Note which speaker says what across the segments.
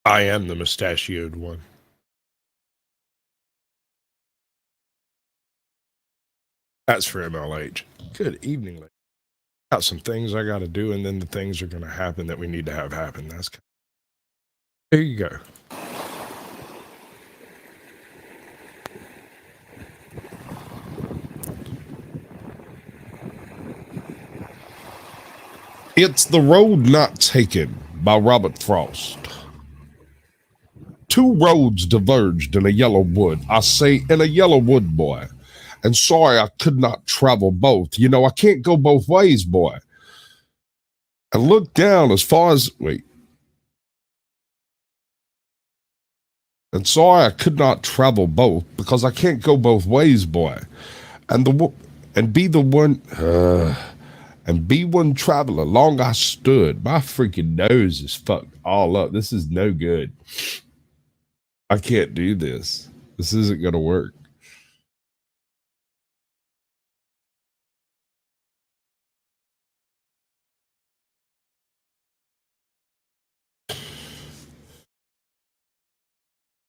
Speaker 1: I am the mustachioed one. That's for MLH. Good evening, ladies. Got some things I got to do, and then the things are going to happen that we need to have happen. There you go. It's The Road Not Taken by Robert Frost. Two roads diverged in a yellow wood. I say in a yellow wood, boy. And sorry I could not travel both. You know, I can't go both ways, boy. And look down as far as And sorry I could not travel both because I can't go both ways, boy. And be the one and be one traveler long I stood. My freaking nose is fucked all up. This is no good. I can't do this. This isn't gonna work.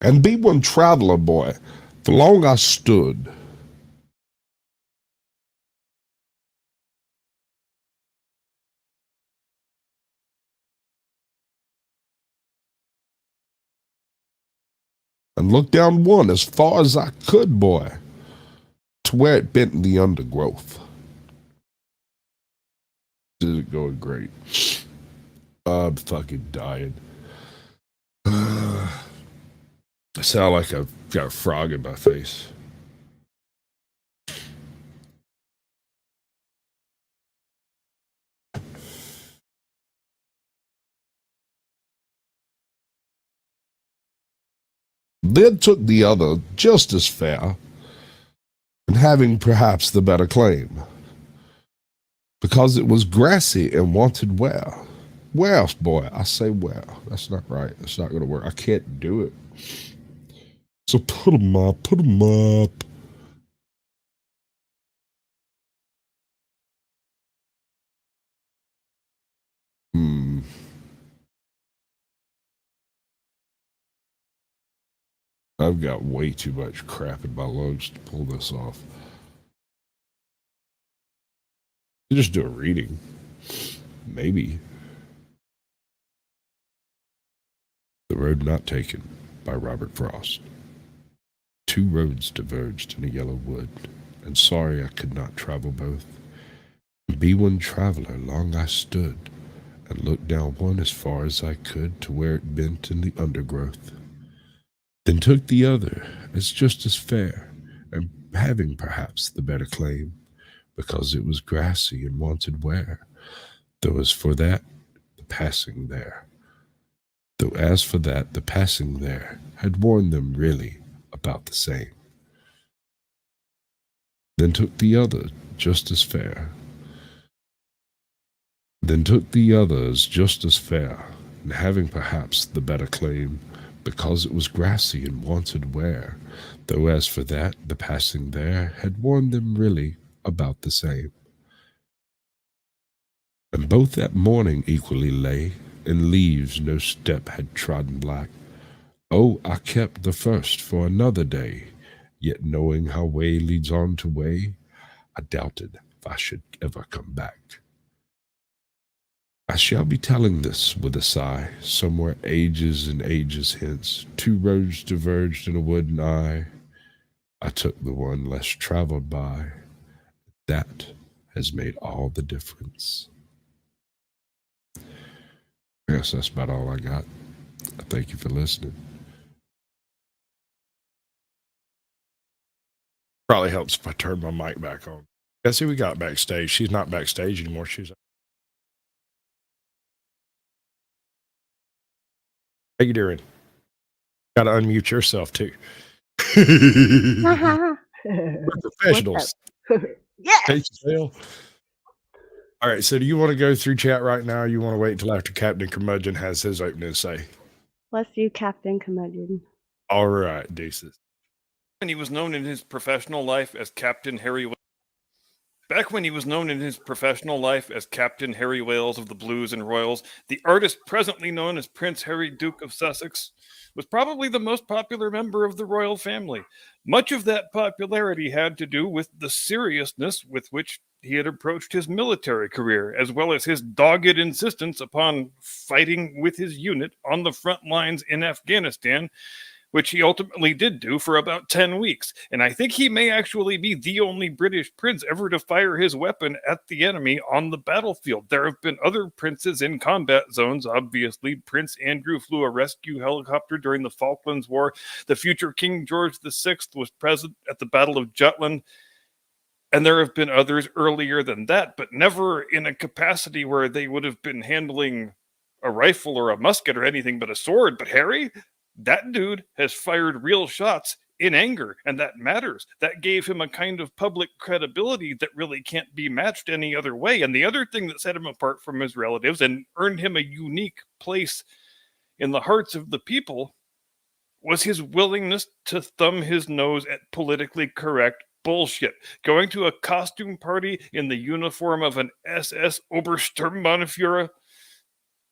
Speaker 1: And be one traveler, boy, for long I stood. And looked down one as far as I could, boy, to where it bent in the undergrowth. This isn't going great. I'm fucking dying. I sound like I've got a frog in my face. Then took the other just as fair, and having perhaps the better claim, because it was grassy and wanted wear. Where, boy? I say where. That's not right. That's not going to work. I can't do it. So put 'em up. Put 'em up. I've got way too much crap in my lungs to pull this off. You just do a reading. Maybe. The Road Not Taken by Robert Frost. Two roads diverged in a yellow wood, and sorry I could not travel both. Be one traveler long I stood, and looked down one as far as I could to where it bent in the undergrowth. Then took the other as just as fair, and having perhaps the better claim, because it was grassy and wanted wear, though as for that, the passing there. Though as for that, the passing there had worn them really about the same. Then took the other just as fair. Then took the others just as fair, and having perhaps the better claim, because it was grassy and wanted wear, though as for that, the passing there had worn them really about the same. And both that morning equally lay, in leaves no step had trodden black. Oh, I kept the first for another day, yet knowing how way leads on to way, I doubted if I should ever come back. I shall be telling this with a sigh, somewhere ages and ages hence. Two roads diverged in a wood, and I took the one less traveled by. That has made all the difference. Yes, that's about all I got. Thank you for listening. Probably helps if I turn my mic back on. Guess who we got backstage? She's not backstage anymore. She's. How you doing? Got to unmute yourself too. We're professionals.
Speaker 2: Yes.
Speaker 1: All right. So, do you want to go through chat right now? Or you want to wait until after Captain Curmudgeon has his opening to say?
Speaker 2: Let's do Captain Curmudgeon.
Speaker 1: All right, deuces.
Speaker 3: And he was known in his professional life as Captain Harry. Back when he was known in his professional life as Captain Harry Wales of the Blues and Royals, the artist presently known as Prince Harry, Duke of Sussex, was probably the most popular member of the royal family. Much of that popularity had to do with the seriousness with which he had approached his military career, as well as his dogged insistence upon fighting with his unit on the front lines in Afghanistan, which he ultimately did do for about 10 weeks. And I think he may actually be the only British prince ever to fire his weapon at the enemy on the battlefield. There have been other princes in combat zones. Obviously, Prince Andrew flew a rescue helicopter during the Falklands War. The future King George VI was present at the Battle of Jutland. And there have been others earlier than that, but never in a capacity where they would have been handling a rifle or a musket or anything but a sword. But Harry, that dude has fired real shots in anger, and that matters. That gave him a kind of public credibility that really can't be matched any other way. And the other thing that set him apart from his relatives and earned him a unique place in the hearts of the people was his willingness to thumb his nose at politically correct bullshit. Going to a costume party in the uniform of an SS Obersturmbannführer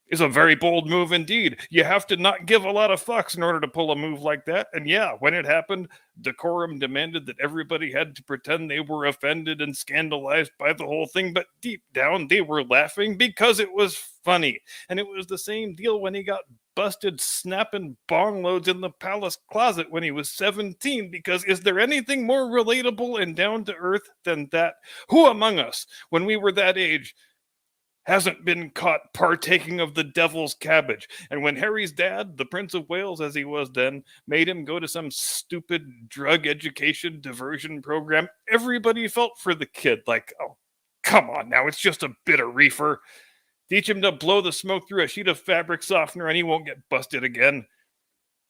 Speaker 3: is a very bold move indeed. You have to not give a lot of fucks in order to pull a move like that. And yeah, when it happened, decorum demanded that everybody had to pretend they were offended and scandalized by the whole thing. But deep down, they were laughing because it was funny. And it was the same deal when he got busted snapping bong loads in the palace closet when he was 17, because is there anything more relatable and down to earth than that? Who among us, when we were that age, hasn't been caught partaking of the devil's cabbage? And when Harry's dad, the Prince of Wales as he was then, made him go to some stupid drug education diversion program, everybody felt for the kid. Like, oh, come on now, it's just a bit of reefer. Teach him to blow the smoke through a sheet of fabric softener and he won't get busted again.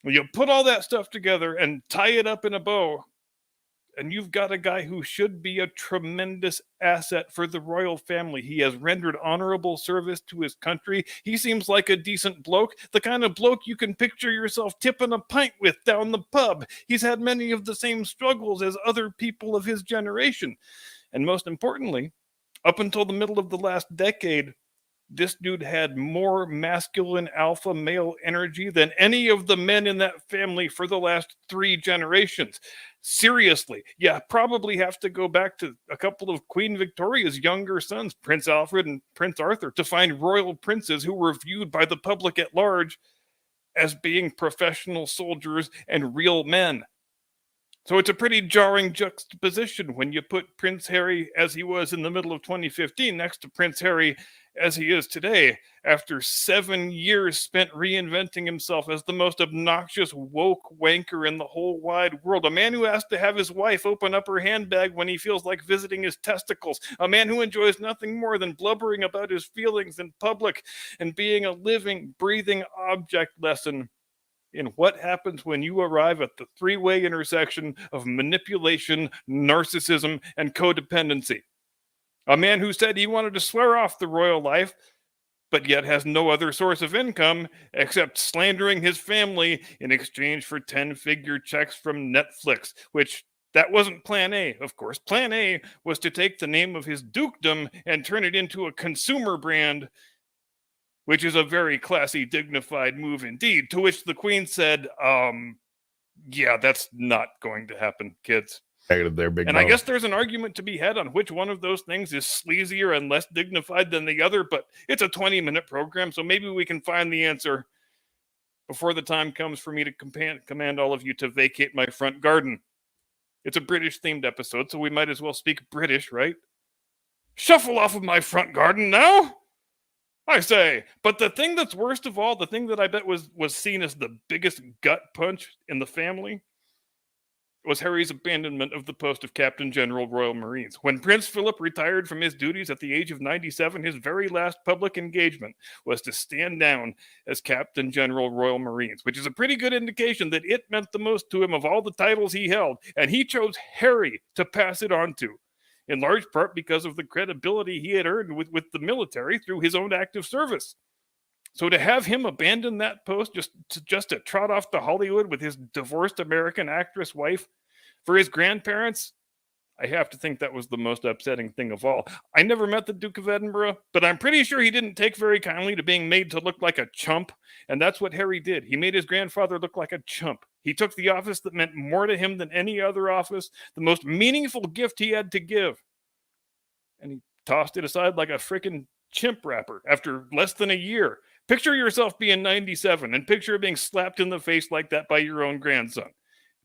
Speaker 3: Well, you put all that stuff together and tie it up in a bow, and you've got a guy who should be a tremendous asset for the royal family. He has rendered honorable service to his country. He seems like a decent bloke, the kind of bloke you can picture yourself tipping a pint with down the pub. He's had many of the same struggles as other people of his generation. And most importantly, up until the middle of the last decade, this dude had more masculine alpha male energy than any of the men in that family for the last 3 generations. Seriously, yeah, probably have to go back to a couple of Queen Victoria's younger sons, Prince Alfred and Prince Arthur, to find royal princes who were viewed by the public at large as being professional soldiers and real men. So it's a pretty jarring juxtaposition when you put Prince Harry as he was in the middle of 2015 next to Prince Harry as he is today, after 7 years spent reinventing himself as the most obnoxious woke wanker in the whole wide world. A man who has to have his wife open up her handbag when he feels like visiting his testicles. A man who enjoys nothing more than blubbering about his feelings in public and being a living, breathing object lesson in what happens when you arrive at the 3-way intersection of manipulation, narcissism, and codependency. A man who said he wanted to swear off the royal life, but yet has no other source of income except slandering his family in exchange for 10-figure checks from Netflix, which that wasn't plan A, of course. Plan A was to take the name of his dukedom and turn it into a consumer brand, which is a very classy, dignified move indeed, to which the Queen said, yeah, that's not going to happen, kids.
Speaker 1: Negative there, big
Speaker 3: And
Speaker 1: Mo.
Speaker 3: I guess there's an argument to be had on which one of those things is sleazier and less dignified than the other, but it's a 20-minute program, so maybe we can find the answer before the time comes for me to command all of you to vacate my front garden. It's a British-themed episode, so we might as well speak British, right? Shuffle off of my front garden now! I say, but the thing that's worst of all, the thing that I bet was seen as the biggest gut punch in the family, was Harry's abandonment of the post of Captain General Royal Marines. When Prince Philip retired from his duties at the age of 97, his very last public engagement was to stand down as Captain General Royal Marines, which is a pretty good indication that it meant the most to him of all the titles he held, and he chose Harry to pass it on to, in large part because of the credibility he had earned with the military through his own active service. So to have him abandon that post just to trot off to Hollywood with his divorced American actress wife for his grandparents, I have to think that was the most upsetting thing of all. I never met the Duke of Edinburgh, but I'm pretty sure he didn't take very kindly to being made to look like a chump, and that's what Harry did. He made his grandfather look like a chump. He took the office that meant more to him than any other office, the most meaningful gift he had to give, and he tossed it aside like a frickin' chimp wrapper after less than a year. Picture yourself being 97 and picture being slapped in the face like that by your own grandson.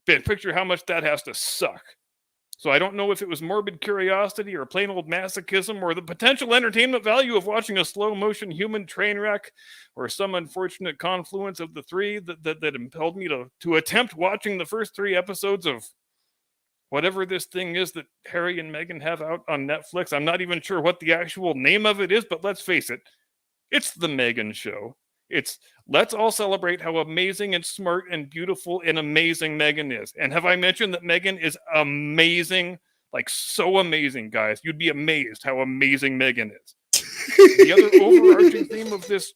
Speaker 3: Picture how much that has to suck. So I don't know if it was morbid curiosity or plain old masochism or the potential entertainment value of watching a slow motion human train wreck or some unfortunate confluence of the three that impelled me to attempt watching the first 3 episodes of whatever this thing is that Harry and Meghan have out on Netflix. I'm not even sure what the actual name of it is, but let's face it, it's the Meghan Show. It's let's all celebrate how amazing and smart and beautiful and amazing Meghan is. And have I mentioned that Meghan is amazing? Like so amazing, guys. You'd be amazed how amazing Meghan is. The other overarching theme of this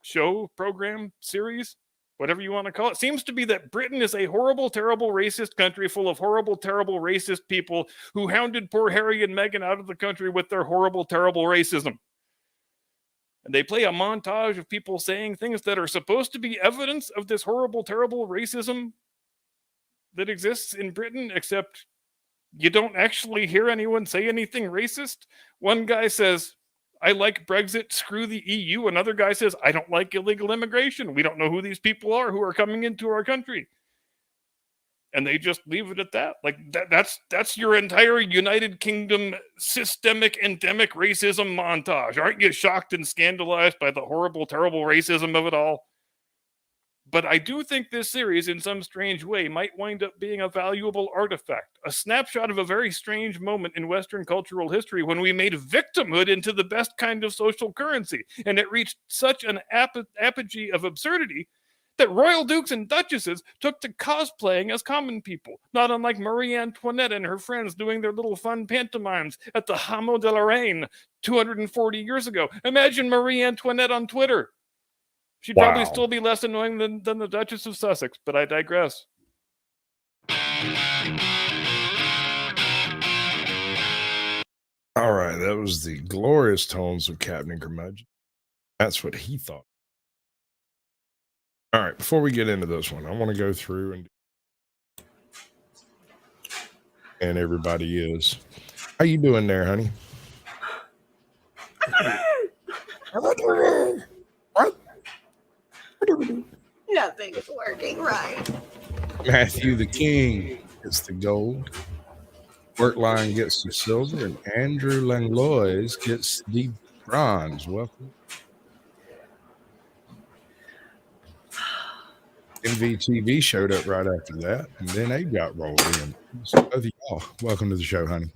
Speaker 3: show, program, series, whatever you want to call it, seems to be that Britain is a horrible, terrible, racist country full of horrible, terrible, racist people who hounded poor Harry and Meghan out of the country with their horrible, terrible racism. And they play a montage of people saying things that are supposed to be evidence of this horrible, terrible racism that exists in Britain, except you don't actually hear anyone say anything racist. One guy says, I like Brexit, screw the EU. Another guy says, I don't like illegal immigration. We don't know who these people are who are coming into our country. And they just leave it at that. Like that's your entire United Kingdom systemic endemic racism montage. Aren't you shocked and scandalized by the horrible, terrible racism of it all? But I do think this series, in some strange way, might wind up being a valuable artifact, a snapshot of a very strange moment in Western cultural history when we made victimhood into the best kind of social currency. And it reached such an apogee of absurdity that royal dukes and duchesses took to cosplaying as common people, not unlike Marie Antoinette and her friends doing their little fun pantomimes at the Hameau de la Reine 240 years ago. Imagine Marie Antoinette on Twitter. She'd probably still be less annoying than the Duchess of Sussex, but I digress.
Speaker 1: All right, that was the glorious tones of Captain Curmudgeon. That's what he thought. All right, before we get into this one, I want to go through and everybody is. How you doing there, honey? What?
Speaker 2: Nothing is working right.
Speaker 1: Matthew the King gets the gold. Workline gets the silver, and Andrew Langlois gets the bronze. Welcome. MVTV showed up right after that, and then they got rolled in. So both of y'all, welcome to the show, honey.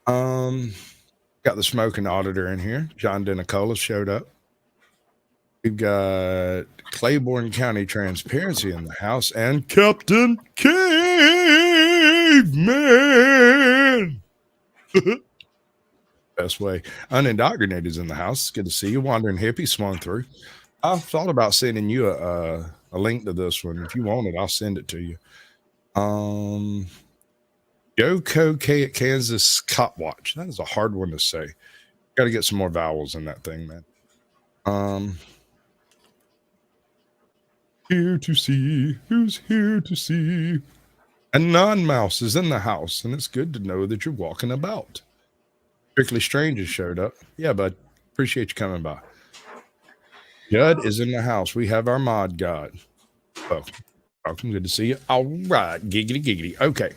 Speaker 1: Got the smoking auditor in here. John Denicola showed up. We've got Claiborne County Transparency in the house, and Captain Caveman. Best way. Unindoctrinated is in the house. It's good to see you. Wandering Hippie swung through. I thought about sending you a link to this one. If you want it, I'll send it to you. Yoko Kansas Cop Watch. That is a hard one to say. Got to get some more vowels in that thing, man. Here to see. Who's here to see? A non-mouse is in the house, and it's good to know that you're walking about. Strictly Strangers showed up. Yeah, bud. Appreciate you coming by. Judd is in the house. We have our mod god. Welcome. Good to see you. All right. Giggity, giggity. Okay.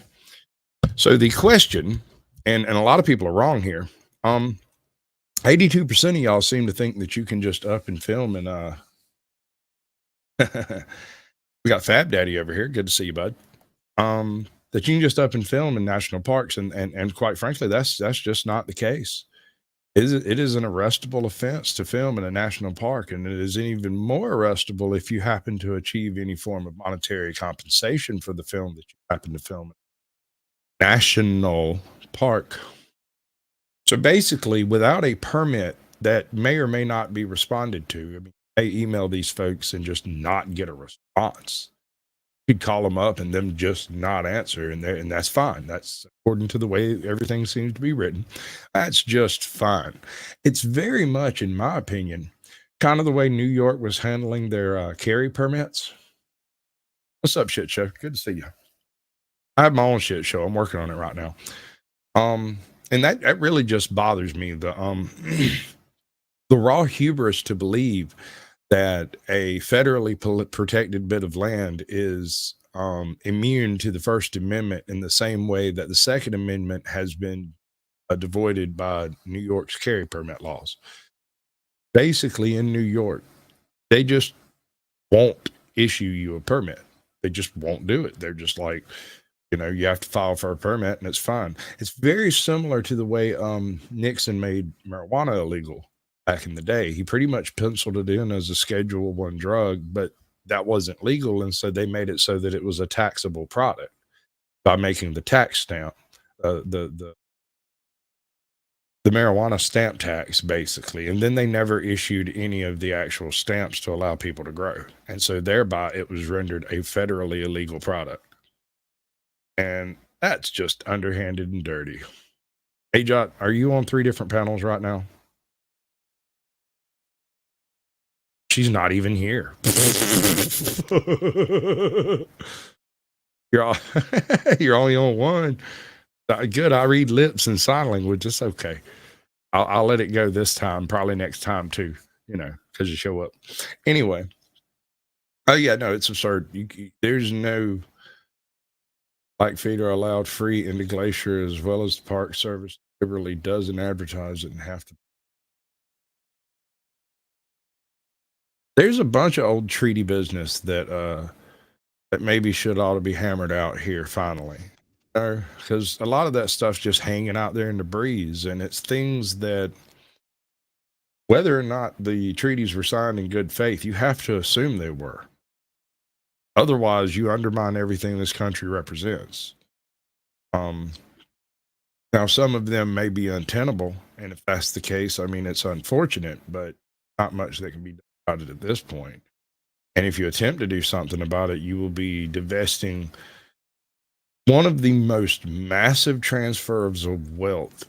Speaker 1: So the question, and a lot of people are wrong here. 82% of y'all seem to think that you can just up and film and we got Fab Daddy over here. Good to see you, bud. That you can just up and film in national parks, and quite frankly, that's just not the case. It is an arrestable offense to film in a national park, and it is even more arrestable if you happen to achieve any form of monetary compensation for the film that you happen to film in a national park. So basically, without a permit that may or may not be responded to, I mean, they email these folks and just not get a response. could call them up and them just not answer, and that's fine. That's according to the way everything seems to be written. That's just fine. It's very much, in my opinion, kind of the way New York was handling their carry permits. What's up, shit show? Good to see you. I have my own shit show. I'm working on it right now. And that really just bothers me. The the raw hubris to believe that a federally protected bit of land is immune to the First Amendment in the same way that the Second Amendment has been devoided by New York's carry permit laws. Basically, in New York, they just won't issue you a permit. They just won't do it. They're just like, you have to file for a permit and it's fine. It's very similar to the way Nixon made marijuana illegal back in the day. He pretty much penciled it in as a Schedule I drug, but that wasn't legal, and so they made it so that it was a taxable product by making the tax stamp, the marijuana stamp tax, basically. And then they never issued any of the actual stamps to allow people to grow, and so thereby it was rendered a federally illegal product. And that's just underhanded and dirty. Hey, Jot, are you on 3 different panels right now? She's not even here. You're only on one. Good. I read lips and sign language. It's okay. I'll let it go this time. Probably next time too. Because you show up. Anyway. Oh yeah, no, it's absurd. There's no bike feet are allowed free in the glacier, as well as the Park Service liberally doesn't advertise it and have to. There's a bunch of old treaty business that maybe ought to be hammered out here finally. Because a lot of that stuff's just hanging out there in the breeze, and it's things that, whether or not the treaties were signed in good faith, you have to assume they were. Otherwise, you undermine everything this country represents. Now, some of them may be untenable, and if that's the case, I mean, it's unfortunate, but not much that can be done about it at this point. And if you attempt to do something about it, you will be divesting one of the most massive transfers of wealth.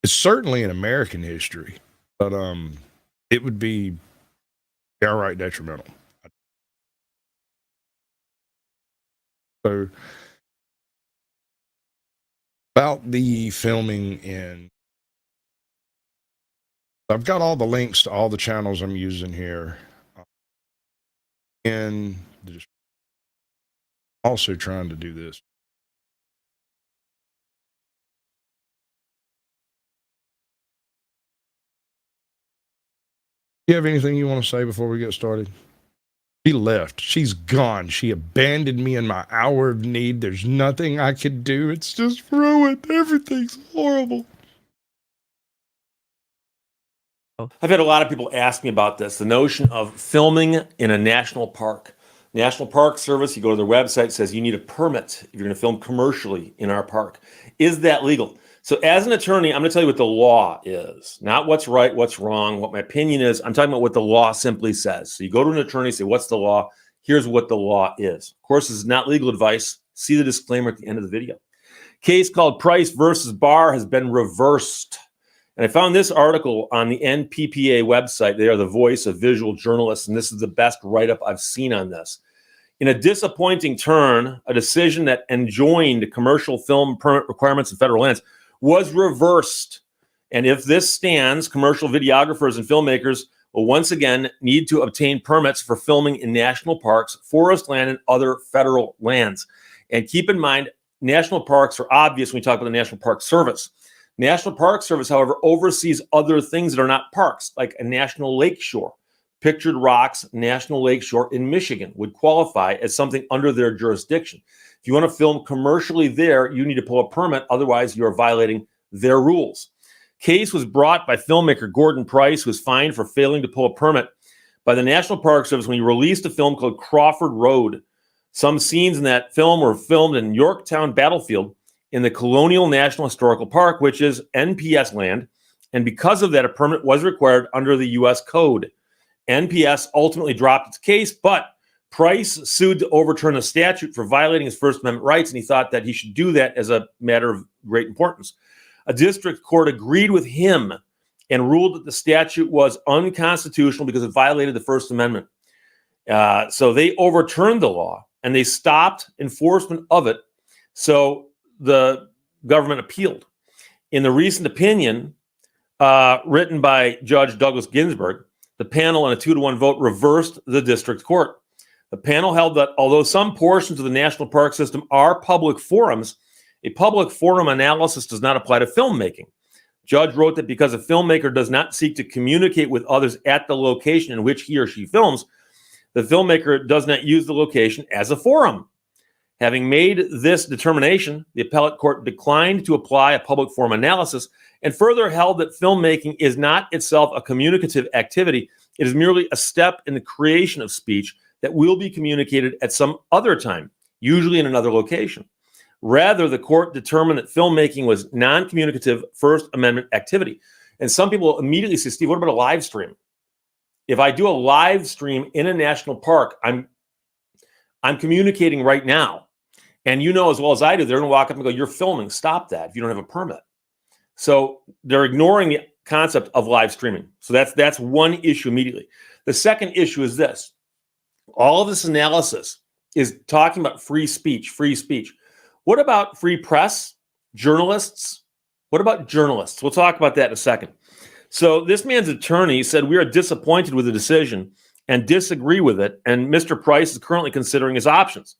Speaker 1: It's certainly in American history, but it would be downright detrimental. So, about the filming I've got all the links to all the channels I'm using here. And also trying to do this. Do you have anything you want to say before we get started? She left. She's gone. She abandoned me in my hour of need. There's nothing I could do. It's just ruined. Everything's horrible.
Speaker 4: I've had a lot of people ask me about this, the notion of filming in a national park. National Park Service, you go to their website, says you need a permit if you're going to film commercially in our park. Is that legal? So as an attorney, I'm going to tell you what the law is, not what's right, what's wrong, what my opinion is. I'm talking about what the law simply says. So you go to an attorney, say, what's the law? Here's what the law is. Of course, this is not legal advice. See the disclaimer at the end of the video. Case called Price versus Barr has been reversed. And I found this article on the NPPA website. They are the voice of visual journalists, and this is the best write-up I've seen on this. In a disappointing turn, a decision that enjoined commercial film permit requirements in federal lands was reversed. And if this stands, commercial videographers and filmmakers will once again need to obtain permits for filming in national parks, forest land, and other federal lands. And keep in mind, national parks are obvious when we talk about the National Park Service. National Park Service, however, oversees other things that are not parks, like a national lake shore. Pictured Rocks National Lake Shore in Michigan would qualify as something under their jurisdiction. If you want to film commercially there, you need to pull a permit. Otherwise, you are violating their rules. Case was brought by filmmaker Gordon Price, who was fined for failing to pull a permit by the National Park Service when he released a film called Crawford Road. Some scenes in that film were filmed in Yorktown Battlefield in the Colonial National Historical Park, which is NPS land. And because of that, a permit was required under the U.S. Code. NPS ultimately dropped its case, but Price sued to overturn a statute for violating his First Amendment rights, and he thought that he should do that as a matter of great importance. A district court agreed with him and ruled that the statute was unconstitutional because it violated the First Amendment. So they overturned the law and they stopped enforcement of it. So the government appealed. In the recent opinion written by Judge Douglas Ginsburg, the panel on a 2-1 vote reversed the district court. The panel held that although some portions of the national park system are public forums, a public forum analysis does not apply to filmmaking. Judge wrote that because a filmmaker does not seek to communicate with others at the location in which he or she films, the filmmaker does not use the location as a forum. Having made this determination, the appellate court declined to apply a public forum analysis and further held that filmmaking is not itself a communicative activity. It is merely a step in the creation of speech that will be communicated at some other time, usually in another location. Rather, the court determined that filmmaking was non-communicative First Amendment activity. And some people immediately say, Steve, what about a live stream? If I do a live stream in a national park, I'm communicating right now. And you know as well as I do, they're going to walk up and go, you're filming. Stop that if you don't have a permit. So they're ignoring the concept of live streaming. So that's one issue immediately. The second issue is this. All of this analysis is talking about free speech, free speech. What about free press, journalists? What about journalists? We'll talk about that in a second. So this man's attorney said, we are disappointed with the decision and disagree with it. And Mr. Price is currently considering his options.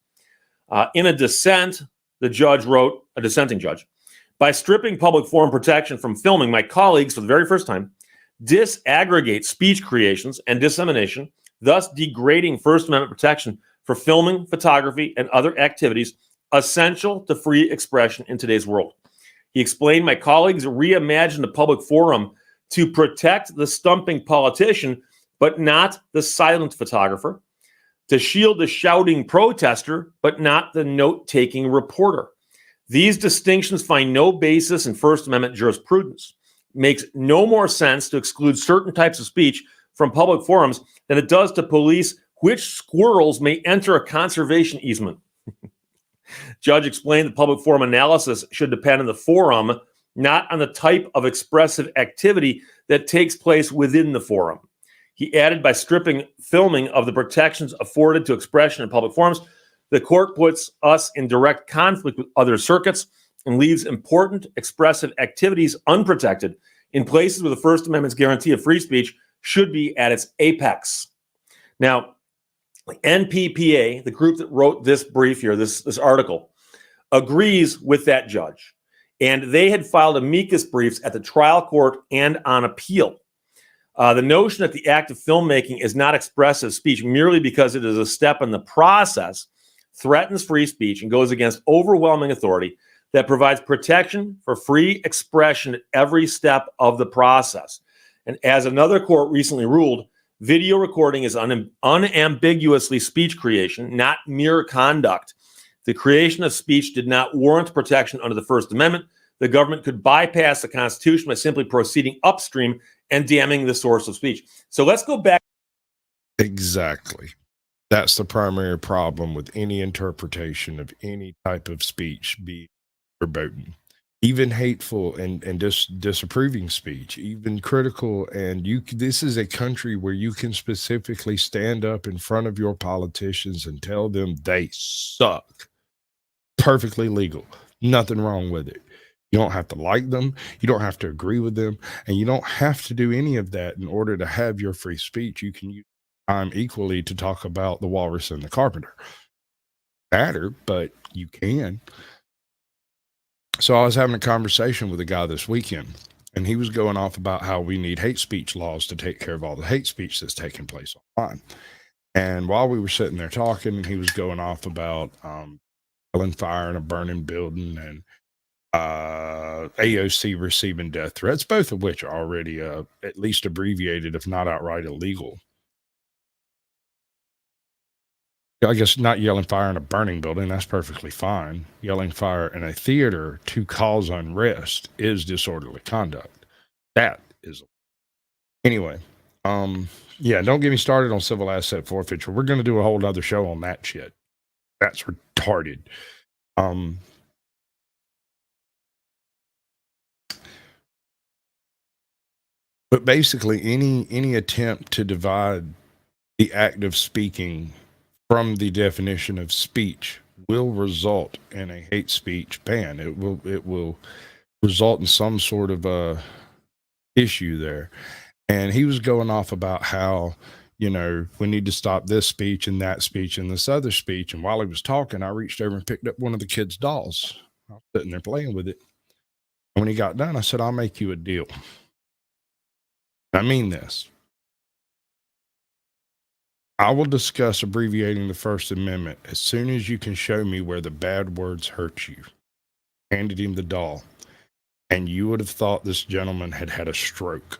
Speaker 4: In a dissent, the judge wrote, a dissenting judge, by stripping public forum protection from filming, my colleagues, for the very first time, disaggregate speech creations and dissemination, thus degrading First Amendment protection for filming, photography, and other activities essential to free expression in today's world. He explained, my colleagues reimagined the public forum to protect the stumping politician, but not the silent photographer, to shield the shouting protester, but not the note-taking reporter. These distinctions find no basis in First Amendment jurisprudence. It makes no more sense to exclude certain types of speech from public forums than it does to police which squirrels may enter a conservation easement. Judge explained that public forum analysis should depend on the forum, not on the type of expressive activity that takes place within the forum. He added, by stripping filming of the protections afforded to expression in public forums, the court puts us in direct conflict with other circuits and leaves important expressive activities unprotected in places where the First Amendment's guarantee of free speech should be at its apex. Now, NPPA, the group that wrote this brief here, this article, agrees with that judge. And they had filed amicus briefs at the trial court and on appeal. The notion that the act of filmmaking is not expressive speech merely because it is a step in the process threatens free speech and goes against overwhelming authority that provides protection for free expression at every step of the process. And as another court recently ruled, video recording is unambiguously speech creation, not mere conduct. The creation of speech did not warrant protection under the First Amendment. The government could bypass the Constitution by simply proceeding upstream and damning the source of speech. So let's go back.
Speaker 1: Exactly. That's the primary problem with any interpretation of any type of speech, be it verboten, even hateful and disapproving speech, even critical. And this is a country where you can specifically stand up in front of your politicians and tell them they suck. Perfectly legal. Nothing wrong with it. You don't have to like them. You don't have to agree with them. And you don't have to do any of that in order to have your free speech. You can use time equally to talk about the walrus and the carpenter. Matter, but you can. So I was having a conversation with a guy this weekend, and he was going off about how we need hate speech laws to take care of all the hate speech that's taking place online. And while we were sitting there talking, he was going off about yelling fire in a burning building and AOC receiving death threats, both of which are already at least abbreviated, if not outright illegal. I guess not yelling fire in a burning building, that's perfectly fine. Yelling fire in a theater to cause unrest is disorderly conduct. That is. Anyway, Yeah, don't get me started on civil asset forfeiture. We're going to do a whole other show on that shit. That's retarded. But basically, any attempt to divide the act of speaking from the definition of speech will result in a hate speech ban. It will result in some sort of issue there. And he was going off about how, you know, we need to stop this speech and that speech and this other speech. And while he was talking, I reached over and picked up one of the kids' dolls. I was sitting there playing with it. And when he got done, I said, I'll make you a deal. I mean this. I will discuss abbreviating the First Amendment as soon as you can show me where the bad words hurt you. Handed him the doll. And you would have thought this gentleman had had a stroke.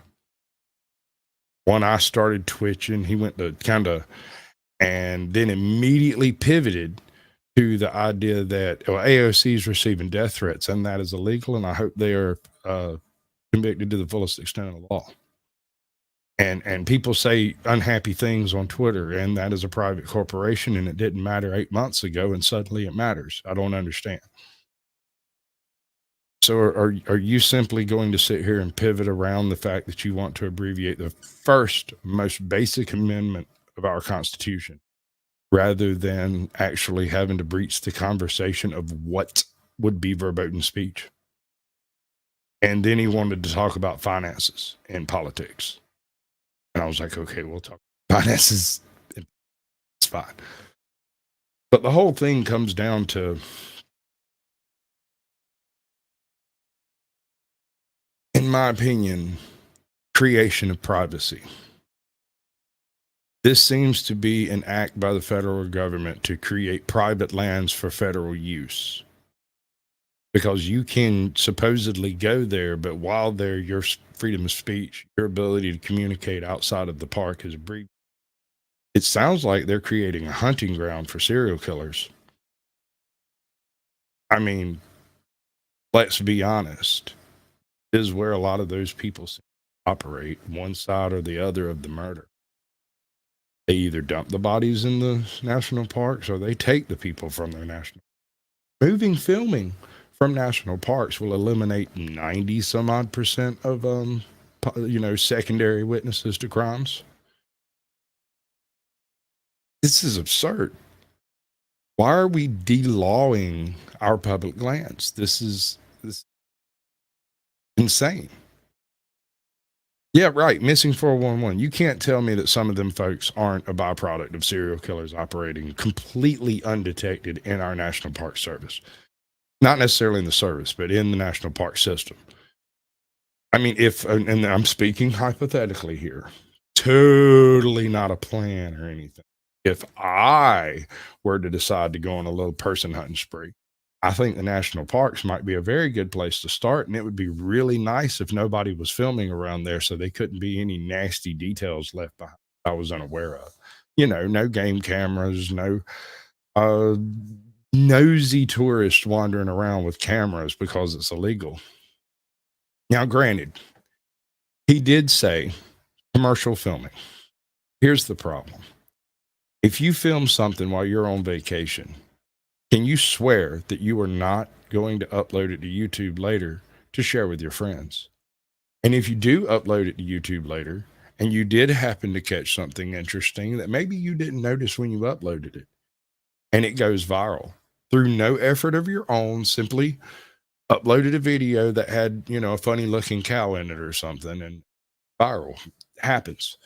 Speaker 1: When I started twitching, he went to and then immediately pivoted to the idea that AOC is receiving death threats and that is illegal. And I hope they are convicted to the fullest extent of the law. And people say unhappy things on Twitter, and that is a private corporation, and it didn't matter 8 months ago, and suddenly it matters. I don't understand. So are you simply going to sit here and pivot around the fact that you want to abbreviate the first most basic amendment of our Constitution rather than actually having to breach the conversation of what would be verboten speech? And then he wanted to talk about finances and politics. And I was like, okay, we'll talk finances. It's fine. But the whole thing comes down to, in my opinion, creation of privacy. This seems to be an act by the federal government to create private lands for federal use. Because you can supposedly go there, but while there, your freedom of speech, your ability to communicate outside of the park is abbreviated. It sounds like they're creating a hunting ground for serial killers. I mean, let's be honest. This is where a lot of those people operate, one side or the other of the murder. They either dump the bodies in the national parks or they take the people from their national. Moving filming from national parks will eliminate 90 some odd % of secondary witnesses to crimes. This is absurd. Why are we delawing our public lands? This is insane. Yeah, right. Missing 411. You can't tell me that some of them folks aren't a byproduct of serial killers operating completely undetected in our National Park Service. Not necessarily in the service, but in the National Park system. I mean, and I'm speaking hypothetically here, totally not a plan or anything. If I were to decide to go on a little person hunting spree, I think the national parks might be a very good place to start. And it would be really nice if nobody was filming around there so they couldn't be any nasty details left behind I was unaware of. No game cameras, no nosy tourists wandering around with cameras because it's illegal. Now, granted, he did say commercial filming. Here's the problem. If you film something while you're on vacation, can you swear that you are not going to upload it to YouTube later to share with your friends? And if you do upload it to YouTube later, and you did happen to catch something interesting that maybe you didn't notice when you uploaded it, and it goes viral through no effort of your own, simply uploaded a video that had, a funny looking cow in it or something, and viral happens.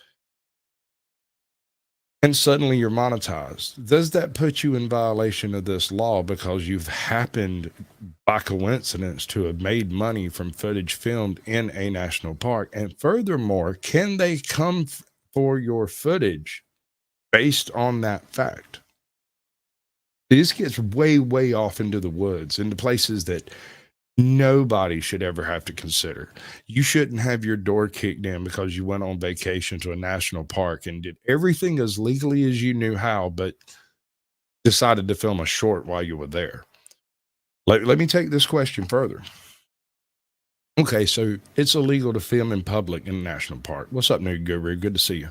Speaker 1: And suddenly you're monetized. Does that put you in violation of this law because you've happened by coincidence to have made money from footage filmed in a national park? And furthermore, can they come for your footage based on that fact? This gets way, way off into the woods, into places that nobody should ever have to consider. You shouldn't have your door kicked in because you went on vacation to a national park and did everything as legally as you knew how, but decided to film a short while you were there. Let me take this question further. Okay, so it's illegal to film in public in a national park. What's up, Nerd Guru? Good to see you.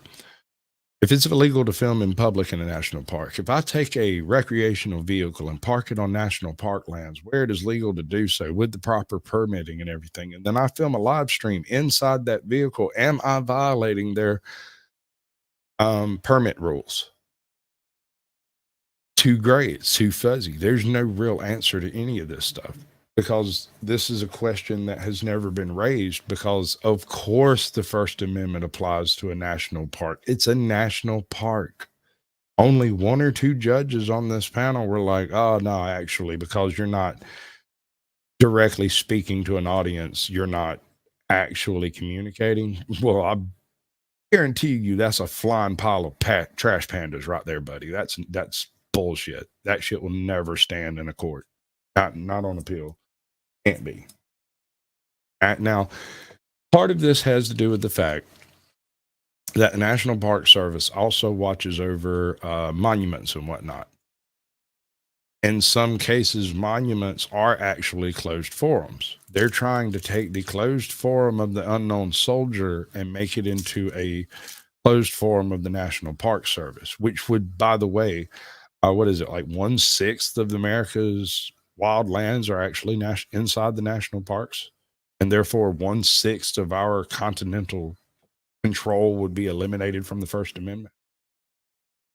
Speaker 1: If it's illegal to film in public in a national park, if I take a recreational vehicle and park it on national park lands where it is legal to do so with the proper permitting and everything, and then I film a live stream inside that vehicle, am I violating their permit rules? Too gray, it's too fuzzy. There's no real answer to any of this stuff, because this is a question that has never been raised, because of course the First Amendment applies to a national park. It's a national park. Only one or two judges on this panel were like, oh no, actually, because you're not directly speaking to an audience, you're not actually communicating. Well, I guarantee you that's a flying pile of trash pandas right there, buddy. That's bullshit. That shit will never stand in a court. Not on appeal. Can't be. Now, part of this has to do with the fact that the National Park Service also watches over monuments and whatnot. In some cases, monuments are actually closed forums. They're trying to take the closed forum of the unknown soldier and make it into a closed forum of the National Park Service, which would, by the way, what is it, like 1/6 of America's wild lands are actually inside the national parks, and therefore 1/6 of our continental control would be eliminated from the First Amendment.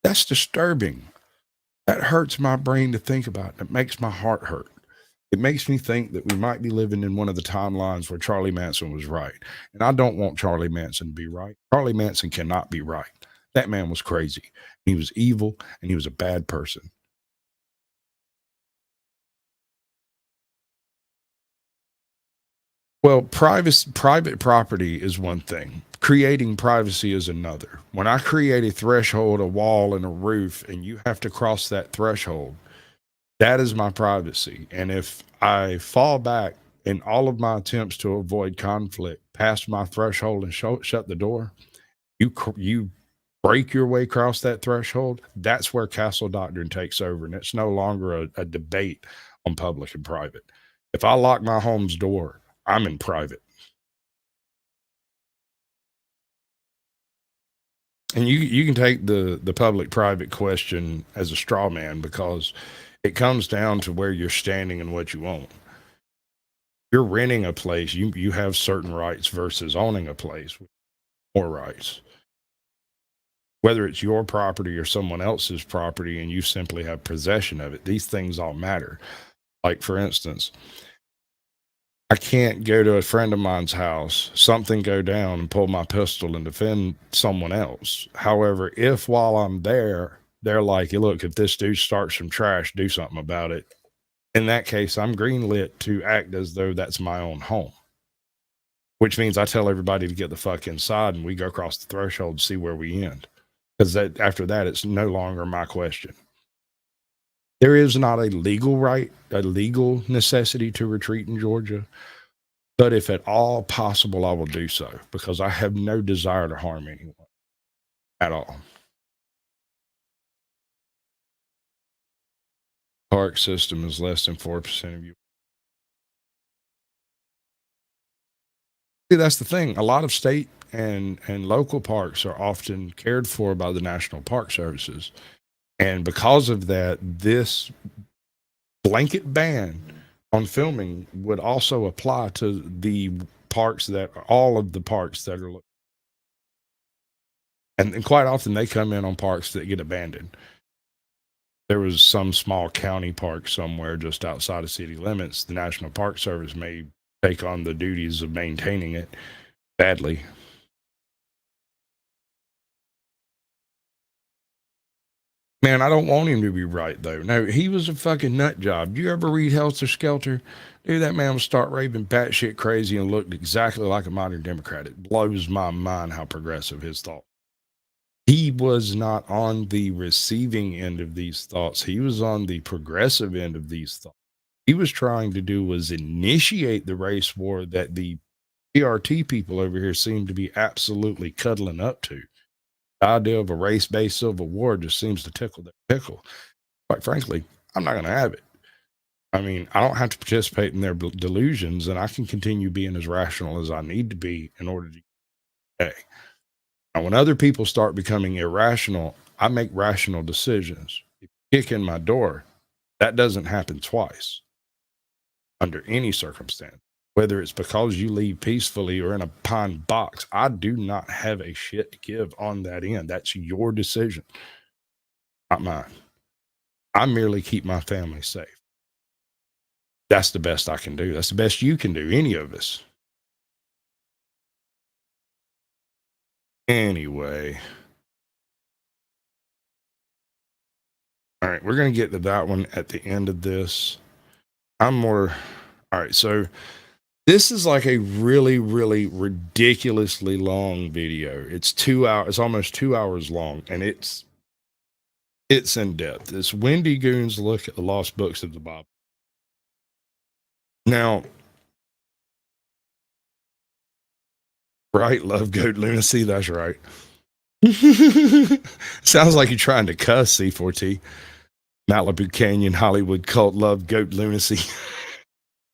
Speaker 1: That's disturbing. That hurts my brain to think about. It makes my heart hurt. It makes me think that we might be living in one of the timelines where Charlie Manson was right. And I don't want Charlie Manson to be right. Charlie Manson cannot be right. That man was crazy. He was evil, and he was a bad person. Well, private property is one thing. Creating privacy is another. When I create a threshold, a wall, and a roof, and you have to cross that threshold, that is my privacy. And if I fall back in all of my attempts to avoid conflict past my threshold and shut the door, you break your way across that threshold. That's where castle doctrine takes over, and it's no longer a debate on public and private. If I lock my home's door, I'm in private. And you can take the public private question as a straw man, because it comes down to where you're standing and what you own. If you're renting a place, you have certain rights versus owning a place with more rights. Whether it's your property or someone else's property and you simply have possession of it, these things all matter. Like, for instance, I can't go to a friend of mine's house, something go down, and pull my pistol and defend someone else. However, if while I'm there, they're like, hey, look, if this dude starts some trash, do something about it. In that case, I'm greenlit to act as though that's my own home, which means I tell everybody to get the fuck inside, and we go across the threshold to see where we end. Because after that, it's no longer my question. There is not a legal right, a legal necessity to retreat in Georgia. But if at all possible, I will do so, because I have no desire to harm anyone at all. Park system is less than 4% of you. See, that's the thing. A lot of state and local parks are often cared for by the National Park Services. And because of that, this blanket ban on filming would also apply to the parks all of the parks that are, and quite often they come in on parks that get abandoned. There was some small county park somewhere just outside of city limits. The National Park Service may take on the duties of maintaining it badly. Man, I don't want him to be right, though. No, he was a fucking nut job. Do you ever read Helter Skelter? Dude, that man would start raving batshit crazy and looked exactly like a modern Democrat. It blows my mind how progressive his thought. He was not on the receiving end of these thoughts. He was on the progressive end of these thoughts. He was trying to do was initiate the race war that the PRT people over here seem to be absolutely cuddling up to. The idea of a race-based civil war just seems to tickle their pickle. Quite frankly, I'm not going to have it. I mean, I don't have to participate in their delusions, and I can continue being as rational as I need to be in order to get okay. Now, when other people start becoming irrational, I make rational decisions. If you kick in my door, that doesn't happen twice under any circumstance. Whether it's because you leave peacefully or in a pine box, I do not have a shit to give on that end. That's your decision, not mine. I merely keep my family safe. That's the best I can do. That's the best you can do, any of us. Anyway. All right, we're going to get to that one at the end of this. All right, so this is like a really, really ridiculously long video. It's 2 hours, it's almost 2 hours long, and it's in depth. It's Wendy Goon's look at the lost books of the Bible. Now, right, love goat lunacy, that's right. Sounds like you're trying to cuss, C4T. Malibu Canyon, Hollywood cult, love goat lunacy.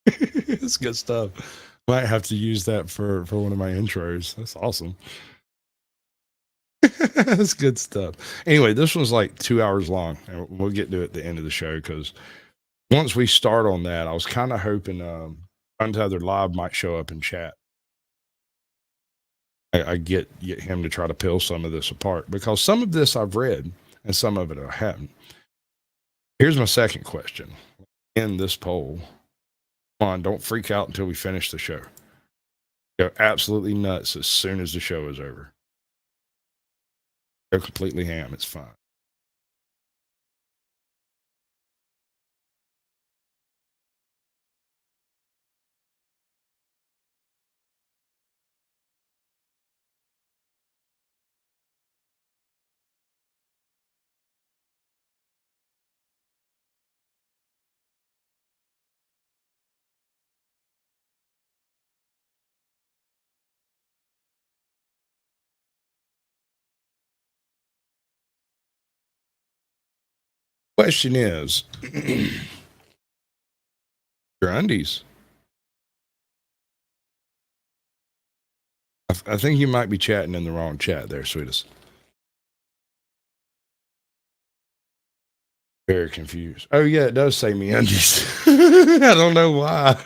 Speaker 1: It's good stuff. Might have to use that for one of my intros. That's awesome. That's good stuff. Anyway, this one's like 2 hours long, and we'll get to it at the end of the show, because once we start on that, I was kind of hoping Untethered Live might show up in chat. I get him to try to peel some of this apart, because some of this I've read and some of it I haven't. Here's my second question. In this poll, come on, don't freak out until we finish the show. Go absolutely nuts as soon as the show is over. Go completely ham. It's fine. Question is, your undies. I think you might be chatting in the wrong chat there, sweetest. Very confused. Oh yeah, it does say me undies. I don't know why.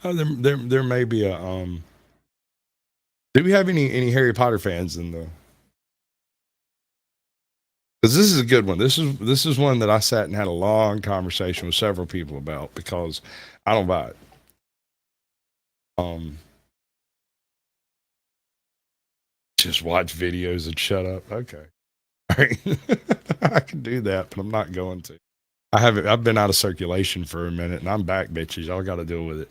Speaker 1: There may be a do we have any Harry Potter fans in the? Because this is a good one. This is one that I sat and had a long conversation with several people about, because I don't buy it. Just watch videos and shut up. Okay. All right. I can do that, but I'm not going to. I've been out of circulation for a minute, and I'm back, bitches. Y'all got to deal with it.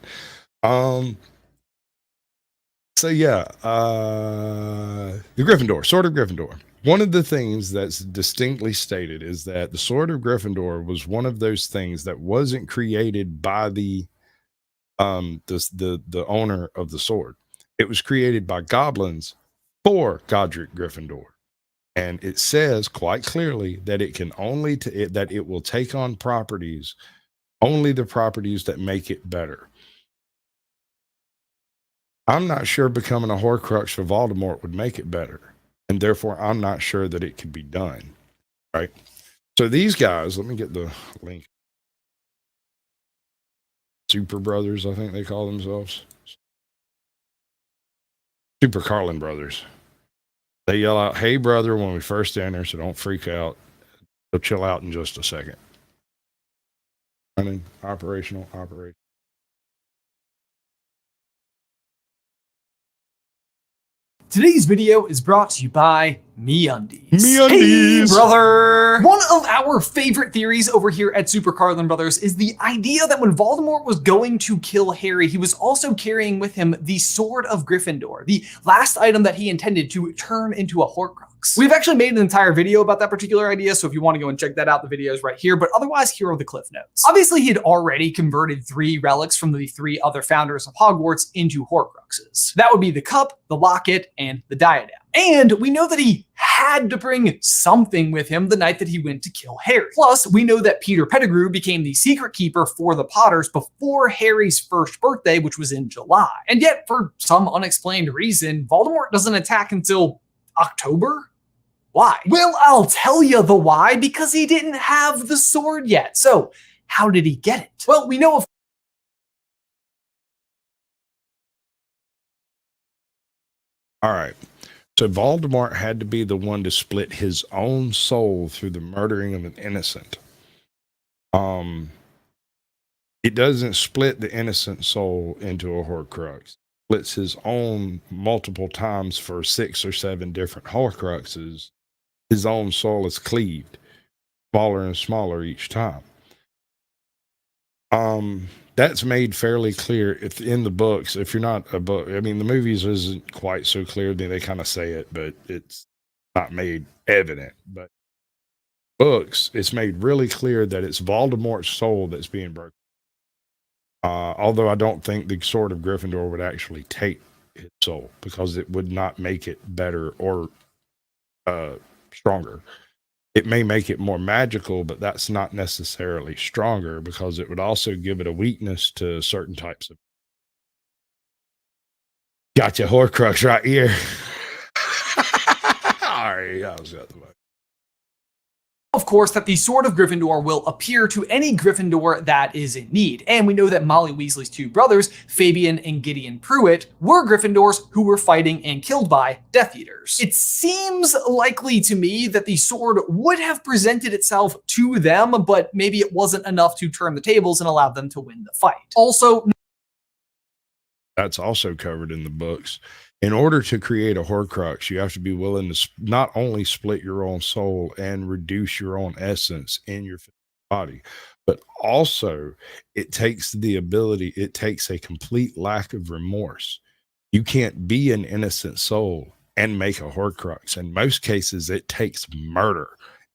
Speaker 1: So yeah, the Gryffindor, Sword of Gryffindor. One of the things that's distinctly stated is that the Sword of Gryffindor was one of those things that wasn't created by the owner of the sword. It was created by goblins for Godric Gryffindor. And it says quite clearly that it can only that it will take on properties, only the properties that make it better. I'm not sure becoming a Horcrux for Voldemort would make it better, and therefore I'm not sure that it could be done. Right? So these guys, let me get the link. Super Brothers, I think they call themselves. Super Carlin Brothers. They yell out, "Hey, brother," when we first enter, so don't freak out. They'll chill out in just a second. Running, operational.
Speaker 5: Today's video is brought to you by MeUndies.
Speaker 1: MeUndies!
Speaker 5: Hey, brother! One of our favorite theories over here at Super Carlin Brothers is the idea that when Voldemort was going to kill Harry, he was also carrying with him the Sword of Gryffindor, the last item that he intended to turn into a Horcrux. We've actually made an entire video about that particular idea, so if you want to go and check that out, the video is right here, but otherwise, here are the cliff notes. Obviously, he had already converted 3 relics from the 3 other founders of Hogwarts into Horcruxes. That would be the cup, the locket, and the diadem. And we know that he had to bring something with him the night that he went to kill Harry. Plus, we know that Peter Pettigrew became the secret keeper for the Potters before Harry's first birthday, which was in July. And yet, for some unexplained reason, Voldemort doesn't attack until October? Why? Well, I'll tell you the why, because he didn't have the sword yet. So, how did he get it? Well, we know of
Speaker 1: All right. So Voldemort had to be the one to split his own soul through the murdering of an innocent. It doesn't split the innocent soul into a Horcrux. It splits his own multiple times for 6 or 7 different Horcruxes. His own soul is cleaved, smaller and smaller each time. That's made fairly clear if in the books. If you're not a book, I mean, the movies isn't quite so clear. They kind of say it, but it's not made evident. But books, it's made really clear that it's Voldemort's soul that's being broken. Although I don't think the Sword of Gryffindor would actually take his soul, because it would not make it better or stronger. It may make it more magical, but that's not necessarily stronger, because it would also give it a weakness to certain types of. Got your Horcrux right here. All right, I was at the back.
Speaker 5: Of course, that the Sword of Gryffindor will appear to any Gryffindor that is in need. And we know that Molly Weasley's 2 brothers, Fabian and Gideon Pruitt, were Gryffindors who were fighting and killed by Death Eaters. It seems likely to me that the sword would have presented itself to them, but maybe it wasn't enough to turn the tables and allow them to win the fight. Also,
Speaker 1: That's also covered in the books. In order to create a Horcrux, you have to be willing to not only split your own soul and reduce your own essence in your body, but also it takes a complete lack of remorse. You can't be an innocent soul and make a Horcrux. In most cases, it takes murder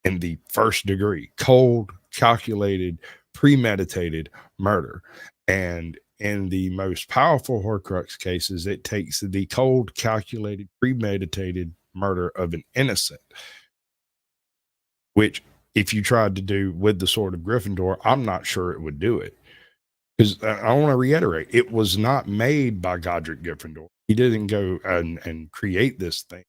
Speaker 1: in the first degree, cold, calculated, premeditated murder. And in the most powerful Horcrux cases, it takes the cold, calculated, premeditated murder of an innocent, which if you tried to do with the Sword of Gryffindor, I'm not sure it would do it. Because I want to reiterate, it was not made by Godric Gryffindor. He didn't go and create this thing.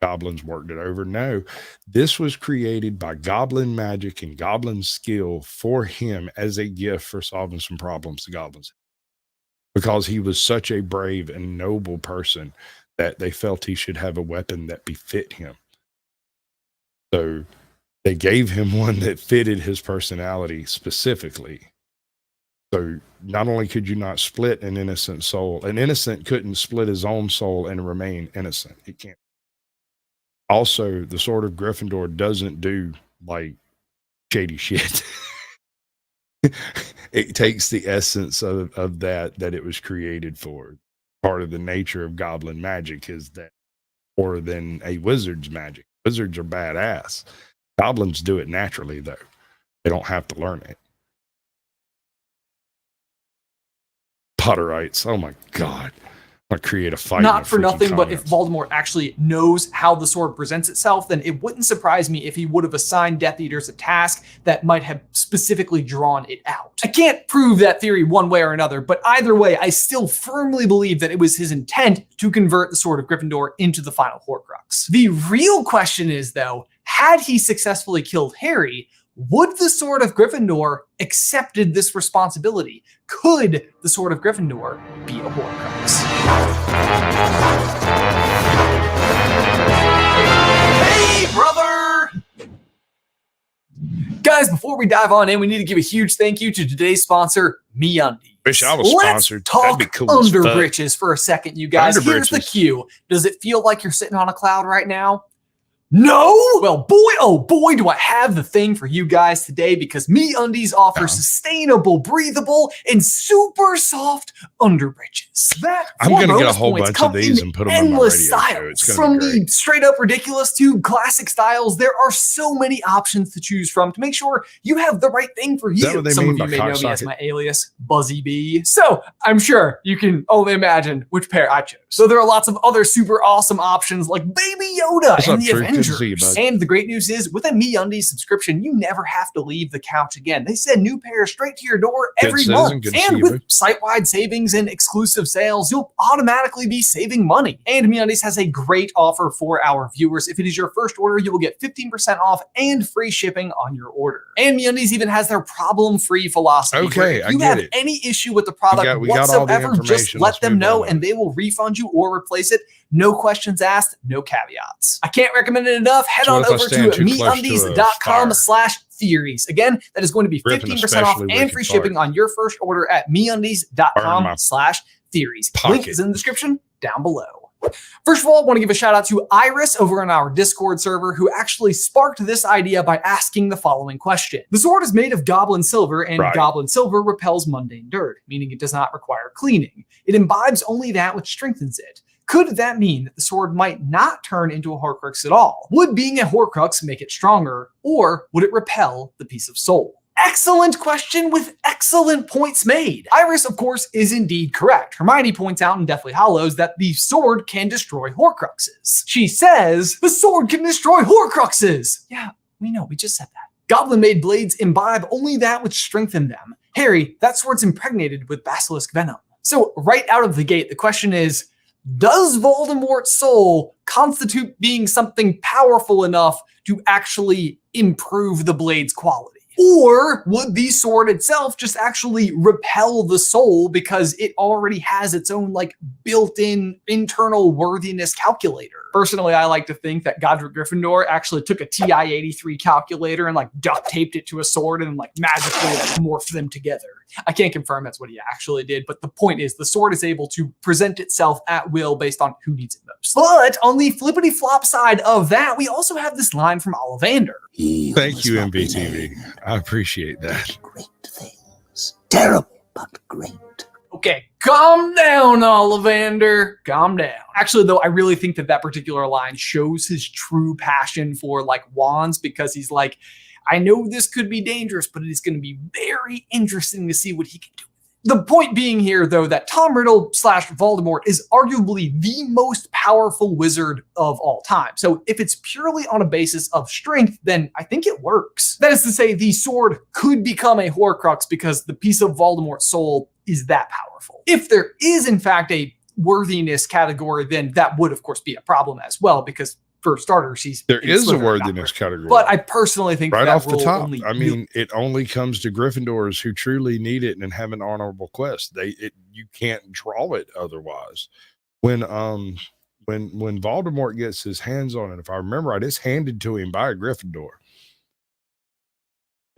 Speaker 1: Goblins worked it over. No, this was created by goblin magic and goblin skill for him as a gift for solving some problems the goblins had. Because he was such a brave and noble person that they felt he should have a weapon that befit him. So they gave him one that fitted his personality specifically. So not only could you not split an innocent soul, an innocent couldn't split his own soul and remain innocent. It can't. Also, the Sword of Gryffindor doesn't do like shady shit. It takes the essence of that it was created for. Part of the nature of goblin magic is that more than a wizard's magic. Wizards are badass. Goblins do it naturally, though. They don't have to learn it. Potterites, oh my God. I'm going to create a fight.
Speaker 5: Not for nothing, but if Voldemort actually knows how the sword presents itself, then it wouldn't surprise me if he would have assigned Death Eaters a task that might have specifically drawn it out. I can't prove that theory one way or another, but either way, I still firmly believe that it was his intent to convert the Sword of Gryffindor into the final Horcrux. The real question is, though, had he successfully killed Harry, would the Sword of Gryffindor accepted this responsibility? Could the Sword of Gryffindor be a Horcrux? Hey, brother! Guys, before we dive on in, we need to give a huge thank you to today's sponsor, MeUndies.
Speaker 1: Wish I was sponsored.
Speaker 5: Let's talk
Speaker 1: That'd be cool as fuck.
Speaker 5: underbritches for a second, you guys. Here's the
Speaker 1: Underbritches.
Speaker 5: cue. Does it feel like you're sitting on a cloud right now? No? Well, boy, oh boy, do I have the thing for you guys today, because MeUndies offers sustainable, breathable, and super soft underbritches.
Speaker 1: I'm going to get a whole bunch of these and put them on my radio show. It's going
Speaker 5: From
Speaker 1: to be
Speaker 5: the straight up ridiculous to classic styles, there are so many options to choose from to make sure you have the right thing for
Speaker 1: that
Speaker 5: you.
Speaker 1: what they
Speaker 5: Some
Speaker 1: mean
Speaker 5: of you
Speaker 1: by
Speaker 5: may know me as
Speaker 1: cocksocket?
Speaker 5: my alias, Buzzy Bee. So I'm sure you can only imagine which pair I chose. So there are lots of other super awesome options like Baby Yoda
Speaker 1: What's
Speaker 5: and
Speaker 1: up,
Speaker 5: the
Speaker 1: True
Speaker 5: Avengers
Speaker 1: to see you, bud.
Speaker 5: And the great news is, with a MeUndies subscription, you never have to leave the couch again. They send new pairs straight to your door every
Speaker 1: Good
Speaker 5: month.
Speaker 1: citizen, good to see
Speaker 5: And
Speaker 1: you,
Speaker 5: with
Speaker 1: bud.
Speaker 5: site-wide savings and exclusive sales, you'll automatically be saving money. And MeUndies has a great offer for our viewers. If it is your first order, you will get 15% off and free shipping on your order. And MeUndies even has their problem-free philosophy.
Speaker 1: Okay,
Speaker 5: where if
Speaker 1: I
Speaker 5: you
Speaker 1: get
Speaker 5: have
Speaker 1: it.
Speaker 5: any issue with the product
Speaker 1: we got all the
Speaker 5: whatsoever, just
Speaker 1: information.
Speaker 5: let
Speaker 1: Let's
Speaker 5: them
Speaker 1: move
Speaker 5: know
Speaker 1: on.
Speaker 5: and they will refund you or replace it. No questions asked, no caveats. I can't recommend it enough. Head
Speaker 1: So
Speaker 5: on
Speaker 1: what if I
Speaker 5: over to
Speaker 1: stand too close to a fire?
Speaker 5: MeUndies.com/theories. Again, that is going to be
Speaker 1: Ripping
Speaker 5: 15% off
Speaker 1: especially
Speaker 5: and
Speaker 1: wicked
Speaker 5: free
Speaker 1: fart.
Speaker 5: shipping on your first order at MeUndies.com/theories. Link
Speaker 1: pocket.
Speaker 5: is in the description down below. First of all, I want to give a shout out to Iris over in our Discord server, who actually sparked this idea by asking the following question. The sword is made of goblin silver, and
Speaker 1: Right.
Speaker 5: goblin silver repels mundane dirt, meaning it does not require cleaning. It imbibes only that which strengthens it. Could that mean that the sword might not turn into a Horcrux at all? Would being a Horcrux make it stronger, or would it repel the piece of soul? Excellent question with excellent points made. Iris, of course, is indeed correct. Hermione points out in Deathly Hallows that the sword can destroy Horcruxes. She says, the sword can destroy Horcruxes! Yeah, we know, we just said that. Goblin-made blades imbibe only that which strengthened them. Harry, that sword's impregnated with basilisk venom. So right out of the gate, the question is, does Voldemort's soul constitute being something powerful enough to actually improve the blade's quality? Or would the sword itself just actually repel the soul because it already has its own like built-in internal worthiness calculator? Personally, I like to think that Godric Gryffindor actually took a TI-83 calculator and like duct taped it to a sword and like magically like morphed them together. I can't confirm that's what he actually did, but the point is the sword is able to present itself at will based on who needs it most. But on the flippity flop side of that, we also have this line from Ollivander.
Speaker 1: Thank you, MVTV. I appreciate that.
Speaker 2: Great things. Terrible, but great.
Speaker 5: Okay, calm down, Ollivander. Calm down. Actually, though, I really think that that particular line shows his true passion for like wands, because he's like, I know this could be dangerous, but it is going to be very interesting to see what he can do. The point being here, though, that Tom Riddle / Voldemort is arguably the most powerful wizard of all time. So if it's purely on a basis of strength, then I think it works. That is to say, the sword could become a Horcrux because the piece of Voldemort's soul is that powerful. If there is, in fact, a worthiness category, then that would, of course, be a problem as well, because for starters,
Speaker 1: There is a worthiness category.
Speaker 5: But I personally think
Speaker 1: right
Speaker 5: that
Speaker 1: off the
Speaker 5: rule
Speaker 1: top,
Speaker 5: only
Speaker 1: I mean, it only comes to Gryffindors who truly need it and have an honorable quest. You can't draw it otherwise. When Voldemort gets his hands on it, if I remember right, it's handed to him by a Gryffindor,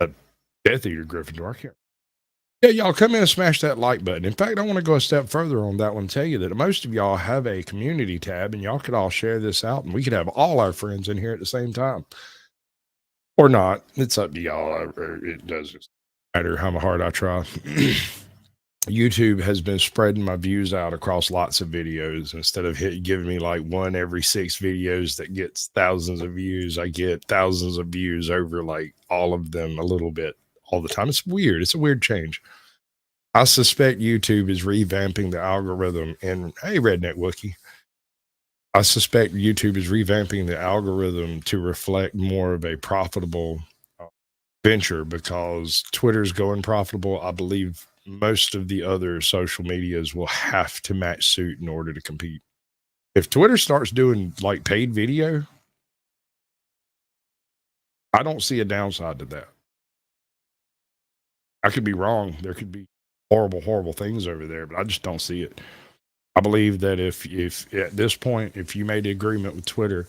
Speaker 1: a Death Eater Gryffindor. I can't. Yeah, y'all come in and smash that like button. In fact, I want to go a step further on that one and tell you that most of y'all have a community tab, and y'all could all share this out, and we could have all our friends in here at the same time. Or not. It's up to y'all. It doesn't matter how hard I try. YouTube has been spreading my views out across lots of videos. Instead of giving me like one every 6 videos that gets thousands of views, I get thousands of views over like all of them a little bit all the time. It's weird. It's a weird change. I suspect YouTube is revamping the algorithm. And hey, Redneck Wookie, I suspect YouTube is revamping the algorithm to reflect more of a profitable venture, because Twitter's going profitable. I believe most of the other social medias will have to match suit in order to compete. If Twitter starts doing like paid video, I don't see a downside to that. I could be wrong. There could be horrible things over there, but I just don't see it. I believe that if at this point, if you made an agreement with Twitter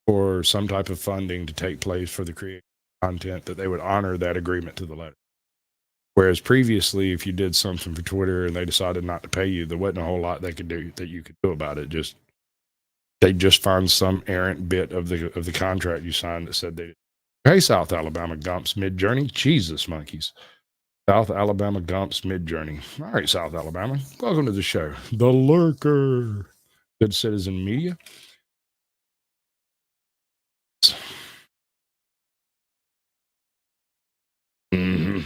Speaker 1: for some type of funding to take place for the creation of content, that they would honor that agreement to the letter. Whereas previously, if you did something for Twitter and they decided not to pay you, there wasn't a whole lot they could do that you could do about it. They'd just find some errant bit of the contract you signed that said they. Hey, South Alabama Gumps Mid-Journey. Jesus monkeys. South Alabama Gumps Mid-Journey. All right, South Alabama. Welcome to the show. The Lurker. Good Citizen Media. Mm-hmm.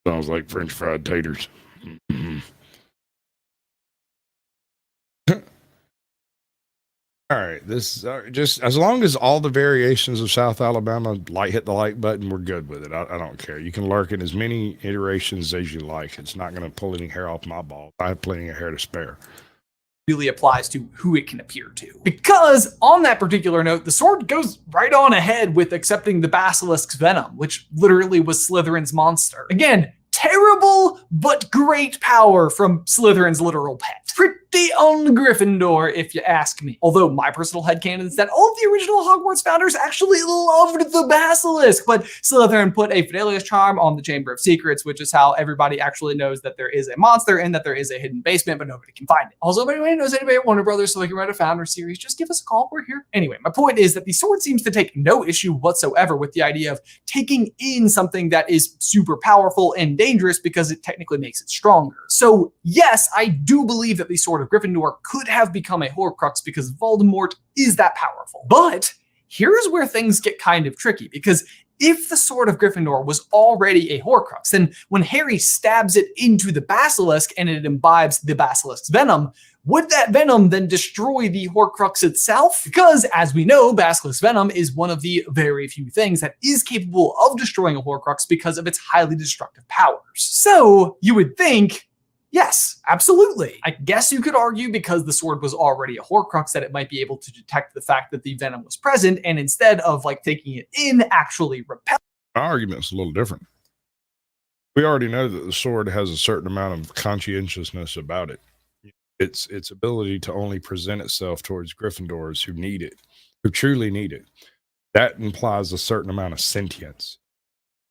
Speaker 1: Sounds like French fried taters. Mm-hmm. All right, this just as long as all the variations of South Alabama hit the like button, we're good with it. I don't care. You can lurk in as many iterations as you like. It's not going to pull any hair off my ball. I have plenty of hair to spare.
Speaker 5: Really applies to who it can appear to. Because on that particular note, the sword goes right on ahead with accepting the basilisk's venom, which literally was Slytherin's monster. Again, terrible but great power from Slytherin's literal pet. Pretty on Gryffindor, if you ask me. Although my personal headcanon is that all of the original Hogwarts founders actually loved the basilisk, but Slytherin put a Fidelius charm on the Chamber of Secrets, which is how everybody actually knows that there is a monster and that there is a hidden basement, but nobody can find it. Also, if anyone knows anybody at Warner Brothers so we can write a founder series, just give us a call. We're here. Anyway, my point is that the sword seems to take no issue whatsoever with the idea of taking in something that is super powerful and dangerous because it technically makes it stronger. So yes, I do believe that the Sword of Gryffindor could have become a Horcrux because Voldemort is that powerful. But here's where things get kind of tricky, because if the Sword of Gryffindor was already a Horcrux, then when Harry stabs it into the basilisk and it imbibes the basilisk's venom, would that venom then destroy the Horcrux itself? Because, as we know, basilisk venom is one of the very few things that is capable of destroying a Horcrux because of its highly destructive powers. So, you would think, yes, absolutely. I guess you could argue because the sword was already a Horcrux that it might be able to detect the fact that the venom was present, and instead of taking it in, actually repel.
Speaker 1: My argument's a little different. We already know that the sword has a certain amount of conscientiousness about it. Its ability to only present itself towards Gryffindors who need it, who truly need it. That implies a certain amount of sentience.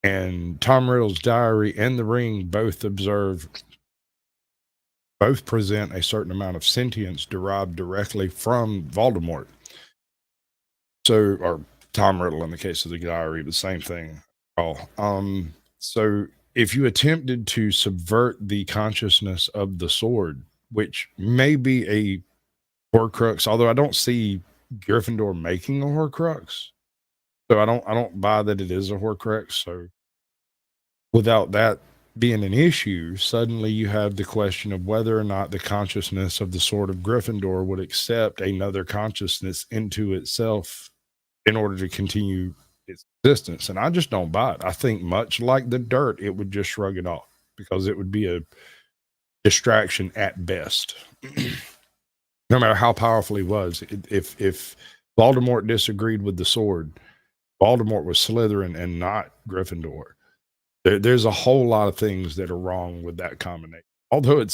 Speaker 1: And Tom Riddle's diary and the ring both present a certain amount of sentience derived directly from Voldemort. So, or Tom Riddle in the case of the diary, the same thing. So if you attempted to subvert the consciousness of the sword, which may be a Horcrux, although I don't see Gryffindor making a Horcrux, so I don't buy that it is a Horcrux. So without that being an issue, suddenly you have the question of whether or not the consciousness of the Sword of Gryffindor would accept another consciousness into itself in order to continue its existence. And I just don't buy it. I think much like the dirt, it would just shrug it off because it would be a distraction at best. No matter how powerful he was, if Voldemort disagreed with the sword, Voldemort was Slytherin and not Gryffindor. There's a whole lot of things that are wrong with that combination. Although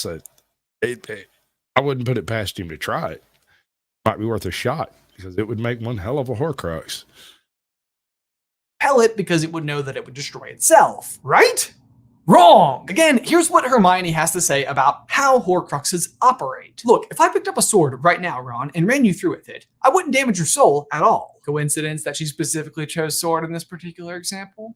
Speaker 1: I wouldn't put it past him to try it. Might be worth a shot because it would make one hell of a Horcrux.
Speaker 5: It because it would know that it would destroy itself, right? Wrong! Again, here's what Hermione has to say about how Horcruxes operate. Look, if I picked up a sword right now, Ron, and ran you through with it, I wouldn't damage your soul at all. Coincidence that she specifically chose sword in this particular example?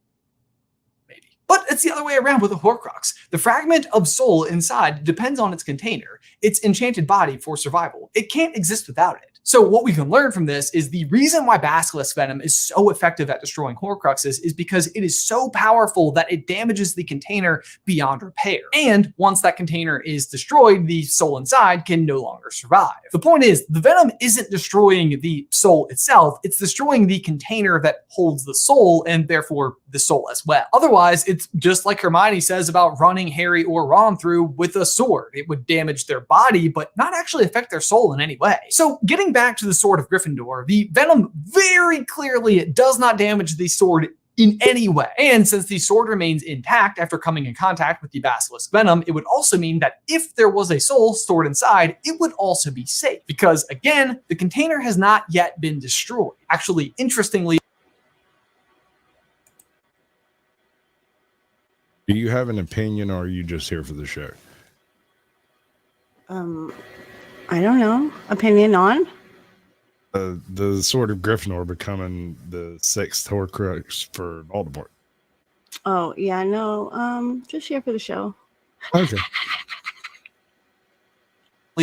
Speaker 5: Maybe. But it's the other way around with a Horcrux. The fragment of soul inside depends on its container, its enchanted body for survival. It can't exist without it. So what we can learn from this is the reason why basilisk venom is so effective at destroying Horcruxes is because it is so powerful that it damages the container beyond repair. And once that container is destroyed, the soul inside can no longer survive. The point is, the venom isn't destroying the soul itself, it's destroying the container that holds the soul and therefore the soul as well. Otherwise, it's just like Hermione says about running Harry or Ron through with a sword. It would damage their body, but not actually affect their soul in any way. So getting back to the Sword of Gryffindor, the venom very clearly does not damage the sword in any way. And since the sword remains intact after coming in contact with the basilisk venom, it would also mean that if there was a soul stored inside, it would also be safe. Because again, the container has not yet been destroyed. Actually, interestingly,
Speaker 1: Do you have an opinion or are you just here for the show?
Speaker 6: I don't know. Opinion on?
Speaker 1: The Sword of Gryffindor becoming the sixth Horcrux for Voldemort.
Speaker 6: Oh, yeah, no. Just here for the show.
Speaker 1: Okay.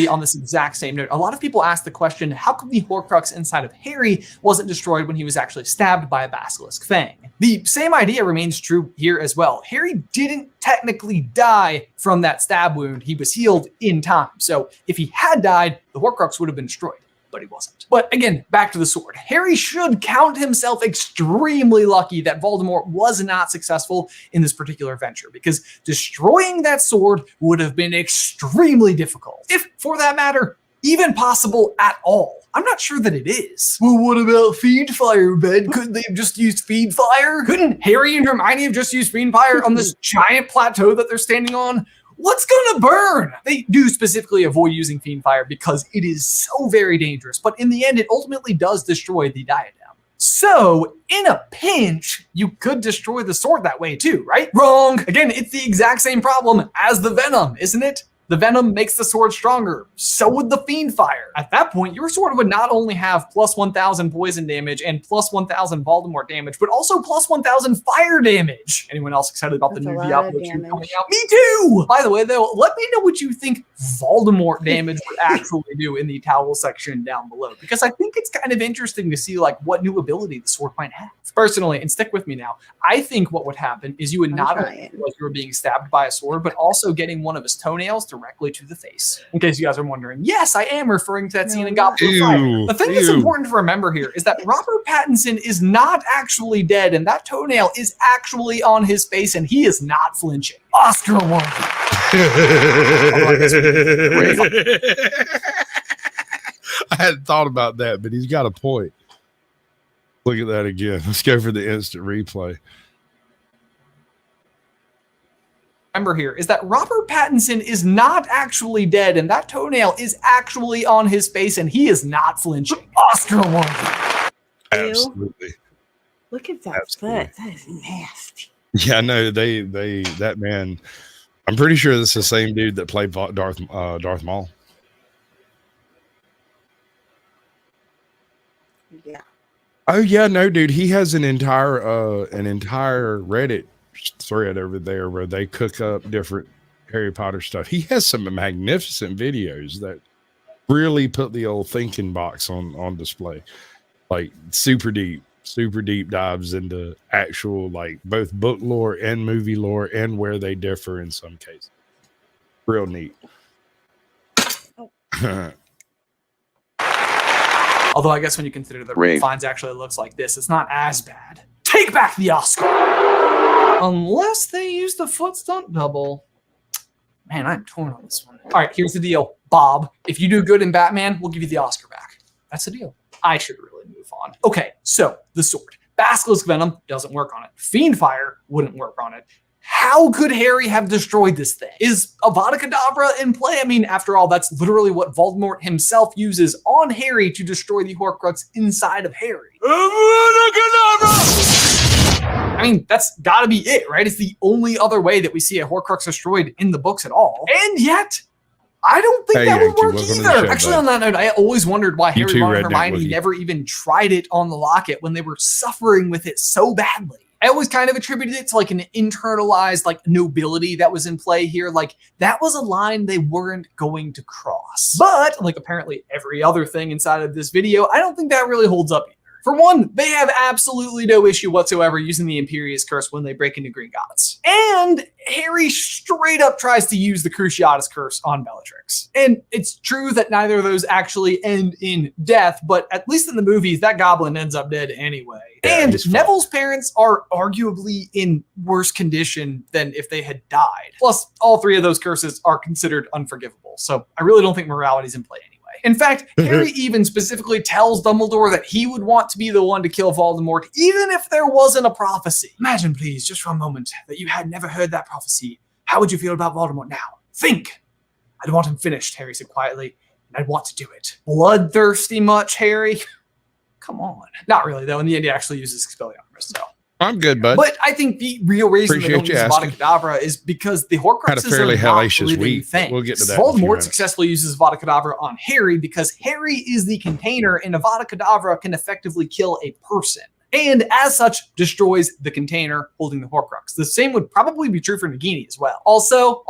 Speaker 5: on this exact same note, a lot of people ask the question, how come the Horcrux inside of Harry wasn't destroyed when he was actually stabbed by a basilisk fang? The same idea remains true here as well. Harry didn't technically die from that stab wound. He was healed in time. So if he had died, the Horcrux would have been destroyed. but he wasn't. But again, back to the sword. Harry should count himself extremely lucky that Voldemort was not successful in this particular venture, because destroying that sword would have been extremely difficult. If, for that matter, even possible at all. I'm not sure that it is. Well, what about Fiend Fire, Ben? Couldn't they have just used Fiend Fire? Couldn't Harry and Hermione have just used Fiend Fire on this giant plateau that they're standing on? What's gonna burn? They do specifically avoid using Fiend Fire because it is so very dangerous, but in the end, it ultimately does destroy the diadem. So, in a pinch, you could destroy the sword that way too, right? Wrong! Again, it's the exact same problem as the venom, isn't it? The venom makes the sword stronger. So would the Fiend Fire. At that point, your sword would not only have plus 1,000 poison damage and plus 1,000 Voldemort damage, but also plus 1,000 fire damage. Anyone else excited about
Speaker 6: That's
Speaker 5: the
Speaker 6: a
Speaker 5: new
Speaker 6: lot
Speaker 5: Diablo
Speaker 6: of
Speaker 5: 2
Speaker 6: damage.
Speaker 5: coming out? Me too! By the way, though, let me know what you think Voldemort damage would actually do in the towel section down below, because I think it's kind of interesting to see like what new ability the sword might have. Personally, and stick with me now, I think what would happen is you would
Speaker 6: I'm
Speaker 5: not only
Speaker 6: trying.
Speaker 5: feel like you were being stabbed by a sword, but also getting one of his toenails directly to the face. In case you guys are wondering, yes, I am referring to that scene in Goblet of Fire.
Speaker 1: Ew,
Speaker 5: The thing that's
Speaker 1: ew.
Speaker 5: important to remember here is that Robert Pattinson is not actually dead, and that toenail is actually on his face, and he is not flinching. Oscar award.
Speaker 1: I hadn't thought about that, but he's got a point. Look at that again. Let's go for the instant replay.
Speaker 5: Remember here is that Robert Pattinson is not actually dead, and that toenail is actually on his face, and he is not flinching. Oscar award.
Speaker 6: Ew.
Speaker 1: Absolutely.
Speaker 6: Look at that
Speaker 1: Absolutely.
Speaker 6: foot. That is nasty.
Speaker 1: Yeah, no, that man. I'm pretty sure this is the same dude that played Darth Maul.
Speaker 6: Yeah.
Speaker 1: Oh yeah, no, dude. He has an entire Reddit thread over there where they cook up different Harry Potter stuff. He has some magnificent videos that really put the old thinking box on display. Like super deep dives into actual like both book lore and movie lore and where they differ in some cases. Real neat.
Speaker 5: Although I guess when you consider the
Speaker 7: Ring.
Speaker 5: finds actually looks like this, it's not as bad. Take back the Oscar. Unless they use the foot stunt double. Man, I'm torn on this one. All right, here's the deal. Bob, if you do good in Batman, we'll give you the Oscar back. That's the deal. I should really move on. Okay, so the sword. Basilisk Venom doesn't work on it. Fiend Fire wouldn't work on it. How could Harry have destroyed this thing? Is Avada Kedavra in play? I mean, after all, that's literally what Voldemort himself uses on Harry to destroy the Horcrux inside of Harry. Avada Kedavra! I mean, that's gotta be it, right? It's the only other way that we see a Horcrux destroyed in the books at all. And yet, I don't think
Speaker 1: Hey,
Speaker 5: that would
Speaker 1: Yankee,
Speaker 5: work
Speaker 1: welcome to the
Speaker 5: either.
Speaker 1: show,
Speaker 5: Actually,
Speaker 1: bud.
Speaker 5: on that note, I always wondered why
Speaker 1: You
Speaker 5: Harry,
Speaker 1: too,
Speaker 5: Ron, and
Speaker 1: Redneck
Speaker 5: Hermione
Speaker 1: Wookie.
Speaker 5: never even tried it on the locket when they were suffering with it so badly. I always kind of attributed it to like an internalized like nobility that was in play here. Like that was a line they weren't going to cross. But like apparently every other thing inside of this video, I don't think that really holds up either. For one, they have absolutely no issue whatsoever using the Imperious Curse when they break into Gringotts. And Harry straight up tries to use the Cruciatus Curse on Bellatrix. And it's true that neither of those actually end in death, but at least in the movies, that goblin ends up dead anyway.
Speaker 1: Yeah,
Speaker 5: And
Speaker 1: he's fine.
Speaker 5: Neville's parents are arguably in worse condition than if they had died. Plus, all three of those curses are considered unforgivable. So I really don't think morality's in play anyway. In fact, Harry even specifically tells Dumbledore that he would want to be the one to kill Voldemort, even if there wasn't a prophecy. Imagine, please, just for a moment, that you had never heard that prophecy. How would you feel about Voldemort now? Think! I'd want him finished, Harry said quietly, and I'd want to do it. Bloodthirsty much, Harry? Come on. Not really, though. In the end, he actually uses Expelliarmus, so.
Speaker 1: I'm good, bud.
Speaker 5: But I think the real reason they don't
Speaker 1: Appreciate
Speaker 5: use
Speaker 1: you
Speaker 5: Avada
Speaker 1: asking.
Speaker 5: Kedavra is because the Horcruxes
Speaker 1: Had a fairly
Speaker 5: are not
Speaker 1: hellacious
Speaker 5: living
Speaker 1: week, but
Speaker 5: things.
Speaker 1: we'll get to that in a few
Speaker 5: Voldemort
Speaker 1: minutes.
Speaker 5: successfully uses Avada Kedavra on Harry because Harry is the container, and Avada Kedavra can effectively kill a person. And as such, destroys the container holding the Horcrux. The same would probably be true for Nagini as well. Also,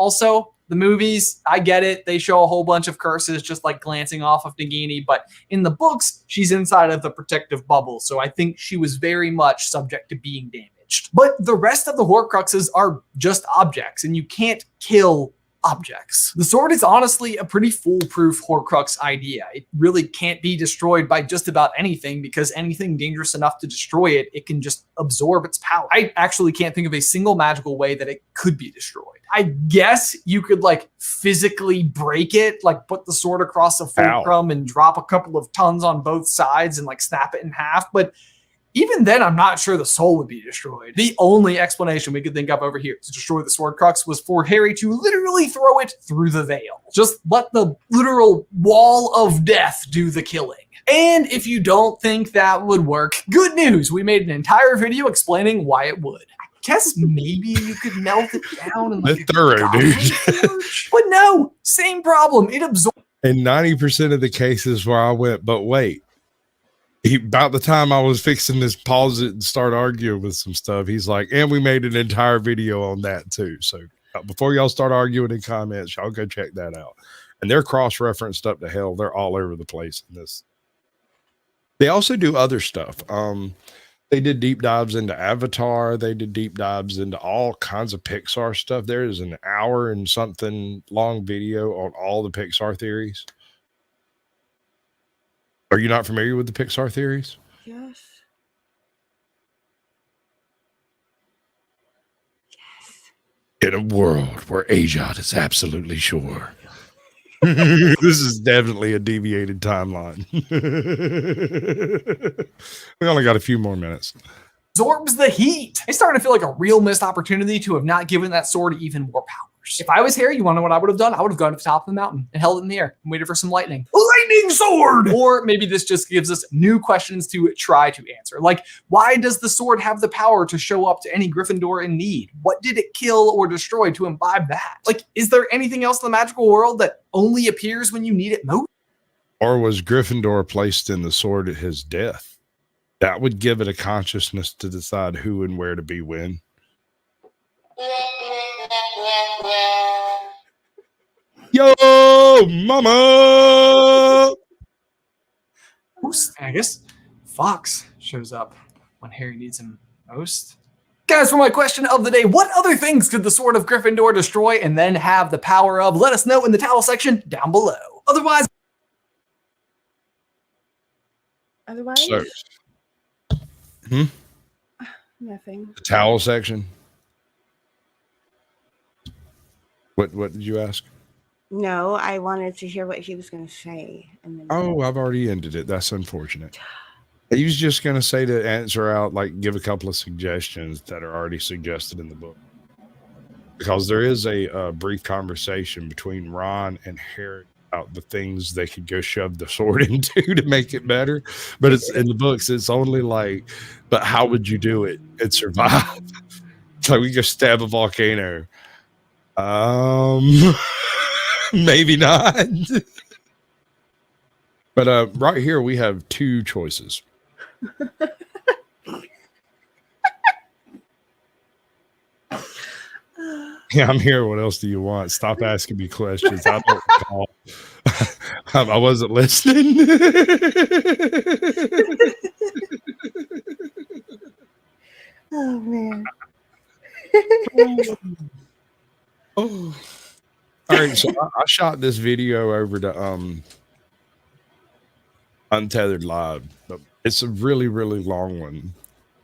Speaker 5: the movies, I get it. They show a whole bunch of curses just like glancing off of Nagini, but in the books, she's inside of the protective bubble. So I think she was very much subject to being damaged. But the rest of the Horcruxes are just objects, and you can't kill objects. The sword is honestly a pretty foolproof Horcrux idea. It really can't be destroyed by just about anything because anything dangerous enough to destroy it, it can just absorb its power. I actually can't think of a single magical way that it could be destroyed. I guess you could like physically break it, like put the sword across a fulcrum and drop a couple of tons on both sides and like snap it in half, but even then, I'm not sure the soul would be destroyed. The only explanation we could think of over here to destroy the sword crux was for Harry to literally throw it through the veil. Just let the literal wall of death do the killing. And if you don't think that would work, good news, we made an entire video explaining why it would. I guess maybe you could melt it down and like
Speaker 1: thorough, dude.
Speaker 5: But no, same problem. It absorbs.
Speaker 1: In 90% of the cases where I went, but wait. About the time I was fixing this, pause it and start arguing with some stuff, he's like, and we made an entire video on that too. So before y'all start arguing in comments, y'all go check that out. And they're cross-referenced up to hell. They're all over the place in this. They also do other stuff. They did deep dives into Avatar. They did deep dives into all kinds of Pixar stuff. There is an hour and something long video on all the Pixar theories. Are you not familiar with the Pixar theories?
Speaker 6: Yes.
Speaker 1: In a world where Ajot is absolutely sure. This is definitely a deviated timeline. We only got a few more minutes.
Speaker 5: Absorbs the heat. It's starting to feel like a real missed opportunity to have not given that sword even more powers. If I was Harry, you want to know what I would have done? I would have gone to the top of the mountain and held it in the air and waited for some lightning. Lightning sword! Or maybe this just gives us new questions to try to answer. Like, why does the sword have the power to show up to any Gryffindor in need? What did it kill or destroy to imbibe that? Like, is there anything else in the magical world that only appears when you need it most?
Speaker 1: Or was Gryffindor placed in the sword at his death? That would give it a consciousness to decide who and where to be when. Yo, mama!
Speaker 5: I guess Fox shows up when Harry needs him most. Guys, for my question of the day, what other things could the Sword of Gryffindor destroy and then have the power of? Let us know in the towel section down below. Otherwise,
Speaker 1: So,
Speaker 6: nothing.
Speaker 1: the towel section. What did you ask?
Speaker 6: No, I wanted to hear what he was going to say. And then
Speaker 1: Oh, I've already ended it. That's unfortunate. He was just going to say to answer out, like, give a couple of suggestions that are already suggested in the book. Because there is a brief conversation between Ron and Harry about the things they could go shove the sword into to make it better. But it's in the books, it's only like, but how would you do it and survive? So we go stab a volcano. Maybe not. But right here we have two choices. Yeah, I'm here. What else do you want? Stop asking me questions. I don't recall. I wasn't listening.
Speaker 6: oh man.
Speaker 1: Oh. All right, so I shot this video over to Untethered Live. But it's a really, really long one,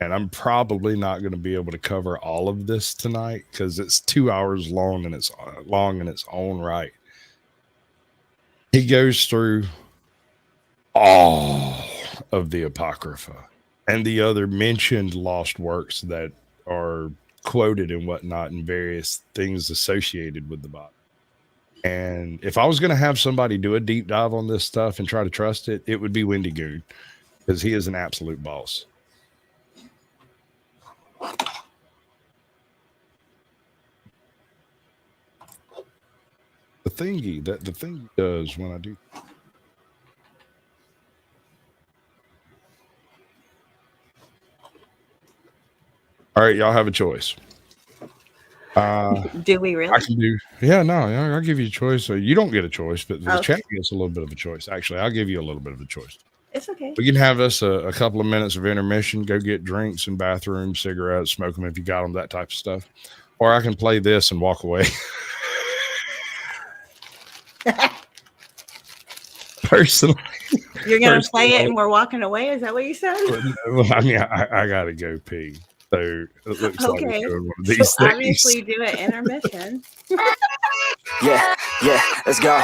Speaker 1: and I'm probably not going to be able to cover all of this tonight because it's 2 hours long and it's long in its own right. He goes through all of the Apocrypha and the other mentioned lost works that are quoted and whatnot and various things associated with the Bible. And if I was going to have somebody do a deep dive on this stuff and try to trust it, it would be Wendy Goon because he is an absolute boss. The thing does when I do. All right, y'all have a choice.
Speaker 6: Do we really?
Speaker 1: I can do. Yeah, no, I'll give you a choice. So you don't get a choice, but the chat gets a little bit of a choice. Actually, I'll give you a little bit of a choice.
Speaker 6: It's okay.
Speaker 1: We can have us a couple of minutes of intermission, go get drinks and bathrooms, cigarettes, smoke them if you got them, that type of stuff. Or I can play this and walk away. personally,
Speaker 6: You're gonna play it
Speaker 1: personally,
Speaker 6: and we're walking away. Is that what you said?
Speaker 1: well, I mean, I gotta go pee. So it looks like
Speaker 6: Okay.
Speaker 1: we're doing one of
Speaker 6: So
Speaker 1: these
Speaker 6: obviously
Speaker 1: things.
Speaker 6: do an intermission.
Speaker 7: Yeah, let's go.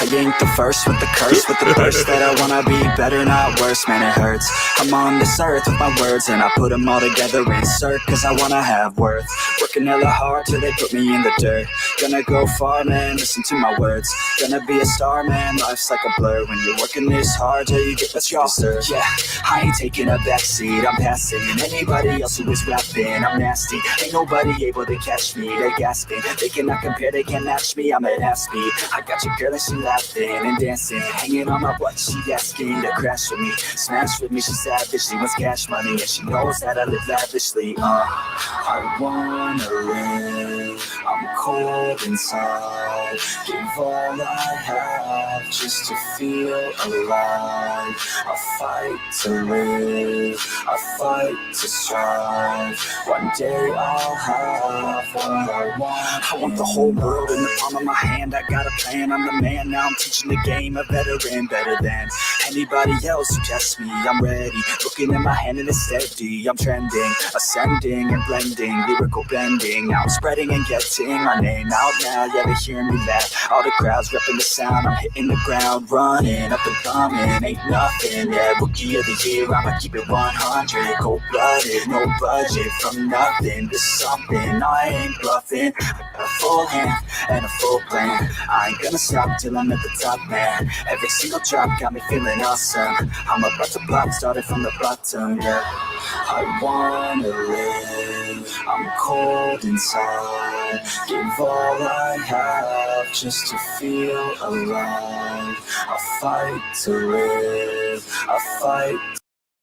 Speaker 7: I ain't the first with the curse, with the burst that I wanna be better, not worse, man, it hurts. I'm on this earth with my words and I put them all together, insert, cause I wanna have worth. Working hella hard till they put me in the dirt. Gonna go far, man, listen to my words. Gonna be a star, man, life's like a blur. When you're working this hard till you get what you deserve. Yeah, I ain't taking a backseat, I'm passing anybody else who is rapping. I'm nasty, ain't nobody able to catch me. They gasping, they cannot compare, they can't match me. I'm at half speed, I got your girl and she laughing and dancing, hanging on my butt, she asking to crash with me, smash with me, she savage, she wants cash money, and she knows that I live lavishly. I wanna live, I'm cold inside, give all I have just to feel alive. I fight to live, I fight to strive, one day I'll have what I want. I want the whole world in the palm of my hand, I got a plan, I'm the man, now I'm teaching the game, a veteran, better than anybody else who tests me. I'm ready, looking at my hand and it's steady. I'm trending, ascending and blending, lyrical bending. Now I'm spreading and getting my name out now. Yeah, they hearing me laugh, all the crowds repping the sound. I'm hitting the ground, running up and coming, ain't nothing. Yeah, rookie of the year, I'ma keep it 100. Cold-blooded, no budget, from nothing to something. I ain't bluffing, I got a full hand and a full plan. I ain't gonna stop till I'm at the top, man. Every single drop got me feeling awesome. I'm about to pop, started from the bottom, yeah. I wanna live, I'm cold inside, give all I have just to feel alive. I fight to live, I fight.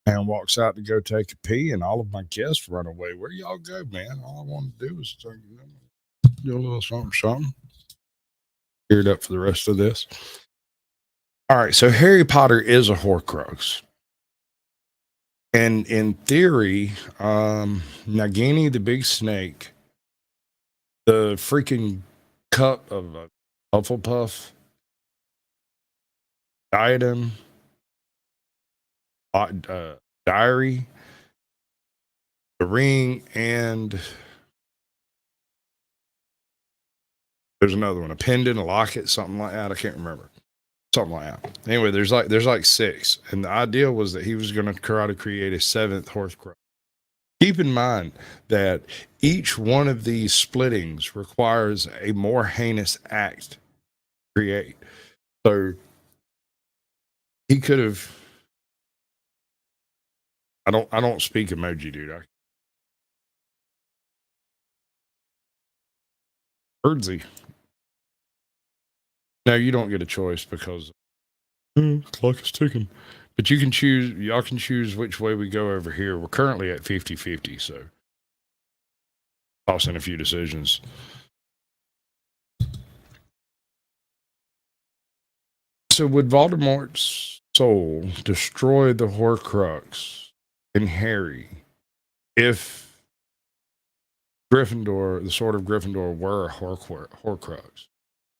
Speaker 1: And walks out to go take a pee, and all of my guests run away. Where y'all go, man? All I want to do is do a little something. Geared up for the rest of this. All right, so Harry Potter is a Horcrux. And in theory, Nagini the big snake, the freaking cup of a Hufflepuff, diadem, diary, the ring, and there's another one, a pendant, a locket, something like that. I can't remember. Something like that. Anyway, there's like 6. And the idea was that he was going to try to create a 7th Horcrux. Keep in mind that each one of these splittings requires a more heinous act to create. So he could have. I don't speak emoji, dude. Birdsy. No, you don't get a choice because clock is ticking. But you can choose, y'all can choose which way we go over here. We're currently at 50-50, so tossing a few decisions. So would Voldemort's soul destroy the Horcrux in Harry if Gryffindor, the Sword of Gryffindor, were a Horcrux?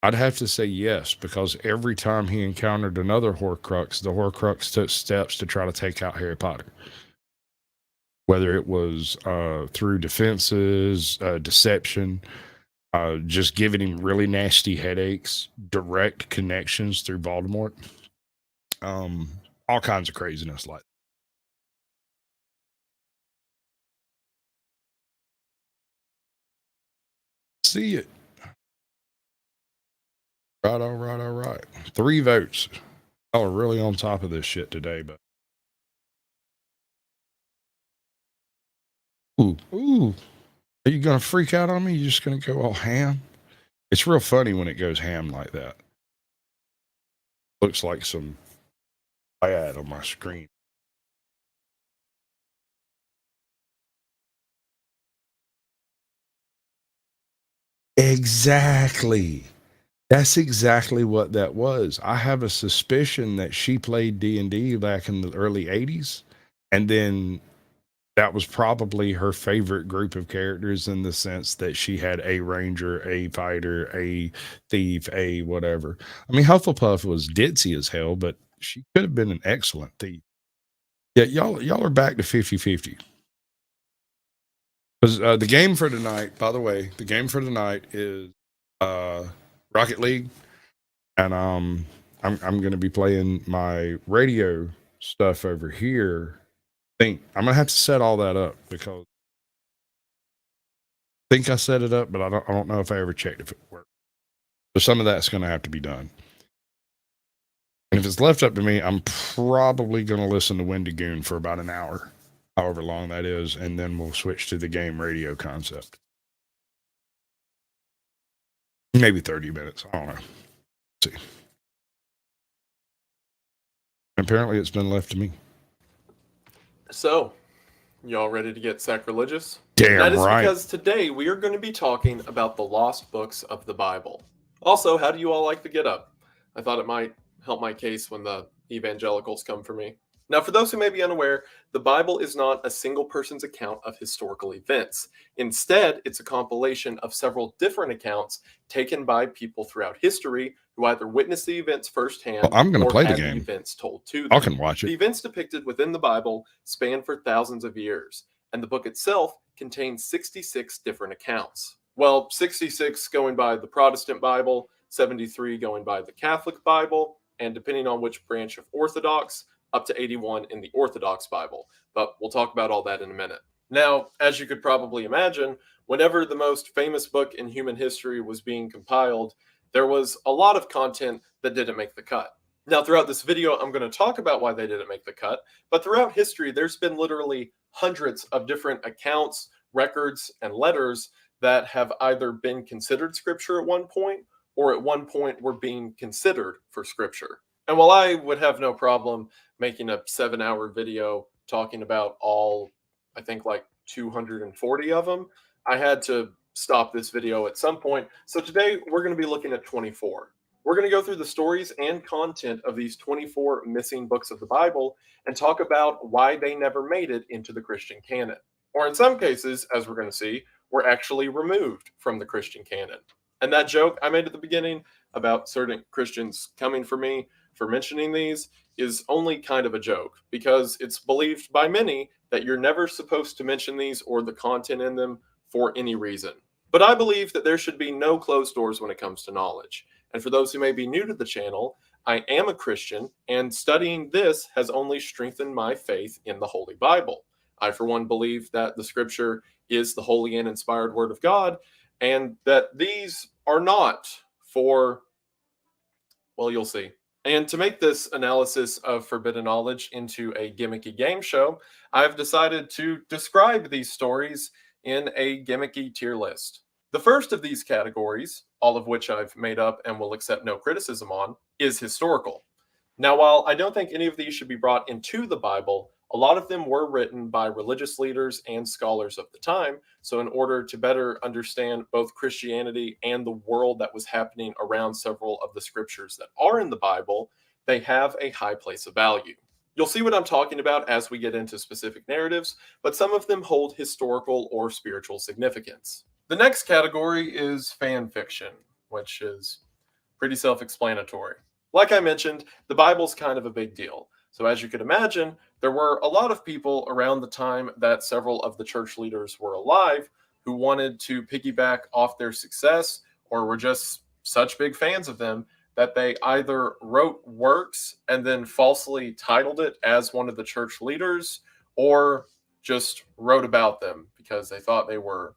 Speaker 1: I'd have to say yes, because every time he encountered another Horcrux, the Horcrux took steps to try to take out Harry Potter. Whether it was through defenses, deception, just giving him really nasty headaches, direct connections through Voldemort, all kinds of craziness like that. See it. Right, all right. 3 votes. Y'all are really on top of this shit today, but ooh. Are you gonna freak out on me? You just gonna go all ham? It's real funny when it goes ham like that. Looks like some bad on my screen. Exactly. That's exactly what that was. I have a suspicion that she played D&D back in the early 80s, and then that was probably her favorite group of characters in the sense that she had a ranger, a fighter, a thief, a whatever. I mean, Hufflepuff was ditzy as hell, but she could have been an excellent thief. Yeah, y'all are back to 50-50. Because the game for tonight, by the way, the game for tonight is Rocket League, and I'm going to be playing my radio stuff over here. I'm gonna have to set all that up because I think I set it up, but I don't know if I ever checked if it worked. So some of that's gonna have to be done. And if it's left up to me, I'm probably gonna listen to Wendigoon for about an hour, however long that is, and then we'll switch to the game radio concept. Maybe 30 minutes. I don't know. Let's see. Apparently it's been left to me.
Speaker 8: So, y'all ready to get sacrilegious?
Speaker 1: Damn
Speaker 8: That is
Speaker 1: right.
Speaker 8: because today we are going to be talking about the lost books of the Bible. Also, how do you all like the get up? I thought it might help my case when the evangelicals come for me. Now, for those who may be unaware, the Bible is not a single person's account of historical events. Instead, it's a compilation of several different accounts taken by people throughout history who either witnessed the events firsthand
Speaker 1: Well, I'm going to
Speaker 8: or
Speaker 1: play the
Speaker 8: had
Speaker 1: game.
Speaker 8: events told to them.
Speaker 1: I can watch
Speaker 8: The
Speaker 1: it.
Speaker 8: events depicted within the Bible span for thousands of years, and the book itself contains 66 different accounts. Well, 66 going by the Protestant Bible, 73 going by the Catholic Bible, and depending on which branch of Orthodox, up to 81 in the Orthodox Bible. But we'll talk about all that in a minute. Now, as you could probably imagine, whenever the most famous book in human history was being compiled, there was a lot of content that didn't make the cut. Now, throughout this video, I'm going to talk about why they didn't make the cut, but throughout history, there's been literally hundreds of different accounts, records, and letters that have either been considered scripture at one point, or at one point were being considered for scripture. And while I would have no problem making a 7-hour video talking about all, I think like 240 of them, I had to stop this video at some point. So today we're going to be looking at 24. We're going to go through the stories and content of these 24 missing books of the Bible and talk about why they never made it into the Christian canon. Or in some cases, as we're going to see, were actually removed from the Christian canon. And that joke I made at the beginning about certain Christians coming for me for mentioning these is only kind of a joke, because it's believed by many that you're never supposed to mention these or the content in them for any reason. But I believe that there should be no closed doors when it comes to knowledge. And for those who may be new to the channel, I am a Christian, and studying this has only strengthened my faith in the Holy Bible. I, for one, believe that the scripture is the holy and inspired word of God, and that these are not for, well, you'll see. And to make this analysis of forbidden knowledge into a gimmicky game show, I've decided to describe these stories in a gimmicky tier list. The first of these categories, all of which I've made up and will accept no criticism on, is historical. Now, while I don't think any of these should be brought into the Bible, a lot of them were written by religious leaders and scholars of the time. So in order to better understand both Christianity and the world that was happening around several of the scriptures that are in the Bible, they have a high place of value. You'll see what I'm talking about as we get into specific narratives, but some of them hold historical or spiritual significance. The next category is fan fiction, which is pretty self-explanatory. Like I mentioned, the Bible's kind of a big deal. So as you could imagine, there were a lot of people around the time that several of the church leaders were alive who wanted to piggyback off their success, or were just such big fans of them that they either wrote works and then falsely titled it as one of the church leaders, or just wrote about them because they thought they were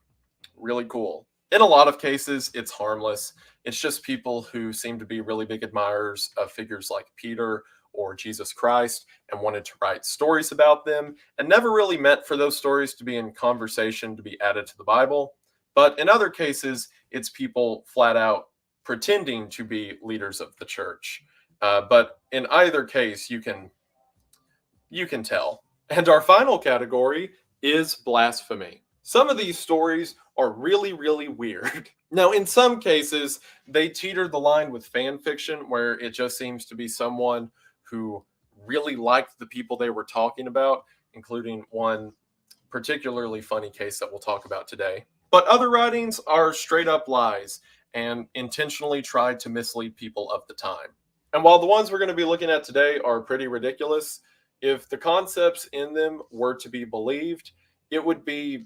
Speaker 8: really cool. In a lot of cases, it's harmless. It's just people who seem to be really big admirers of figures like Peter or Jesus Christ and wanted to write stories about them, and never really meant for those stories to be in conversation to be added to the Bible. But in other cases, it's people flat out pretending to be leaders of the church. But in either case, you can tell. And our final category is blasphemy. Some of these stories are really, really weird. Now, in some cases, they teeter the line with fan fiction, where it just seems to be someone who really liked the people they were talking about, including one particularly funny case that we'll talk about today. But other writings are straight up lies and intentionally tried to mislead people of the time. And while the ones we're going to be looking at today are pretty ridiculous, if the concepts in them were to be believed, it would be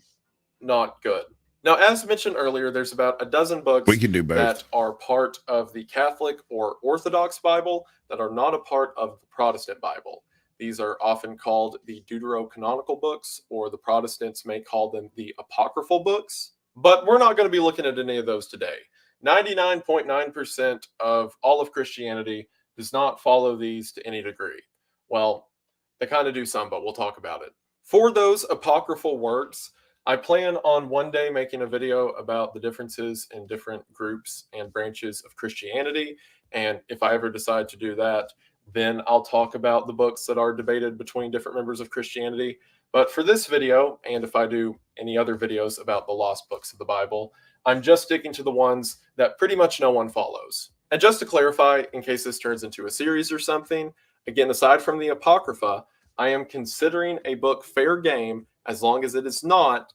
Speaker 8: not good. Now, as mentioned earlier, there's about a dozen books
Speaker 1: We can do both.
Speaker 8: that are part of the Catholic or Orthodox Bible that are not a part of the Protestant Bible. These are often called the deuterocanonical books, or the Protestants may call them the apocryphal books. But we're not going to be looking at any of those today. 99.9% of all of Christianity does not follow these to any degree. Well, they kind of do some, but we'll talk about it. For those apocryphal works, I plan on one day making a video about the differences in different groups and branches of Christianity. And if I ever decide to do that, then I'll talk about the books that are debated between different members of Christianity. But for this video, and if I do any other videos about the lost books of the Bible, I'm just sticking to the ones that pretty much no one follows. And just to clarify, in case this turns into a series or something, again, aside from the Apocrypha, I am considering a book fair game as long as it is not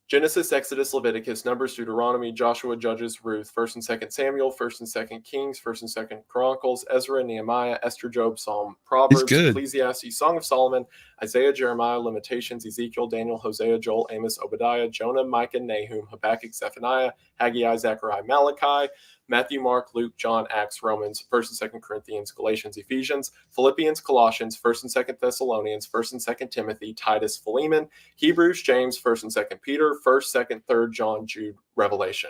Speaker 8: Genesis, Exodus, Leviticus, Numbers, Deuteronomy, Joshua, Judges, Ruth, 1st and 2nd Samuel, 1st and 2nd Kings, 1st and 2nd Chronicles, Ezra, Nehemiah, Esther, Job, Psalm, Proverbs, Ecclesiastes, Song of Solomon, Isaiah, Jeremiah, Lamentations, Ezekiel, Daniel, Hosea, Joel, Amos, Obadiah, Jonah, Micah, Nahum, Habakkuk, Zephaniah, Haggai, Zechariah, Malachi, Matthew, Mark, Luke, John, Acts, Romans, 1st and 2nd Corinthians, Galatians, Ephesians, Philippians, Colossians, 1st and 2nd Thessalonians, 1st and 2nd Timothy, Titus, Philemon, Hebrews, James, 1st and 2nd Peter, 1st, 2nd, 3rd John, Jude, Revelation.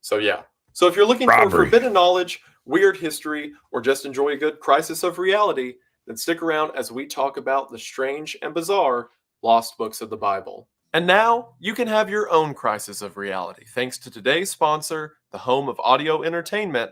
Speaker 8: So yeah. So if you're looking for forbidden knowledge, weird history, or just enjoy a good crisis of reality, then stick around as we talk about the strange and bizarre lost books of the Bible. And now you can have your own crisis of reality thanks to today's sponsor, the home of audio entertainment,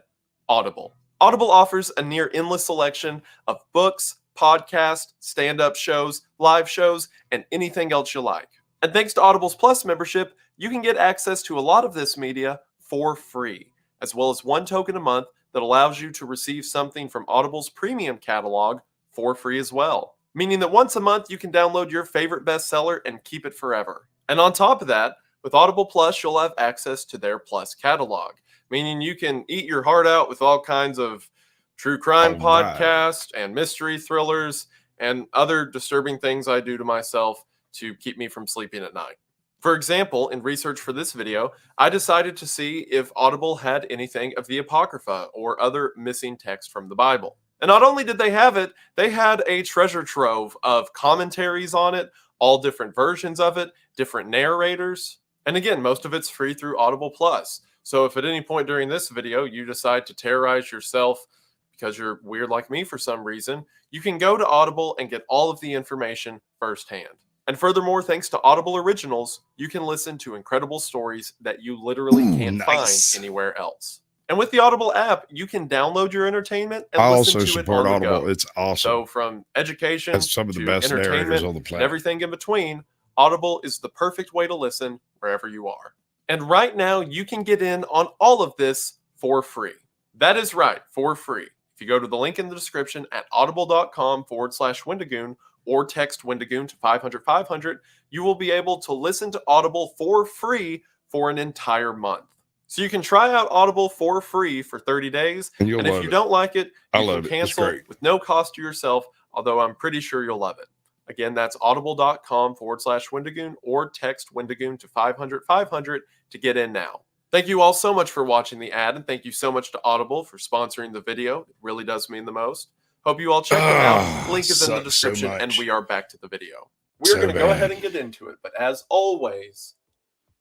Speaker 8: Audible. Audible offers a near endless selection of books, podcasts, stand-up shows, live shows, and anything else you like. And thanks to Audible's Plus membership, you can get access to a lot of this media for free, as well as one token a month that allows you to receive something from Audible's premium catalog for free as well. Meaning that once a month you can download your favorite bestseller and keep it forever. And on top of that, with Audible Plus, you'll have access to their Plus catalog, meaning you can eat your heart out with all kinds of true crime podcasts and mystery thrillers and other disturbing things I do to myself to keep me from sleeping at night. For example, in research for this video, I decided to see if Audible had anything of the Apocrypha or other missing text from the Bible. And not only did they have it, they had a treasure trove of commentaries on it, all different versions of it, different narrators. And again, most of it's free through Audible Plus. So if at any point during this video you decide to terrorize yourself because you're weird like me for some reason, you can go to Audible and get all of the information firsthand. And furthermore, thanks to Audible Originals, you can listen to incredible stories that you literally can't find anywhere else. And with the Audible app, you can download your entertainment and listen to it on the go.
Speaker 1: It's awesome.
Speaker 8: So from education
Speaker 1: That's some of the
Speaker 8: to
Speaker 1: best narrators
Speaker 8: entertainment
Speaker 1: on the planet.
Speaker 8: and everything in between, Audible is the perfect way to listen wherever you are. And right now, you can get in on all of this for free. That is right, for free. If you go to the link in the description at audible.com/Wendigoon or text Wendigoon to 500-500, you will be able to listen to Audible for free for an entire month. So you can try out Audible for free for 30 days. And if you don't like it, you can cancel with no cost to yourself, although I'm pretty sure you'll love it. Again, that's audible.com/Wendigoon or text Wendigoon to 500-500 to get in now. Thank you all so much for watching the ad, and thank you so much to Audible for sponsoring the video. It really does mean the most. Hope you all check it out. Link is in the description, and we are back to the video. We're going to go ahead and get into it, but as always,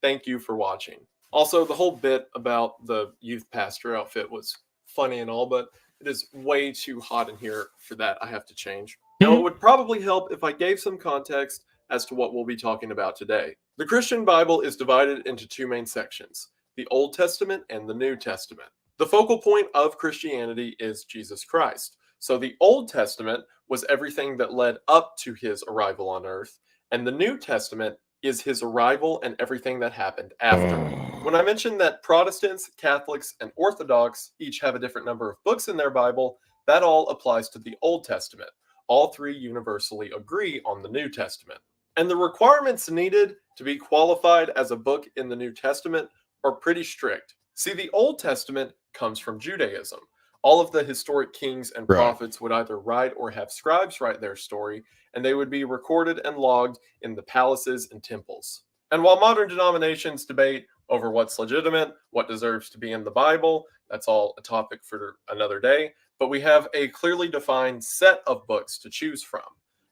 Speaker 8: thank you for watching. Also, the whole bit about the youth pastor outfit was funny and all, but it is way too hot in here for that. I have to change. Now, it would probably help if I gave some context as to what we'll be talking about today. The Christian Bible is divided into two main sections, the Old Testament and the New Testament. The focal point of Christianity is Jesus Christ. So the Old Testament was everything that led up to his arrival on earth, and the New Testament is his arrival and everything that happened after. When I mentioned that Protestants, Catholics, and Orthodox each have a different number of books in their Bible, that all applies to the Old Testament. All three universally agree on the New Testament. And the requirements needed to be qualified as a book in the New Testament are pretty strict. See, the Old Testament comes from Judaism. All of the historic kings and
Speaker 1: Right.
Speaker 8: prophets would either write or have scribes write their story, and they would be recorded and logged in the palaces and temples. And while modern denominations debate over what's legitimate, what deserves to be in the Bible, that's all a topic for another day, but we have a clearly defined set of books to choose from.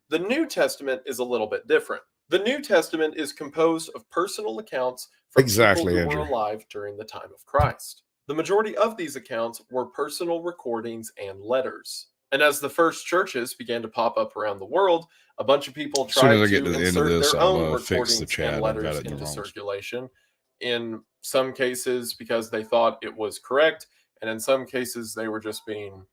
Speaker 8: The New Testament is a little bit different. The New Testament is composed of personal accounts from
Speaker 1: Exactly,
Speaker 8: people who
Speaker 1: Andrew.
Speaker 8: were alive during the time of Christ. The majority of these accounts were personal recordings and letters. And as the first churches began to pop up around the world, a bunch of people
Speaker 1: As soon
Speaker 8: tried
Speaker 1: as I get
Speaker 8: to
Speaker 1: to the end of
Speaker 8: insert
Speaker 1: this,
Speaker 8: their
Speaker 1: I'll
Speaker 8: own
Speaker 1: fix the
Speaker 8: recordings
Speaker 1: chat.
Speaker 8: and
Speaker 1: I've got
Speaker 8: letters
Speaker 1: it in the
Speaker 8: into
Speaker 1: wrong spot.
Speaker 8: circulation. In some cases, because they thought it was correct, and in some cases, they were just being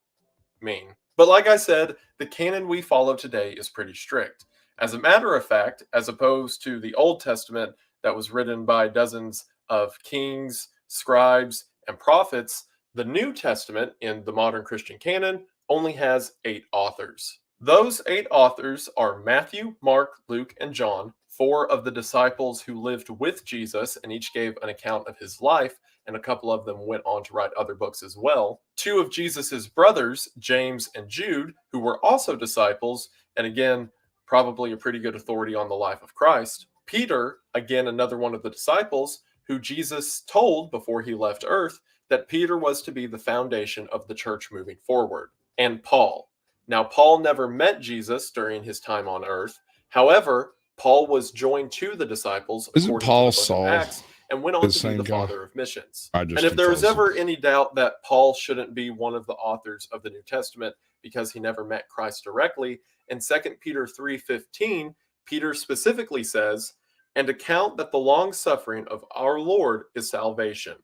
Speaker 8: mean. But like I said, the canon we follow today is pretty strict. As a matter of fact, as opposed to the Old Testament that was written by dozens of kings, scribes, and prophets, the New Testament in the modern Christian canon only has 8 authors. Those 8 authors are Matthew, Mark, Luke, and John, 4 of the disciples who lived with Jesus and each gave an account of his life, and a couple of them went on to write other books as well. 2 of Jesus's brothers, James and Jude, who were also disciples, and again, probably a pretty good authority on the life of Christ. Peter, again, another one of the disciples, who Jesus told before he left earth that Peter was to be the foundation of the church moving forward. And Paul. Now, Paul never met Jesus during his time on earth. However, Paul was joined to the disciples
Speaker 1: Isn't
Speaker 8: according
Speaker 1: Paul
Speaker 8: to the book
Speaker 1: Saul
Speaker 8: of Acts and went on
Speaker 1: the
Speaker 8: to be
Speaker 1: same
Speaker 8: the
Speaker 1: guy?
Speaker 8: father of missions.
Speaker 1: I just
Speaker 8: And if there was
Speaker 1: confused
Speaker 8: ever
Speaker 1: them.
Speaker 8: any doubt that Paul shouldn't be one of the authors of the New Testament because he never met Christ directly, in 2 Peter 3:15, Peter specifically says, "And account that the long suffering of our Lord is salvation,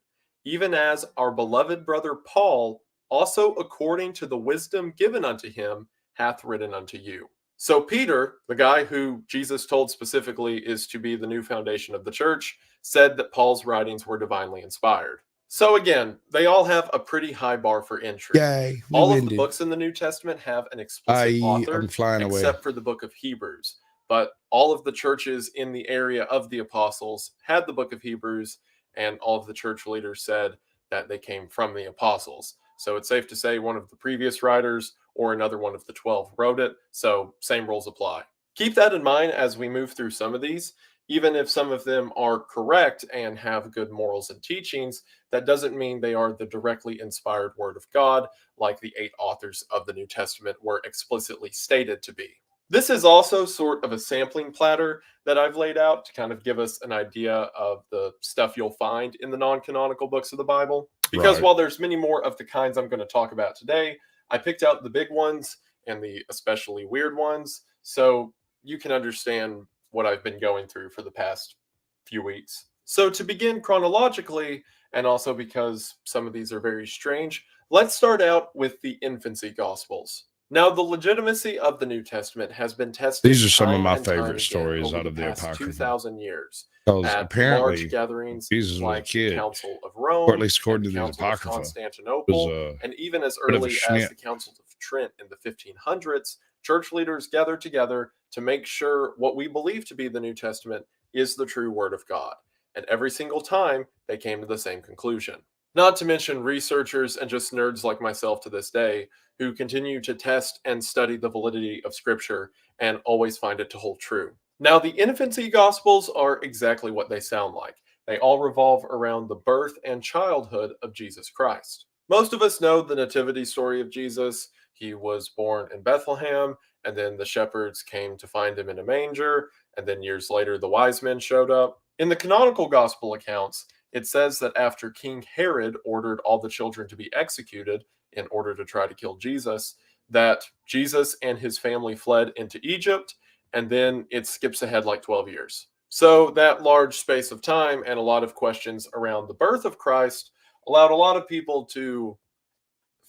Speaker 8: even as our beloved brother Paul, also according to the wisdom given unto him, hath written unto you." So Peter, the guy who Jesus told specifically is to be the new foundation of the church, said that Paul's writings were divinely inspired. So again, they all have a pretty high bar for entry.
Speaker 1: Yay, we
Speaker 8: All of the
Speaker 1: winded.
Speaker 8: books in the New Testament have an explicit author,
Speaker 1: I'm flying away.
Speaker 8: except for the book of Hebrews. But all of the churches in the area of the apostles had the book of Hebrews, and all of the church leaders said that they came from the apostles. So it's safe to say one of the previous writers or another one of the 12 wrote it, so same rules apply. Keep that in mind as we move through some of these. Even if some of them are correct and have good morals and teachings, that doesn't mean they are the directly inspired word of God, like the 8 authors of the New Testament were explicitly stated to be. This is also sort of a sampling platter that I've laid out to kind of give us an idea of the stuff you'll find in the non-canonical books of the Bible. Because
Speaker 1: Right.
Speaker 8: while there's many more of the kinds I'm going to talk about today, I picked out the big ones and the especially weird ones, so you can understand what I've been going through for the past few weeks. So to begin chronologically, and also because some of these are very strange, let's start out with the infancy Gospels. Now, the legitimacy of the New Testament has been tested.
Speaker 1: These are some of
Speaker 8: time
Speaker 1: my
Speaker 8: and time
Speaker 1: favorite
Speaker 8: again
Speaker 1: stories
Speaker 8: over
Speaker 1: out of the
Speaker 8: past
Speaker 1: Apocrypha.
Speaker 8: 2,000 years.
Speaker 1: Because
Speaker 8: At
Speaker 1: apparently
Speaker 8: large gatherings
Speaker 1: Jesus was a
Speaker 8: like the
Speaker 1: kid,
Speaker 8: Council of Rome,
Speaker 1: or at least according
Speaker 8: and
Speaker 1: to
Speaker 8: the
Speaker 1: these
Speaker 8: Council of
Speaker 1: Apocrypha,
Speaker 8: Constantinople,
Speaker 1: was
Speaker 8: and even as
Speaker 1: bit of a
Speaker 8: early as
Speaker 1: schnit.
Speaker 8: the Council of Trent in the 1500s, church leaders gathered together to make sure what we believe to be the New Testament is the true Word of God. And every single time, they came to the same conclusion. Not to mention researchers and just nerds like myself to this day who continue to test and study the validity of Scripture and always find it to hold true. Now, the infancy Gospels are exactly what they sound like. They all revolve around the birth and childhood of Jesus Christ. Most of us know the nativity story of Jesus. He was born in Bethlehem, and then the shepherds came to find him in a manger, and then years later the wise men showed up. In the canonical gospel accounts, it says that after King Herod ordered all the children to be executed in order to try to kill Jesus, that Jesus and his family fled into Egypt, and then it skips ahead like 12 years. So that large space of time and a lot of questions around the birth of Christ allowed a lot of people to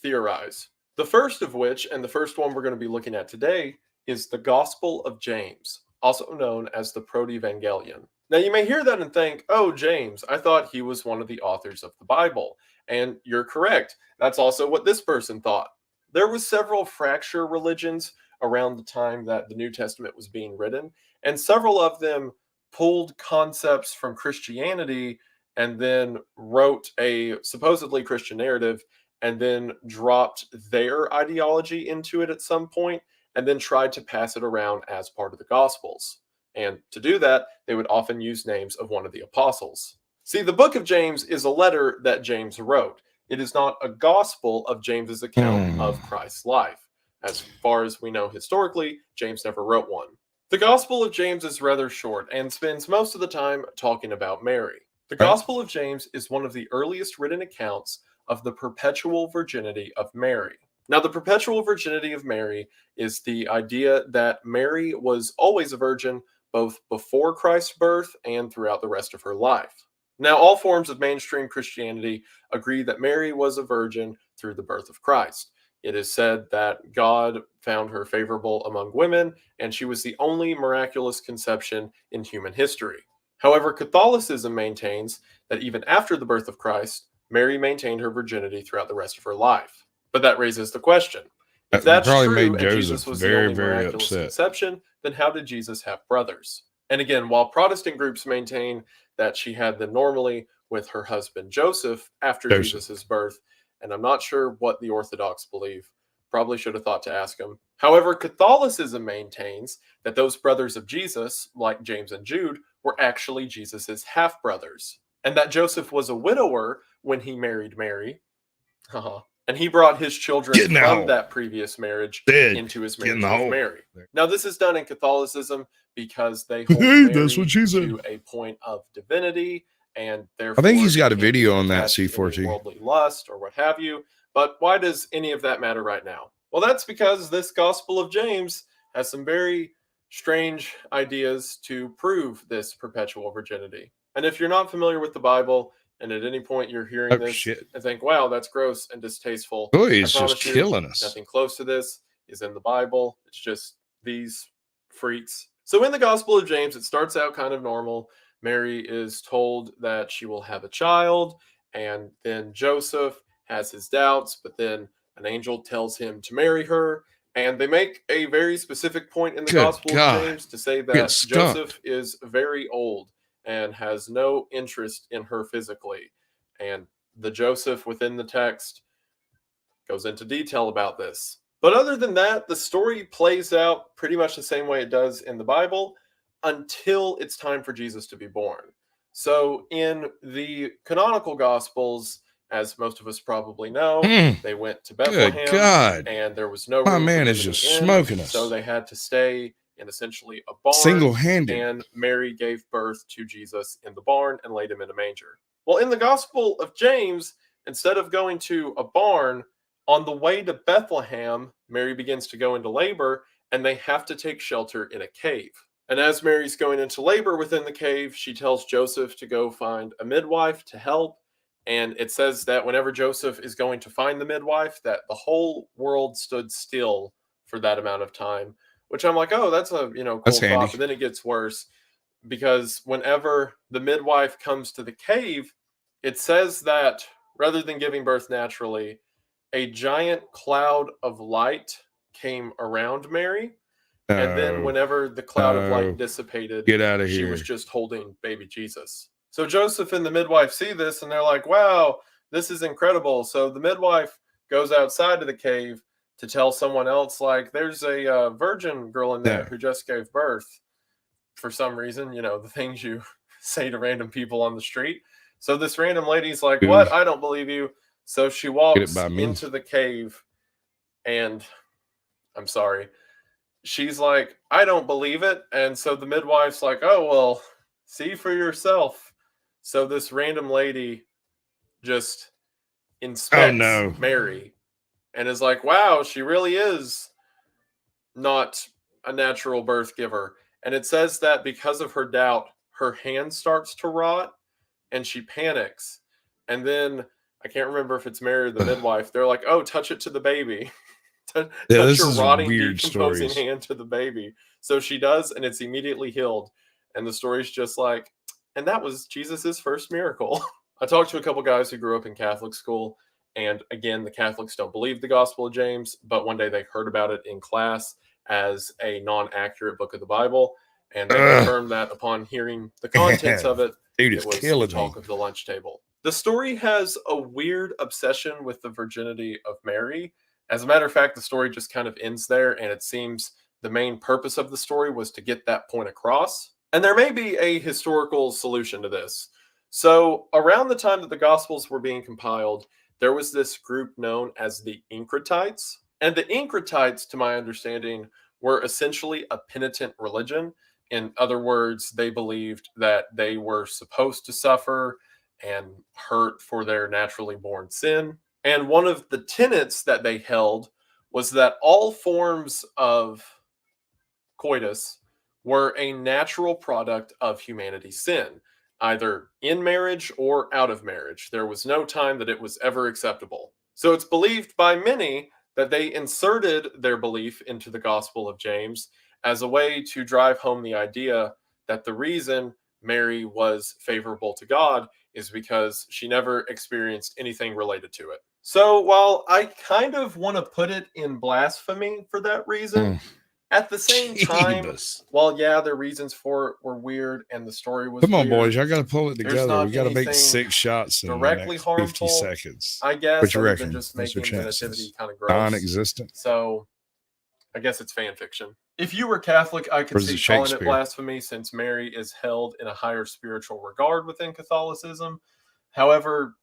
Speaker 8: theorize. The first of which, and the first one we're going to be looking at today, is the Gospel of James, also known as the Protevangelion. Now, you may hear that and think, oh, James, I thought he was one of the authors of the Bible. And you're correct. That's also what this person thought. There was several fracture religions around the time that the New Testament was being written, and several of them pulled concepts from Christianity and then wrote a supposedly Christian narrative and then dropped their ideology into it at some point and then tried to pass it around as part of the Gospels. And to do that, they would often use names of one of the apostles. See, the book of James is a letter that James wrote. It is not a gospel of James's account of Christ's life. As far as we know historically, James never wrote one. The Gospel of James is rather short and spends most of the time talking about Mary. The Gospel of James is one of the earliest written accounts of the perpetual virginity of Mary. Now, the perpetual virginity of Mary is the idea that Mary was always a virgin both before Christ's birth and throughout the rest of her life. Now, all forms of mainstream Christianity agree that Mary was a virgin through the birth of Christ. It is said that God found her favorable among women, and she was the only miraculous conception in human history. However, Catholicism maintains that even after the birth of Christ, Mary maintained her virginity throughout the rest of her life. But that raises the question. If that's true and Jesus was the only miraculous conception, then how did Jesus have brothers? And again, while Protestant groups maintain that she had them normally with her husband Joseph after Jesus' birth, and I'm not sure what the Orthodox believe. Probably should have thought to ask them. However, Catholicism maintains that those brothers of Jesus, like James and Jude, were actually Jesus' half-brothers, and that Joseph was a widower when he married Mary. And he brought his children from that previous marriage into his marriage with Mary. Now, this is done in Catholicism because they hold Mary to a point of divinity, and therefore
Speaker 1: I think he's got a video on that, C4T.
Speaker 8: Worldly lust or what have you. But why does any of that matter right now? Well, that's because this Gospel of James has some very strange ideas to prove this perpetual virginity. And if you're not familiar with the Bible, and at any point you're hearing this and think, wow, that's gross and distasteful.
Speaker 1: Oh, he's just killing us.
Speaker 8: Nothing close to this is in the Bible. It's just these freaks. So in the Gospel of James, it starts out kind of normal. Mary is told that she will have a child, and then Joseph has his doubts, but then an angel tells him to marry her. And they make a very specific point in the Gospel of James to say that Joseph is very old and has no interest in her physically. And the Joseph within the text goes into detail about this. But other than that, the story plays out pretty much the same way it does in the Bible until it's time for Jesus to be born. So in the canonical Gospels, as most of us probably know, they went to Bethlehem, and there was no room.
Speaker 1: My man is just smoking us.
Speaker 8: So they had to stay in essentially a barn.
Speaker 1: Single-handed.
Speaker 8: And Mary gave birth to Jesus in the barn and laid him in a manger. Well, in the Gospel of James, instead of going to a barn, on the way to Bethlehem, Mary begins to go into labor, and they have to take shelter in a cave. And as Mary's going into labor within the cave, she tells Joseph to go find a midwife to help. And it says that whenever Joseph is going to find the midwife, that the whole world stood still for that amount of time, which I'm like, oh, that's a cool thought. But then it gets worse, because whenever the midwife comes to the cave, it says that rather than giving birth naturally, a giant cloud of light came around Mary. And then whenever the cloud of light dissipated, she was just holding baby Jesus. So Joseph and the midwife see this, and they're like, wow, this is incredible. So the midwife goes outside of the cave to tell someone else, like, there's a virgin girl in there who just gave birth. For some reason, the things you say to random people on the street. So this random lady's like, what? I don't believe you. So she walks into the cave, and I'm sorry. She's like, I don't believe it. And so the midwife's like, oh, well, see for yourself. So this random lady just inspects Mary and is like, wow, she really is not a natural birth giver. And it says that because of her doubt, her hand starts to rot and she panics. And then I can't remember if it's Mary or the midwife. They're like, oh, touch it to the baby. Touch your rotting, decomposing hand to the baby. So she does, and it's immediately healed. And the story's just like, and that was Jesus's first miracle. I talked to a couple guys who grew up in Catholic school, and again, the Catholics don't believe the Gospel of James, but one day they heard about it in class as a non-accurate book of the Bible, and they
Speaker 1: Ugh.
Speaker 8: confirmed that upon hearing the contents of it.
Speaker 1: Dude,
Speaker 8: It
Speaker 1: it's
Speaker 8: was
Speaker 1: killing
Speaker 8: talk
Speaker 1: me.
Speaker 8: of the lunch table. The story has a weird obsession with the virginity of Mary. As a matter of fact, the story just kind of ends there, and it seems the main purpose of the story was to get that point across. And there may be a historical solution to this. So, around the time that the Gospels were being compiled, there was this group known as the Incretites. And the Incretites, to my understanding, were essentially a penitent religion. In other words, they believed that they were supposed to suffer and hurt for their naturally born sin. And one of the tenets that they held was that all forms of coitus were a natural product of humanity's sin, either in marriage or out of marriage. There was no time that it was ever acceptable. So it's believed by many that they inserted their belief into the Gospel of James as a way to drive home the idea that the reason Mary was favorable to God is because she never experienced anything related to it. So while I kind of want to put it in blasphemy for that reason, at the same time,
Speaker 1: Jeebus.
Speaker 8: while yeah, their reasons for it were weird and the story was
Speaker 1: Come on,
Speaker 8: weird,
Speaker 1: boys. I got to pull it
Speaker 8: there's
Speaker 1: together.
Speaker 8: not
Speaker 1: We got to make
Speaker 8: anything
Speaker 1: 6 shots in the
Speaker 8: directly
Speaker 1: next
Speaker 8: harmful,
Speaker 1: 50 seconds.
Speaker 8: I guess,
Speaker 1: What you
Speaker 8: other
Speaker 1: reckon?
Speaker 8: than just
Speaker 1: What's your
Speaker 8: making the
Speaker 1: chances?
Speaker 8: nativity kind of gross.
Speaker 1: Non-existent.
Speaker 8: So I guess it's fan fiction. If you were Catholic, I could
Speaker 1: Or is it
Speaker 8: see calling it
Speaker 1: Shakespeare?
Speaker 8: blasphemy since Mary is held in a higher spiritual regard within Catholicism. However,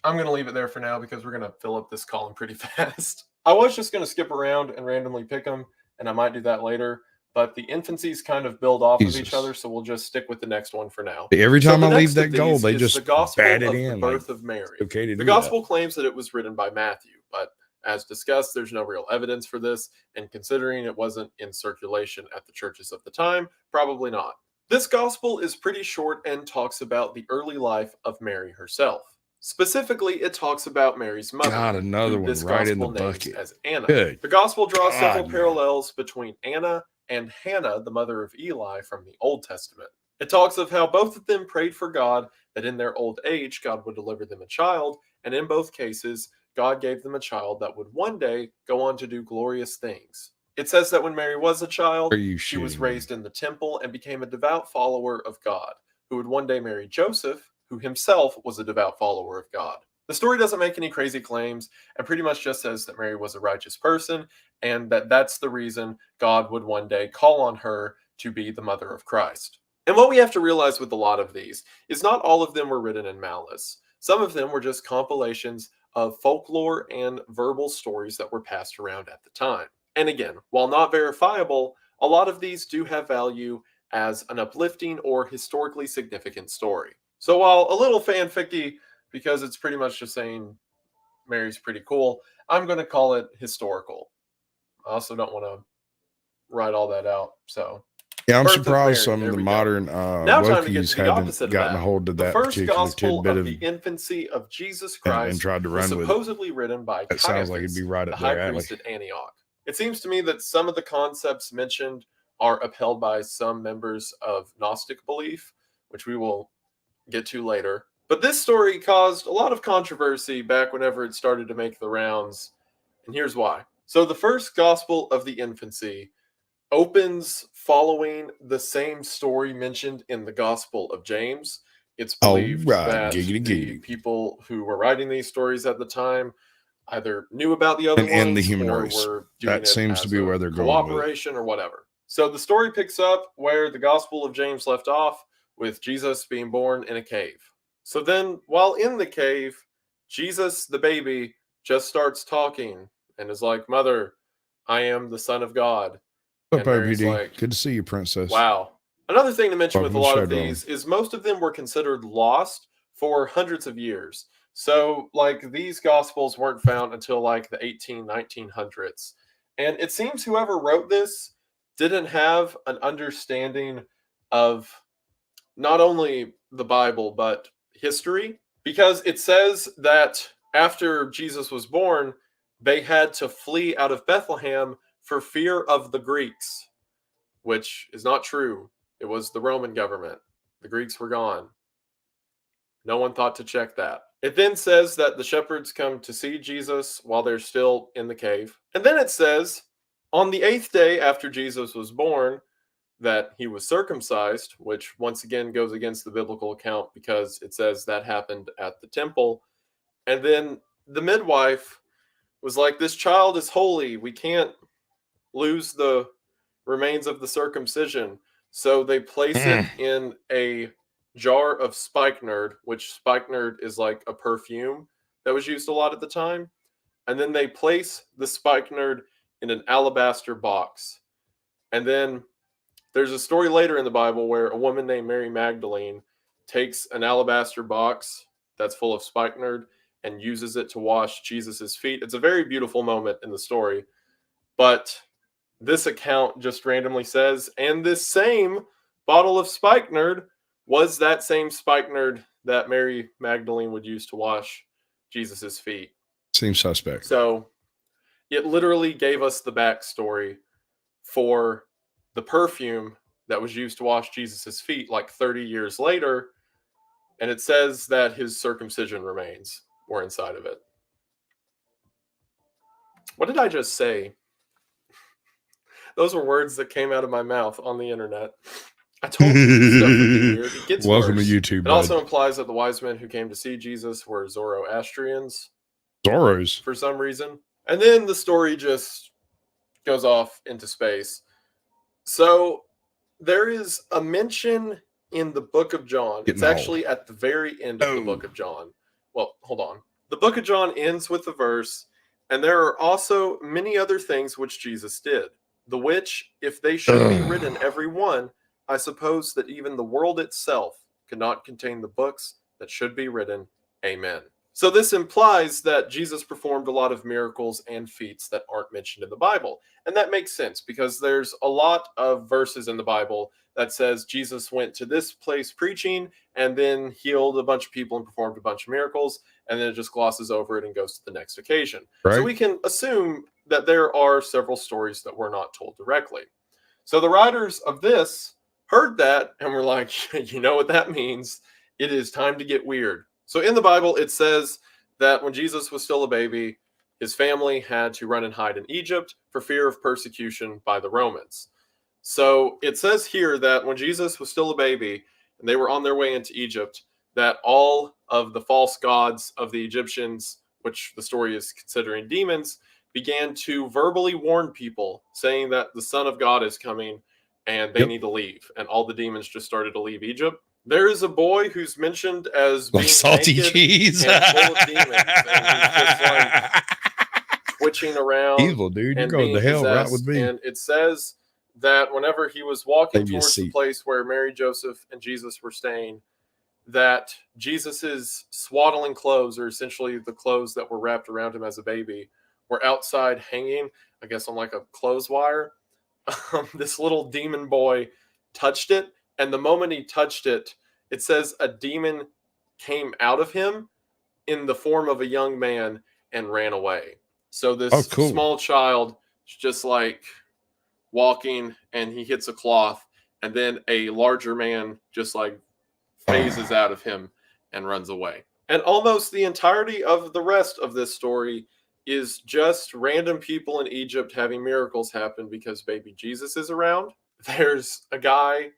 Speaker 8: I'm going to leave it there for now because we're going to fill up this column pretty fast. I was just going to skip around and randomly pick them, and I might do that later. But the infancies kind of build off of each other, so we'll just stick with the next one for now.
Speaker 1: Every time
Speaker 8: So
Speaker 1: I
Speaker 8: the
Speaker 1: leave
Speaker 8: next of
Speaker 1: that goal,
Speaker 8: these
Speaker 1: they
Speaker 8: is
Speaker 1: just
Speaker 8: the Gospel
Speaker 1: bat it
Speaker 8: of
Speaker 1: in.
Speaker 8: the
Speaker 1: Like,
Speaker 8: birth of Mary.
Speaker 1: okay to
Speaker 8: The
Speaker 1: do
Speaker 8: Gospel claims that it was written by Matthew, but as discussed, there's no real evidence for this, and considering it wasn't in circulation at the churches of the time, probably not. This Gospel is pretty short and talks about the early life of Mary herself. Specifically, it talks about Mary's mother,
Speaker 1: God, another
Speaker 8: who
Speaker 1: one
Speaker 8: this
Speaker 1: right in the
Speaker 8: Gospel names
Speaker 1: bucket.
Speaker 8: as Anna.
Speaker 1: Good.
Speaker 8: The Gospel draws several
Speaker 1: God,
Speaker 8: parallels between Anna and Hannah, the mother of Eli from the Old Testament. It talks of how both of them prayed for God that in their old age God would deliver them a child, and in both cases, God gave them a child that would one day go on to do glorious things. It says that when Mary was a child, she was raised in the temple and became a devout follower of God, who would one day marry Joseph, who himself was a devout follower of God. The story doesn't make any crazy claims and pretty much just says that Mary was a righteous person and that that's the reason God would one day call on her to be the mother of Christ. And what we have to realize with a lot of these is not all of them were written in malice. Some of them were just compilations of folklore and verbal stories that were passed around at the time. And again, while not verifiable, a lot of these do have value as an uplifting or historically significant story. So while a little fanficky, because it's pretty much just saying Mary's pretty cool, I'm going to call it historical. I also don't want to write all that out. So
Speaker 1: yeah, I'm
Speaker 8: Birth of
Speaker 1: surprised
Speaker 8: Mary,
Speaker 1: some
Speaker 8: there
Speaker 1: of the
Speaker 8: we go.
Speaker 1: modern
Speaker 8: Now time to get
Speaker 1: Wokies
Speaker 8: to the opposite
Speaker 1: haven't
Speaker 8: of
Speaker 1: gotten
Speaker 8: that.
Speaker 1: a hold of
Speaker 8: The
Speaker 1: that
Speaker 8: first
Speaker 1: particular
Speaker 8: gospel
Speaker 1: tidbit
Speaker 8: of
Speaker 1: of
Speaker 8: the infancy of Jesus
Speaker 1: and
Speaker 8: Christ
Speaker 1: tried to
Speaker 8: was
Speaker 1: run with it.
Speaker 8: supposedly written by
Speaker 1: That sounds like it'd be
Speaker 8: Caiaphas,
Speaker 1: right
Speaker 8: the
Speaker 1: up
Speaker 8: high
Speaker 1: their alley.
Speaker 8: priest at Antioch. It seems to me that some of the concepts mentioned are upheld by some members of Gnostic belief, which we will get to later. But this story caused a lot of controversy back whenever it started to make the rounds, and here's why. So the first gospel of the infancy opens following the same story mentioned in the Gospel of James. It's believed that the people who were writing these stories at the time either knew about the other ones
Speaker 1: and the human
Speaker 8: or
Speaker 1: race.
Speaker 8: were doing
Speaker 1: That
Speaker 8: it
Speaker 1: seems
Speaker 8: as
Speaker 1: to be
Speaker 8: a
Speaker 1: where they're going with it.
Speaker 8: cooperation or whatever. So the story picks up where the Gospel of James left off, with Jesus being born in a cave. So then, while in the cave, Jesus, the baby, just starts talking and is like, "Mother, I am the Son of God."
Speaker 1: What's up,
Speaker 8: And Mary's
Speaker 1: RPD?
Speaker 8: like,
Speaker 1: Good to see you, princess.
Speaker 8: wow. Another thing to mention
Speaker 1: Welcome
Speaker 8: with a
Speaker 1: to the
Speaker 8: lot of
Speaker 1: show, darling.
Speaker 8: these is most of them were considered lost for hundreds of years. So, like, these Gospels weren't found until like the 1900s. And it seems whoever wrote this didn't have an understanding of not only the Bible, but history. Because it says that after Jesus was born, they had to flee out of Bethlehem for fear of the Greeks, which is not true. It was the Roman government. The Greeks were gone. No one thought to check that. It then says that the shepherds come to see Jesus while they're still in the cave. And then it says On the 8th day after Jesus was born, that he was circumcised, which once again goes against the biblical account because it says that happened at the temple. And then the midwife was like, this child is holy. We can't lose the remains of the circumcision. So they place it in a jar of spikenard, which spikenard is like a perfume that was used a lot at the time. And then they place the spikenard in an alabaster box. And then there's a story later in the Bible where a woman named Mary Magdalene takes an alabaster box that's full of spikenard and uses it to wash Jesus's feet. It's a very beautiful moment in the story. But this account just randomly says, and this same bottle of spikenard was that same spikenard that Mary Magdalene would use to wash Jesus's feet.
Speaker 1: Seems suspect.
Speaker 8: So it literally gave us the backstory for the perfume that was used to wash Jesus's feet like 30 years later. And it says that his circumcision remains were inside of it. What did I just say? Those were words that came out of my mouth on the internet. I told you stuff would be weird. It gets
Speaker 1: Welcome
Speaker 8: worse.
Speaker 1: to YouTube.
Speaker 8: It also implies that the wise men who came to see Jesus were Zoroastrians
Speaker 1: Zorros.
Speaker 8: for some reason. And then the story just goes off into space. So there is a mention in the book of John. It's actually at the very end of the book of John. Well, hold on. The book of John ends with the verse, and there are also many other things which Jesus did, the which, if they should be written every one, I suppose that even the world itself could not contain the books that should be written. Amen. So this implies that Jesus performed a lot of miracles and feats that aren't mentioned in the Bible. And that makes sense because there's a lot of verses in the Bible that says Jesus went to this place preaching and then healed a bunch of people and performed a bunch of miracles, and then it just glosses over it and goes to the next occasion.
Speaker 1: Right.
Speaker 8: So we can assume that there are several stories that were not told directly. So the writers of this heard that and were like, you know what that means? It is time to get weird. So in the Bible, it says that when Jesus was still a baby, his family had to run and hide in Egypt for fear of persecution by the Romans. So it says here that when Jesus was still a baby and they were on their way into Egypt, that all of the false gods of the Egyptians, which the story is considering demons, began to verbally warn people, saying that the Son of God is coming and they need to leave. And all the demons just started to leave Egypt. There is a boy who's mentioned as being
Speaker 1: salty
Speaker 8: naked
Speaker 1: cheese
Speaker 8: and full of demons, and he's just like twitching around.
Speaker 1: Evil, dude. You're going to hell right with me.
Speaker 8: And it says that whenever he was walking
Speaker 1: Maybe a
Speaker 8: towards the
Speaker 1: seat.
Speaker 8: place where Mary, Joseph, and Jesus were staying, that Jesus's swaddling clothes, or essentially the clothes that were wrapped around him as a baby, were outside hanging, I guess on like a clothes wire. This little demon boy touched it, and the moment he touched it, it says a demon came out of him in the form of a young man and ran away. So this small child is just like walking, and he hits a cloth, and then a larger man just like phases out of him and runs away. And almost the entirety of the rest of this story is just random people in Egypt having miracles happen because baby Jesus is around. There's a guy.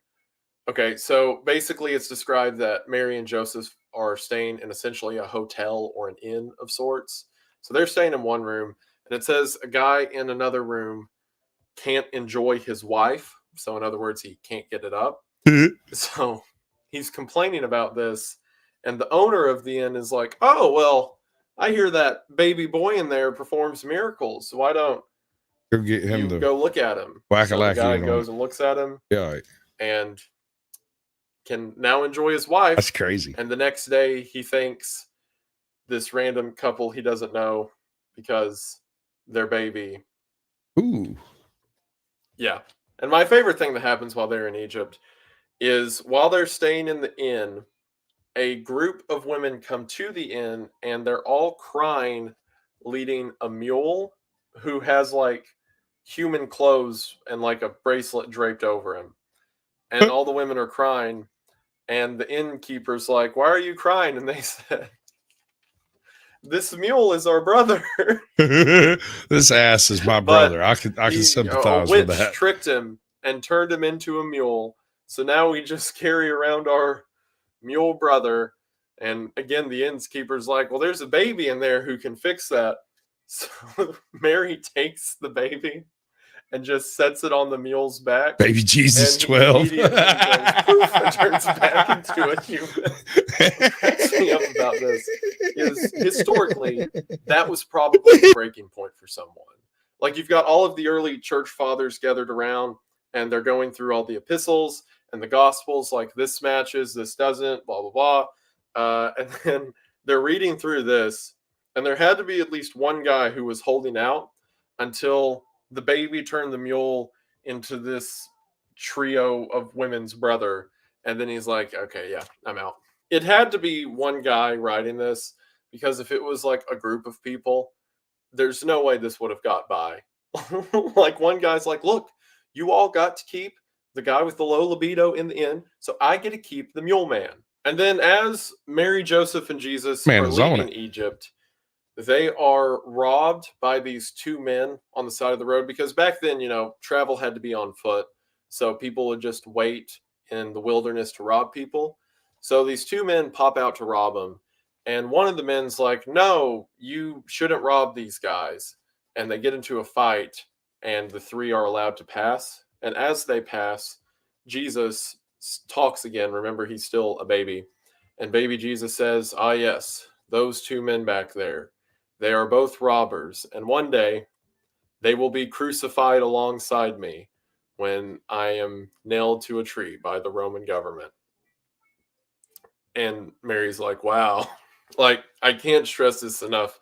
Speaker 8: Okay, so basically it's described that Mary and Joseph are staying in essentially a hotel or an inn of sorts. So they're staying in one room, and it says a guy in another room can't enjoy his wife. So in other words, he can't get it up. So he's complaining about this, and the owner of the inn is like, oh, well, I hear that baby boy in there performs miracles. Why don't
Speaker 1: Go get him
Speaker 8: you go look at him? So the guy goes and looks at him.
Speaker 1: Yeah.
Speaker 8: And can now enjoy his wife.
Speaker 1: That's crazy.
Speaker 8: And the next day he thanks this random couple he doesn't know because their baby.
Speaker 1: Ooh.
Speaker 8: Yeah. And my favorite thing that happens while they're in Egypt is while they're staying in the inn, a group of women come to the inn and they're all crying, leading a mule who has like human clothes and like a bracelet draped over him. And all the women are crying. And the innkeeper's like, why are you crying? And they said, this mule is our brother.
Speaker 1: This ass is my
Speaker 8: But
Speaker 1: brother. I can
Speaker 8: A
Speaker 1: sympathize
Speaker 8: witch
Speaker 1: with that.
Speaker 8: tricked him and turned him into a mule. So now we just carry around our mule brother. And again, the innkeeper's like, well, there's a baby in there who can fix that. So Mary takes the baby and just sets it on the mule's back.
Speaker 1: Baby Jesus
Speaker 8: And he
Speaker 1: 12.
Speaker 8: immediately goes poof and turns back into a human. What cracks me up about this is historically that was probably the breaking point for someone. Like you've got all of the early church fathers gathered around and they're going through all the epistles and the gospels, like this matches, this doesn't, blah, blah, blah. And then they're reading through this, and there had to be at least one guy who was holding out until the baby turned the mule into this trio of women's brother. And then he's like, okay, yeah, I'm out. It had to be one guy writing this, because if it was like a group of people, there's no way this would have got by. Like one guy's like, look, you all got to keep the guy with the low libido in the inn, so I get to keep the mule man. And then as Mary, Joseph, and Jesus are leaving Egypt, they are robbed by these two men on the side of the road, because back then, you know, travel had to be on foot. So people would just wait in the wilderness to rob people. So these two men pop out to rob them. And one of the men's like, no, you shouldn't rob these guys. And they get into a fight, and the three are allowed to pass. And as they pass, Jesus talks again. Remember, he's still a baby. And baby Jesus says, ah, yes, those two men back there, they are both robbers. And one day they will be crucified alongside me when I am nailed to a tree by the Roman government. And Mary's like, wow. Like, I can't stress this enough.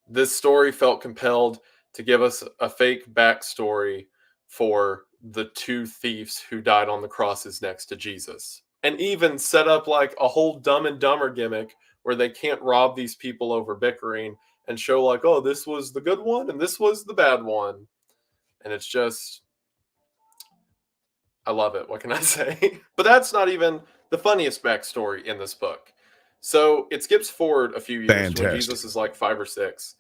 Speaker 8: This story felt compelled to give us a fake backstory for the two thieves who died on the crosses next to Jesus. And even set up like a whole Dumb and Dumber gimmick where they can't rob these people over bickering, and show like, oh, this was the good one and this was the bad one. And it's just, I love it. What can I say? But that's not even the funniest backstory in this book. So it skips forward a few years when Jesus is like 5 or 6.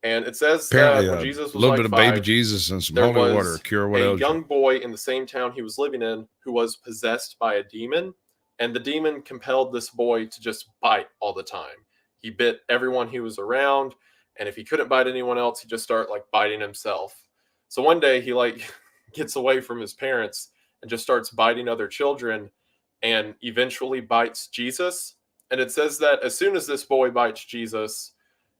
Speaker 8: And it says
Speaker 1: Apparently,
Speaker 8: that when Jesus was
Speaker 1: a little
Speaker 8: like
Speaker 1: bit of
Speaker 8: 5,
Speaker 1: baby Jesus and some
Speaker 8: there
Speaker 1: holy
Speaker 8: was
Speaker 1: water, cure what
Speaker 8: a
Speaker 1: else.
Speaker 8: young boy in the same town he was living in who was possessed by a demon. And the demon compelled this boy to just bite all the time. He bit everyone he was around. And if he couldn't bite anyone else, he'd just start like biting himself. So one day he like gets away from his parents and just starts biting other children, and eventually bites Jesus. And it says that as soon as this boy bites Jesus,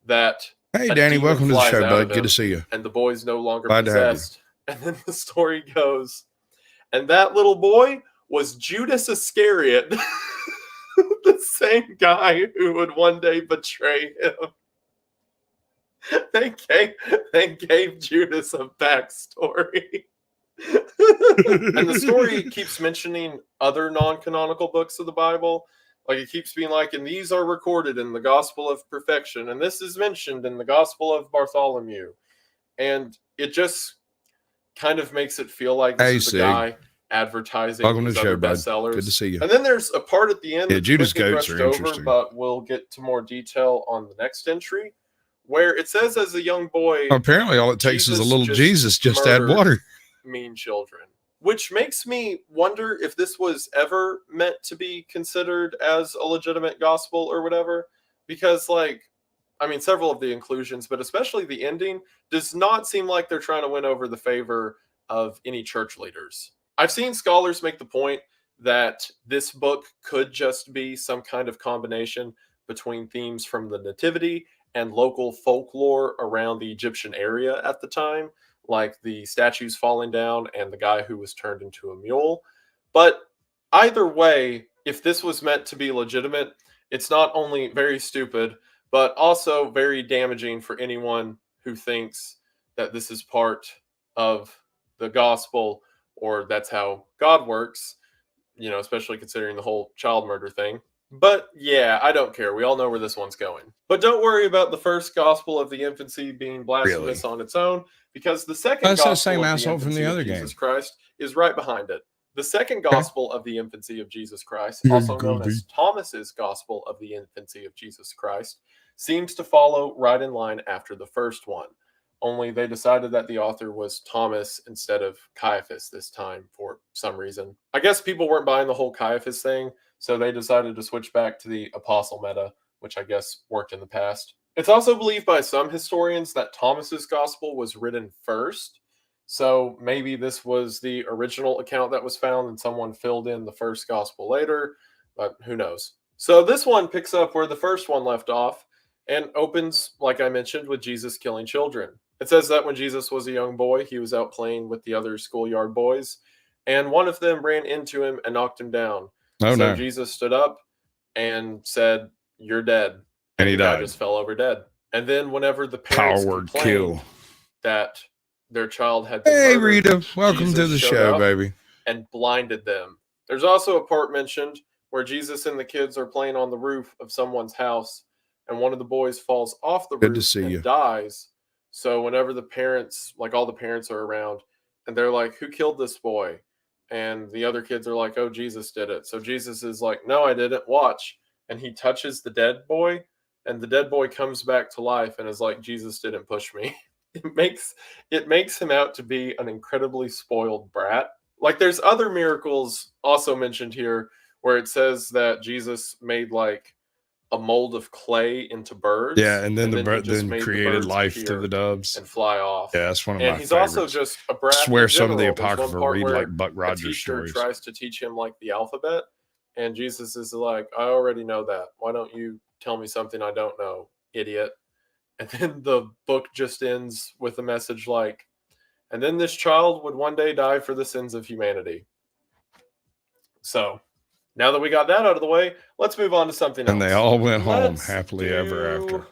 Speaker 8: that
Speaker 1: Hey, Danny,
Speaker 8: demon
Speaker 1: welcome to the
Speaker 8: flies
Speaker 1: show,
Speaker 8: out
Speaker 1: bud.
Speaker 8: of
Speaker 1: Good
Speaker 8: him,
Speaker 1: to see you.
Speaker 8: and the boy's no longer
Speaker 1: Glad to have you.
Speaker 8: possessed. And then the story goes, and that little boy was Judas Iscariot, the same guy who would one day betray him. They gave Judas a backstory. And the story keeps mentioning other non-canonical books of the Bible. Like it keeps being like, and these are recorded in the Gospel of Perfection, and this is mentioned in the Gospel of Bartholomew. And it just kind of makes it feel like this is a guy advertising his other bestsellers.
Speaker 1: Good to see you.
Speaker 8: And then there's a part at the end that's
Speaker 1: Judas
Speaker 8: quickly
Speaker 1: goats
Speaker 8: brushed
Speaker 1: are
Speaker 8: over,
Speaker 1: interesting.
Speaker 8: but we'll get to more detail on the next entry, where it says as a young boy,
Speaker 1: apparently all it takes is a little Jesus just add
Speaker 8: murdered
Speaker 1: water.
Speaker 8: Mean children. Which makes me wonder if this was ever meant to be considered as a legitimate gospel or whatever. Because, like, I mean, several of the inclusions, but especially the ending, does not seem like they're trying to win over the favor of any church leaders. I've seen scholars make the point that this book could just be some kind of combination between themes from the Nativity and local folklore around the Egyptian area at the time, like the statues falling down and the guy who was turned into a mule. But either way, if this was meant to be legitimate, it's not only very stupid, but also very damaging for anyone who thinks that this is part of the gospel or that's how God works, you know, especially considering the whole child murder thing. But yeah, I don't care. We all know where this one's going. But don't worry about the first gospel of the infancy being blasphemous on its own, because the second gospel
Speaker 1: same
Speaker 8: of the
Speaker 1: asshole from
Speaker 8: infancy
Speaker 1: the
Speaker 8: of
Speaker 1: other
Speaker 8: Jesus
Speaker 1: game.
Speaker 8: Christ is right behind it. The second gospel of the infancy of Jesus Christ, also known as Thomas's gospel of the infancy of Jesus Christ, seems to follow right in line after the first one. Only they decided that the author was Thomas instead of Caiaphas this time for some reason. I guess people weren't buying the whole Caiaphas thing, so they decided to switch back to the apostle meta, which I guess worked in the past. It's also believed by some historians that Thomas's gospel was written first, so maybe this was the original account that was found and someone filled in the first gospel later, but who knows. So this one picks up where the first one left off and opens, like I mentioned, with Jesus killing children. It says that when Jesus was a young boy, he was out playing with the other schoolyard boys, and one of them ran into him and knocked him down.
Speaker 1: Oh,
Speaker 8: So
Speaker 1: no.
Speaker 8: Jesus stood up and said, "You're dead."
Speaker 1: And he
Speaker 8: the guy
Speaker 1: died.
Speaker 8: just fell over dead. And then whenever the parents
Speaker 1: Power word
Speaker 8: complained
Speaker 1: kill.
Speaker 8: that their child had been
Speaker 1: Hey,
Speaker 8: murdered,
Speaker 1: Rita. Welcome to
Speaker 8: Jesus
Speaker 1: the
Speaker 8: showed
Speaker 1: show,
Speaker 8: up
Speaker 1: baby.
Speaker 8: and blinded them. There's also a part mentioned where Jesus and the kids are playing on the roof of someone's house, and one of the boys falls off the
Speaker 1: Good to
Speaker 8: roof
Speaker 1: see
Speaker 8: and
Speaker 1: you.
Speaker 8: dies. So whenever the parents, like all the parents are around, and they're like, "Who killed this boy?" And the other kids are like, "Oh, Jesus did it." So Jesus is like, "No, I didn't. Watch." And he touches the dead boy, and the dead boy comes back to life and is like, "Jesus didn't push me." It makes him out to be an incredibly spoiled brat. Like there's other miracles also mentioned here where it says that Jesus made like a mold of clay into birds.
Speaker 1: Yeah, and then the
Speaker 8: he
Speaker 1: bird
Speaker 8: just
Speaker 1: then
Speaker 8: made the
Speaker 1: created
Speaker 8: birds
Speaker 1: life to
Speaker 8: appear
Speaker 1: the doves.
Speaker 8: and fly off.
Speaker 1: Yeah, that's one of
Speaker 8: And
Speaker 1: my
Speaker 8: he's
Speaker 1: favorites.
Speaker 8: also just a
Speaker 1: I
Speaker 8: brat.
Speaker 1: swear
Speaker 8: in
Speaker 1: some of the
Speaker 8: general. There's one
Speaker 1: Apocrypha
Speaker 8: part
Speaker 1: read
Speaker 8: where
Speaker 1: like Buck
Speaker 8: a
Speaker 1: Rogers
Speaker 8: teacher
Speaker 1: stories.
Speaker 8: tries to teach him like the alphabet, and Jesus is like, "I already know that. Why don't you tell me something I don't know, idiot?" And then the book just ends with a message like, "And then this child would one day die for the sins of humanity." So now that we got that out of the way, let's move on to something else.
Speaker 1: And they all went home
Speaker 8: Let's
Speaker 1: happily ever after.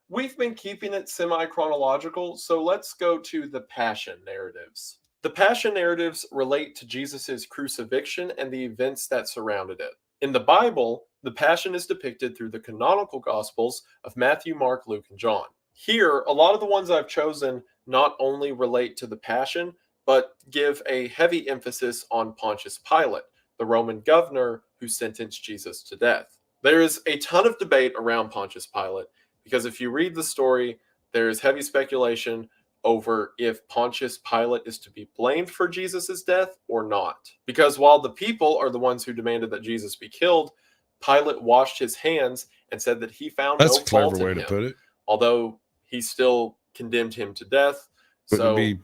Speaker 8: We've been keeping it semi-chronological, so let's go to the Passion narratives. The Passion narratives relate to Jesus' crucifixion and the events that surrounded it. In the Bible, the Passion is depicted through the canonical Gospels of Matthew, Mark, Luke, and John. Here, a lot of the ones I've chosen not only relate to the Passion, but give a heavy emphasis on Pontius Pilate, the Roman governor who sentenced Jesus to death. There is a ton of debate around Pontius Pilate, because if you read the story, there is heavy speculation over if Pontius Pilate is to be blamed for Jesus' death or not. Because while the people are the ones who demanded that Jesus be killed, Pilate washed his hands and said that he found
Speaker 1: That's
Speaker 8: no
Speaker 1: a clever
Speaker 8: fault
Speaker 1: way
Speaker 8: in
Speaker 1: to
Speaker 8: him,
Speaker 1: put it.
Speaker 8: although he still condemned him to death.
Speaker 1: Wouldn't
Speaker 8: So
Speaker 1: be,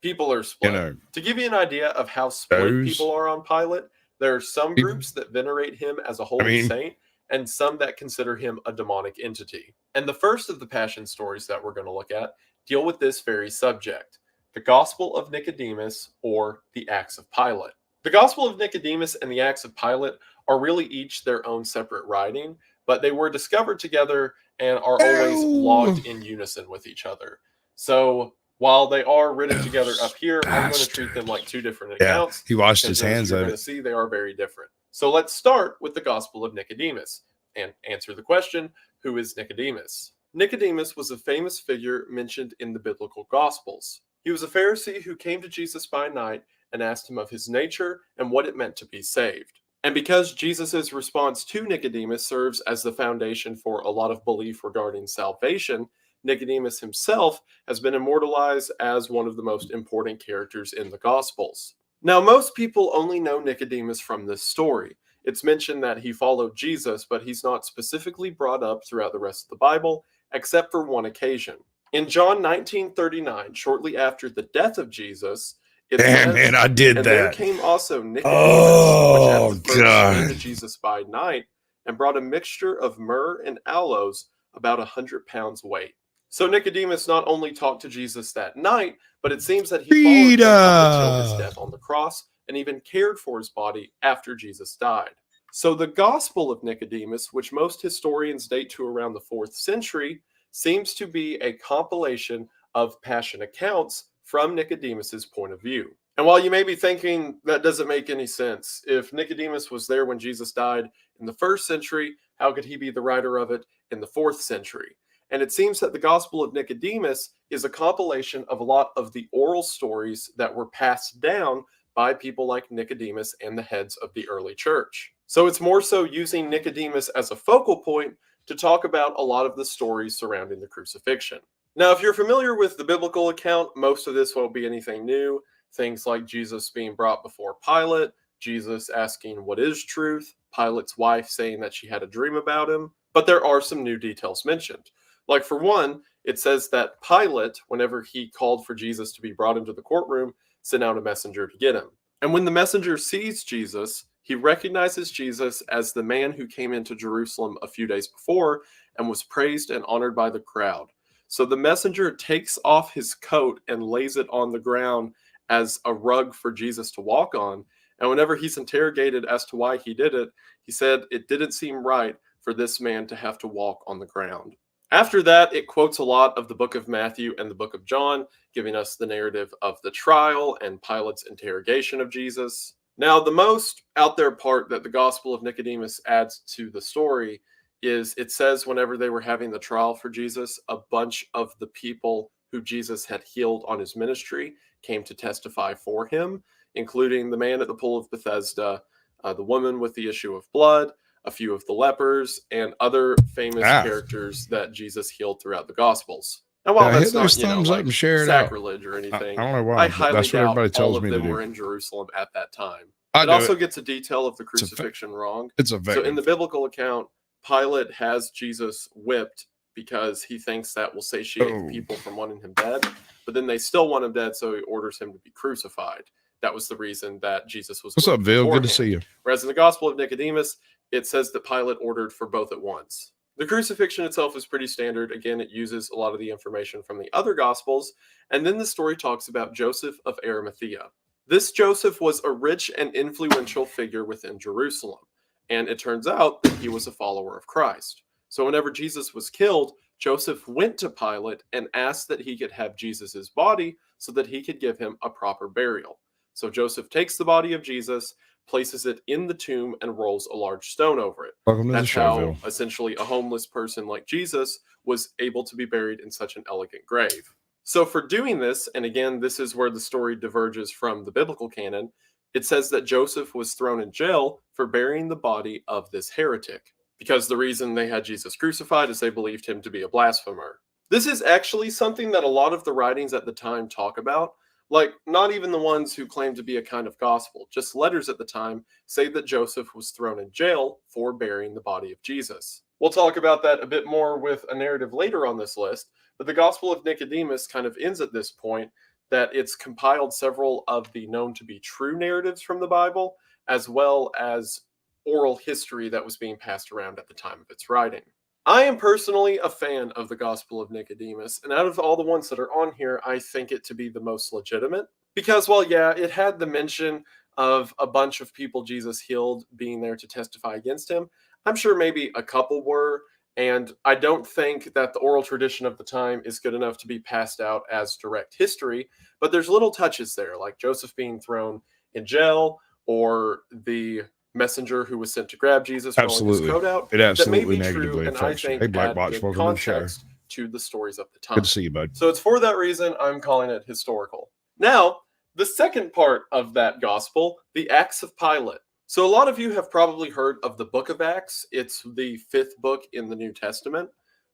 Speaker 8: people are split.
Speaker 1: you know,
Speaker 8: To give you an idea of how split
Speaker 1: those-
Speaker 8: people are on Pilate, there are some groups that venerate him as a holy saint and some that consider him a demonic entity. And the first of the Passion stories that we're going to look at deal with this very subject, the Gospel of Nicodemus, or the Acts of Pilate. The Gospel of Nicodemus and the Acts of Pilate are really each their own separate writing, but they were discovered together and are always logged in unison with each other. So while they are written together up here, I'm going to treat them like two different accounts.
Speaker 1: He washed his
Speaker 8: because as
Speaker 1: hands
Speaker 8: you're
Speaker 1: of
Speaker 8: going
Speaker 1: it.
Speaker 8: to see, they are very different. So let's start with the Gospel of Nicodemus and answer the question, who is Nicodemus? Nicodemus was a famous figure mentioned in the biblical Gospels. He was a Pharisee who came to Jesus by night and asked him of his nature and what it meant to be saved. And because Jesus' response to Nicodemus serves as the foundation for a lot of belief regarding salvation, Nicodemus himself has been immortalized as one of the most important characters in the Gospels. Now, most people only know Nicodemus from this story. It's mentioned that he followed Jesus, but he's not specifically brought up throughout the rest of the Bible, except for one occasion. In John 19:39, shortly after the death of Jesus, it
Speaker 1: Damn,
Speaker 8: says,
Speaker 1: man, I did
Speaker 8: "And
Speaker 1: that.
Speaker 8: there came also Nicodemus,
Speaker 1: Oh,
Speaker 8: which at the first
Speaker 1: God.
Speaker 8: came to Jesus by night, and brought a mixture of myrrh and aloes, about 100 pounds weight." So Nicodemus not only talked to Jesus that night, but it seems that he followed him up until his death on the cross and even cared for his body after Jesus died. So the Gospel of Nicodemus, which most historians date to around the 4th century, seems to be a compilation of Passion accounts from Nicodemus's point of view. And while you may be thinking that doesn't make any sense, if Nicodemus was there when Jesus died in the 1st century, how could he be the writer of it in the 4th century? And it seems that the Gospel of Nicodemus is a compilation of a lot of the oral stories that were passed down by people like Nicodemus and the heads of the early church. So it's more so using Nicodemus as a focal point to talk about a lot of the stories surrounding the crucifixion. Now, if you're familiar with the biblical account, most of this won't be anything new. Things like Jesus being brought before Pilate, Jesus asking what is truth, Pilate's wife saying that she had a dream about him. But there are some new details mentioned. Like, for one, it says that Pilate, whenever he called for Jesus to be brought into the courtroom, sent out a messenger to get him. And when the messenger sees Jesus, he recognizes Jesus as the man who came into Jerusalem a few days before and was praised and honored by the crowd. So the messenger takes off his coat and lays it on the ground as a rug for Jesus to walk on. And whenever he's interrogated as to why he did it, he said it didn't seem right for this man to have to walk on the ground. After that, it quotes a lot of the book of Matthew and the book of John, giving us the narrative of the trial and Pilate's interrogation of Jesus. Now, the most out there part that the Gospel of Nicodemus adds to the story is it says whenever they were having the trial for Jesus, a bunch of the people who Jesus had healed on his ministry came to testify for him, including the man at the pool of Bethesda, the woman with the issue of blood, a few of the lepers, and other famous characters that Jesus healed throughout the Gospels. And while that's not, like sacrilege or anything,
Speaker 1: I don't know why.
Speaker 8: I highly
Speaker 1: That's what
Speaker 8: doubt
Speaker 1: everybody tells
Speaker 8: all of
Speaker 1: me to
Speaker 8: them
Speaker 1: do.
Speaker 8: were in Jerusalem at that time.
Speaker 1: I
Speaker 8: It
Speaker 1: do
Speaker 8: also
Speaker 1: it.
Speaker 8: gets a detail of the crucifixion wrong.
Speaker 1: It's a
Speaker 8: So in the biblical account, Pilate has Jesus whipped because he thinks that will satiate people from wanting him dead, but then they still want him dead, so he orders him to be crucified. That was the reason that Jesus was
Speaker 1: What's up,
Speaker 8: whipped
Speaker 1: Bill? Good to
Speaker 8: beforehand.
Speaker 1: see you.
Speaker 8: Whereas in the Gospel of Nicodemus, it says that Pilate ordered for both at once. The crucifixion itself is pretty standard. Again, it uses a lot of the information from the other Gospels. And then the story talks about Joseph of Arimathea. This Joseph was a rich and influential figure within Jerusalem. And it turns out that he was a follower of Christ. So whenever Jesus was killed, Joseph went to Pilate and asked that he could have Jesus's body so that he could give him a proper burial. So Joseph takes the body of Jesus, places it in the tomb, and rolls a large stone over it.
Speaker 1: Welcome to the
Speaker 8: That's
Speaker 1: show,
Speaker 8: how
Speaker 1: Bill.
Speaker 8: essentially a homeless person like Jesus was able to be buried in such an elegant grave. So for doing this, and again, this is where the story diverges from the biblical canon, it says that Joseph was thrown in jail for burying the body of this heretic, because the reason they had Jesus crucified is they believed him to be a blasphemer. This is actually something that a lot of the writings at the time talk about. Like, not even the ones who claim to be a kind of gospel, just letters at the time say that Joseph was thrown in jail for burying the body of Jesus. We'll talk about that a bit more with a narrative later on this list, but the Gospel of Nicodemus kind of ends at this point that it's compiled several of the known to be true narratives from the Bible, as well as oral history that was being passed around at the time of its writing. I am personally a fan of the Gospel of Nicodemus, and out of all the ones that are on here, I think it to be the most legitimate. Because, well, yeah, it had the mention of a bunch of people Jesus healed being there to testify against him. I'm sure maybe a couple were, and I don't think that the oral tradition of the time is good enough to be passed out as direct history, but there's little touches there, like Joseph being thrown in jail, or the messenger who was sent to grab Jesus rolling his coat out.
Speaker 1: It absolutely
Speaker 8: that may be true,
Speaker 1: negatively
Speaker 8: and I
Speaker 1: affects you.
Speaker 8: think
Speaker 1: Hey, Black
Speaker 8: add
Speaker 1: Box,
Speaker 8: good
Speaker 1: welcome to the show.
Speaker 8: context to the stories of the time.
Speaker 1: Good to see you, bud.
Speaker 8: So it's for that reason I'm calling it historical. Now, the second part of that gospel, the Acts of Pilate. So a lot of you have probably heard of the book of Acts. It's the 5th book in the New Testament.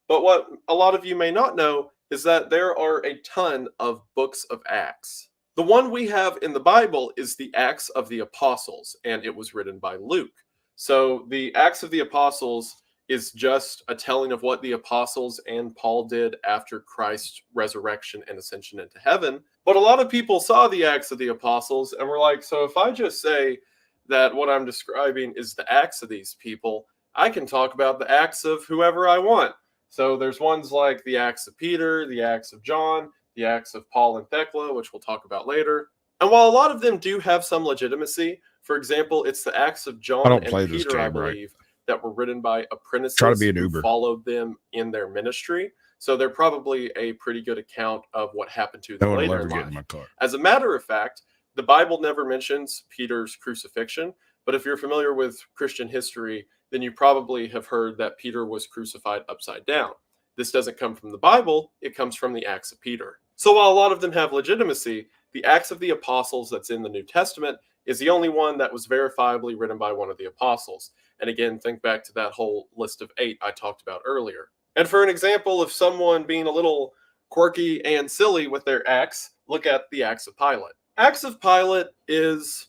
Speaker 8: But what a lot of you may not know is that there are a ton of books of Acts. The one we have in the Bible is the Acts of the Apostles, and it was written by Luke. So the Acts of the Apostles is just a telling of what the apostles and Paul did after Christ's resurrection and ascension into heaven. But a lot of people saw the Acts of the Apostles and were like, so if I just say that what I'm describing is the acts of these people, I can talk about the acts of whoever I want. So there's ones like the Acts of Peter, the Acts of John, the Acts of Paul and Thecla, which we'll talk about later. And while a lot of them do have some legitimacy, for example, it's the Acts of John and Peter, I believe, that were written by apprentices who followed them in their ministry. So they're probably a pretty good account of what happened to them later in life. As a matter of fact, the Bible never mentions Peter's crucifixion, but if you're familiar with Christian history, then you probably have heard that Peter was crucified upside down. This doesn't come from the Bible, it comes from the Acts of Peter. So while a lot of them have legitimacy, the Acts of the Apostles that's in the New Testament is the only one that was verifiably written by one of the apostles. And again, think back to that whole list of 8 I talked about earlier. And for an example of someone being a little quirky and silly with their acts, look at the Acts of Pilate. Acts of Pilate is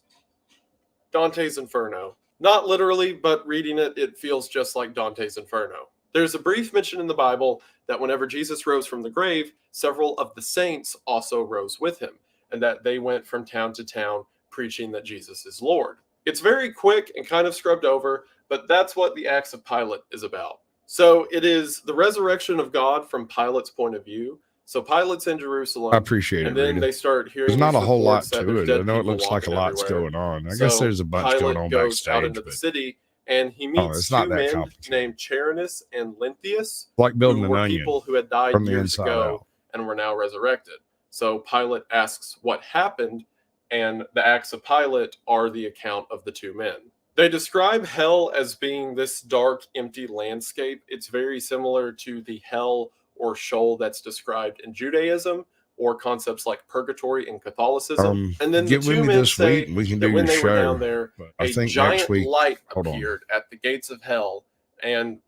Speaker 8: Dante's Inferno. Not literally, but reading it, it feels just like Dante's Inferno. There's a brief mention in the Bible that whenever Jesus rose from the grave, several of the saints also rose with him, and that they went from town to town preaching that Jesus is Lord. It's very quick and kind of scrubbed over, but that's what the Acts of Pilate is about. So it is the resurrection of God from Pilate's point of view. So Pilate's in Jerusalem.
Speaker 1: I appreciate
Speaker 8: and
Speaker 1: it,
Speaker 8: then
Speaker 1: Rita.
Speaker 8: they start hearing
Speaker 1: There's not a
Speaker 8: these
Speaker 1: whole lot
Speaker 8: reports that
Speaker 1: to
Speaker 8: there's
Speaker 1: it.
Speaker 8: dead
Speaker 1: I know it
Speaker 8: people
Speaker 1: looks like a
Speaker 8: walking
Speaker 1: lot's
Speaker 8: everywhere.
Speaker 1: going on. I
Speaker 8: So
Speaker 1: guess there's a bunch
Speaker 8: Pilate
Speaker 1: going on
Speaker 8: goes out
Speaker 1: backstage,
Speaker 8: into the
Speaker 1: but
Speaker 8: city, and he
Speaker 1: oh,
Speaker 8: meets
Speaker 1: it's not
Speaker 8: two
Speaker 1: that
Speaker 8: men
Speaker 1: complicated.
Speaker 8: named Charinus and Lenthius,
Speaker 1: Like building
Speaker 8: who
Speaker 1: an
Speaker 8: were
Speaker 1: onion
Speaker 8: people who had died
Speaker 1: from the
Speaker 8: years
Speaker 1: inside
Speaker 8: ago
Speaker 1: out.
Speaker 8: and were now resurrected. So Pilate asks what happened, and the Acts of Pilate are the account of the two men. They describe hell as being this dark, empty landscape. It's very similar to the hell or Sheol that's described in Judaism, or concepts like purgatory in Catholicism. And then the
Speaker 1: Get with
Speaker 8: two
Speaker 1: me
Speaker 8: men
Speaker 1: this week
Speaker 8: say
Speaker 1: and we can
Speaker 8: that
Speaker 1: do
Speaker 8: when
Speaker 1: your
Speaker 8: they were down
Speaker 1: show.
Speaker 8: there,
Speaker 1: But I
Speaker 8: a
Speaker 1: think next
Speaker 8: giant
Speaker 1: week,
Speaker 8: light
Speaker 1: hold on.
Speaker 8: appeared at the gates of hell, and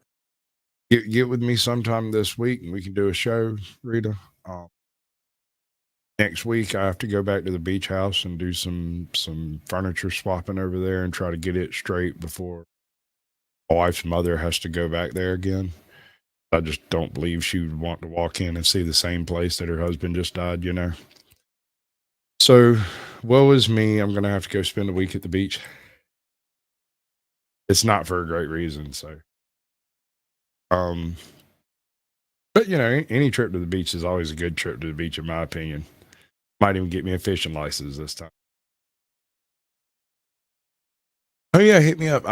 Speaker 1: Get with me sometime this week and we can do a show, Rita. Next week, I have to go back to the beach house and do some furniture swapping over there and try to get it straight before my wife's mother has to go back there again. I just don't believe she would want to walk in and see the same place that her husband just died, you know. So, woe is me. I'm going to have to go spend a week at the beach. It's not for a great reason, so. But, you know, any trip to the beach is always a good trip to the beach, in my opinion. Might even get me a fishing license this time. Oh, yeah, hit me up.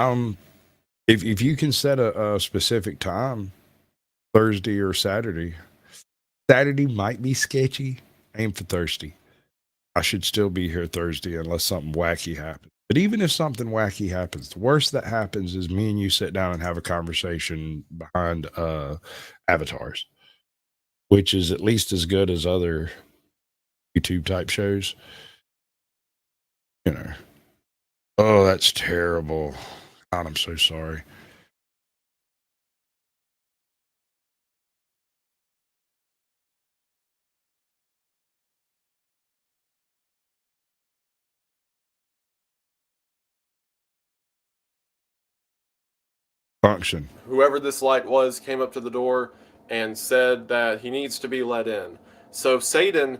Speaker 1: If you can set a specific time, Thursday or Saturday. Saturday might be sketchy. Aim for Thursday. I should still be here Thursday unless something wacky happens. But even if something wacky happens, the worst that happens is me and you sit down and have a conversation behind avatars, which is at least as good as other YouTube type shows. You know. Oh, that's terrible. God, I'm so sorry. Function.
Speaker 8: whoever this light was came up to the door and said that he needs to be let in. So Satan,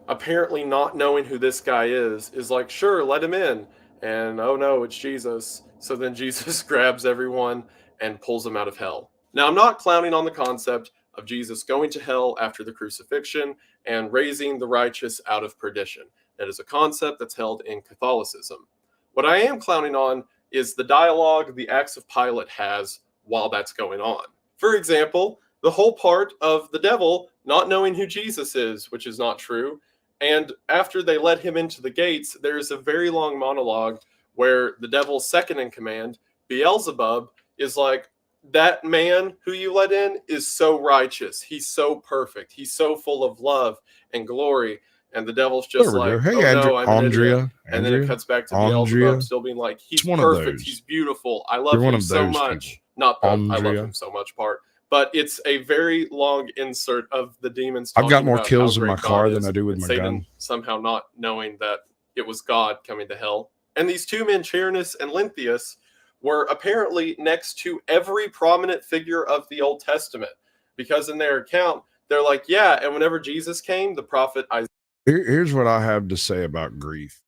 Speaker 8: apparently not knowing who this guy is like, sure, let him in. And oh no, it's Jesus. So then Jesus grabs everyone and pulls them out of hell. Now, I'm not clowning on the concept of Jesus going to hell after the crucifixion and raising the righteous out of perdition. That is a concept that's held in Catholicism. What I am clowning on is the dialogue the Acts of Pilate has while that's going on. For example, the whole part of the devil not knowing who Jesus is, which is not true. And after they let him into the gates, there's a very long monologue where the devil's second in command, Beelzebub, is like, that man who you let in is so righteous. He's so perfect. He's so full of love and glory. And the devil's just like,
Speaker 1: Hey,
Speaker 8: oh
Speaker 1: Andrea,
Speaker 8: no, I'm an idiot.
Speaker 1: Andrea,
Speaker 8: And then it cuts back to
Speaker 1: Andrea.
Speaker 8: Beelzebub still being like, he's
Speaker 1: one of
Speaker 8: perfect.
Speaker 1: those.
Speaker 8: He's beautiful. I love
Speaker 1: You're one
Speaker 8: him
Speaker 1: of
Speaker 8: so
Speaker 1: those
Speaker 8: much.
Speaker 1: people.
Speaker 8: Not the I love
Speaker 1: Andrea.
Speaker 8: him so much part. But it's a very long insert of the demons.
Speaker 1: I've got
Speaker 8: talking
Speaker 1: more
Speaker 8: about
Speaker 1: kills
Speaker 8: how
Speaker 1: in my
Speaker 8: great
Speaker 1: car
Speaker 8: God
Speaker 1: than
Speaker 8: is,
Speaker 1: I do with
Speaker 8: and
Speaker 1: my
Speaker 8: Satan
Speaker 1: gun.
Speaker 8: somehow not knowing that it was God coming to hell. And these two men, Charinus and Lenthius, were apparently next to every prominent figure of the Old Testament, because in their account, they're like, yeah, and whenever Jesus came, the prophet Isaiah.
Speaker 1: Here's what I have to say about grief.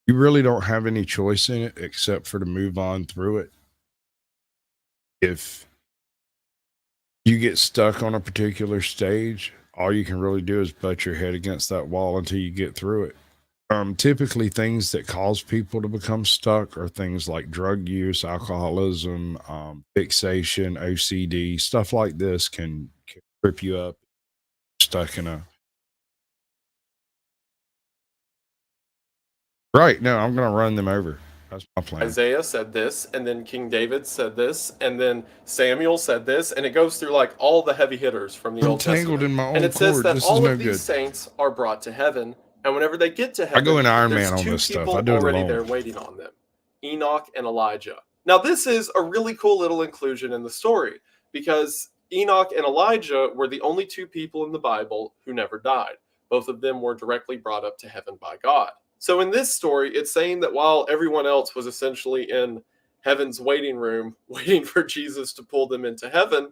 Speaker 1: You really don't have any choice in it except for to move on through it. If you get stuck on a particular stage, all you can really do is butt your head against that wall until you get through it. Typically, things that cause people to become stuck are things like drug use, alcoholism, fixation, OCD, stuff like this can trip you up, stuck in a. Right. No, I'm going to run them over. That's my plan.
Speaker 8: Isaiah said this, and then King David said this, and then Samuel said this, and it goes through like all the heavy hitters from the
Speaker 1: I'm
Speaker 8: Old
Speaker 1: tangled
Speaker 8: Testament.
Speaker 1: in my own
Speaker 8: And it says
Speaker 1: cord.
Speaker 8: that
Speaker 1: This is
Speaker 8: all
Speaker 1: no
Speaker 8: of these
Speaker 1: good.
Speaker 8: saints are brought to heaven And whenever they get to
Speaker 1: I
Speaker 8: heaven,
Speaker 1: go in Iron
Speaker 8: there's
Speaker 1: Man on
Speaker 8: two
Speaker 1: this stuff.
Speaker 8: people
Speaker 1: I do it
Speaker 8: already
Speaker 1: alone.
Speaker 8: there waiting on them, Enoch and Elijah. Now, this is a really cool little inclusion in the story because Enoch and Elijah were the only two people in the Bible who never died. Both of them were directly brought up to heaven by God. So in this story, it's saying that while everyone else was essentially in heaven's waiting room, waiting for Jesus to pull them into heaven,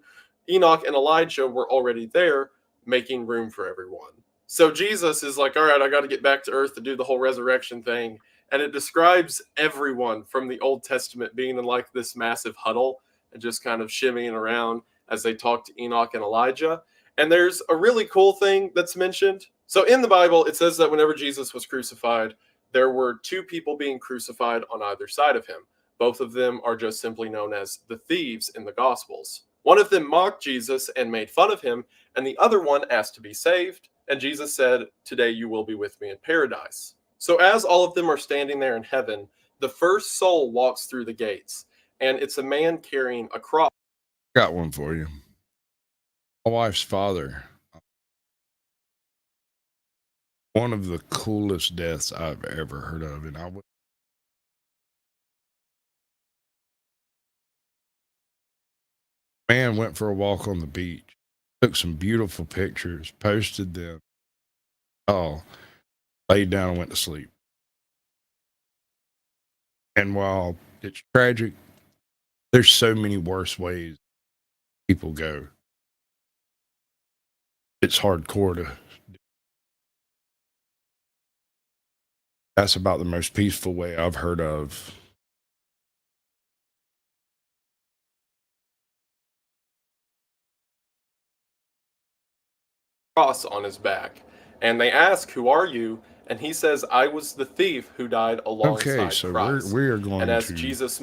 Speaker 8: Enoch and Elijah were already there, making room for everyone. So Jesus is like, all right, I got to get back to earth to do the whole resurrection thing. And it describes everyone from the Old Testament being in like this massive huddle and just kind of shimmying around as they talk to Enoch and Elijah. And there's a really cool thing that's mentioned. So in the Bible, it says that whenever Jesus was crucified, there were two people being crucified on either side of him. Both of them are just simply known as the thieves in the Gospels. One of them mocked Jesus and made fun of him, and the other one asked to be saved. And Jesus said, "Today you will be with me in paradise." So as all of them are standing there in heaven, the first soul walks through the gates, and it's a man carrying a cross.
Speaker 1: Got one for you. My wife's father. One of the coolest deaths I've ever heard of, and man went for a walk on the beach, took some beautiful pictures, posted them. Oh, laid down and went to sleep. And while it's tragic, there's so many worse ways people go. It's hardcore to. That's about the most peaceful way I've heard of.
Speaker 8: Cross on his back. And they ask, "Who are you?" And he says, "I was the thief who died alongside
Speaker 1: Okay, so
Speaker 8: Christ."
Speaker 1: we are going
Speaker 8: and as
Speaker 1: to.
Speaker 8: Jesus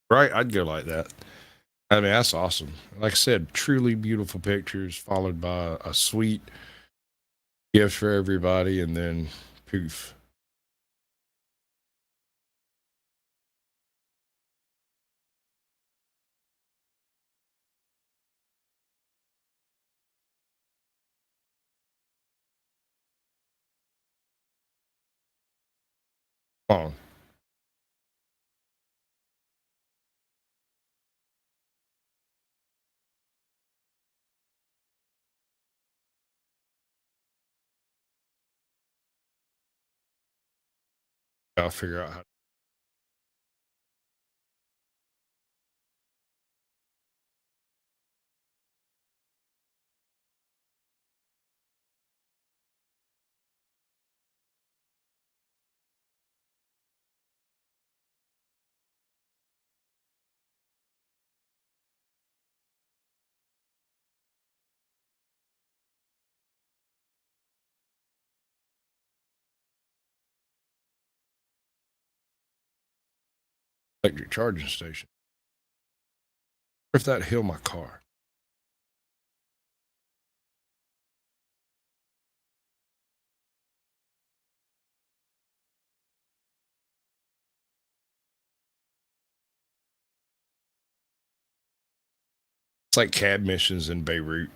Speaker 1: Right, I'd go like that. I mean, that's awesome. Like I said, truly beautiful pictures, followed by a sweet gift for everybody, and then poof. Oh, I'll figure out how. Electric charging station. What if that heal my car? It's like cab missions in Beirut.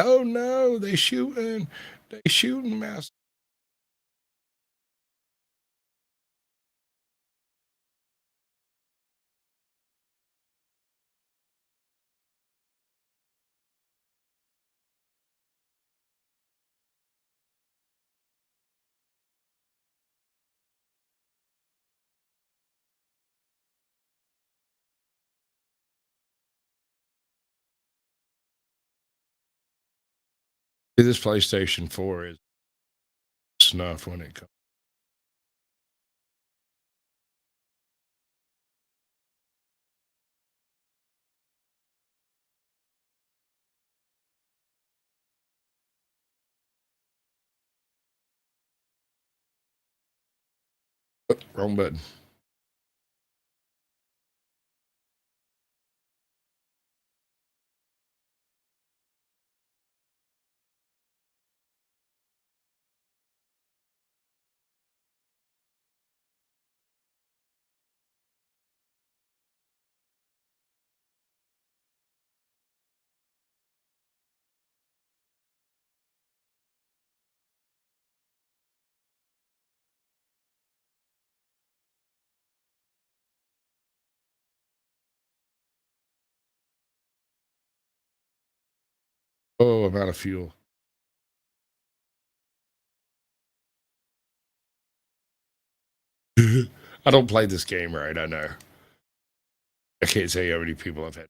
Speaker 1: Oh no, they shooting. They shooting mass. This PlayStation 4 is snuff when it comes. Oh, wrong button. Oh, I'm out of fuel. I don't play this game right, I know. I can't say how many people I've had.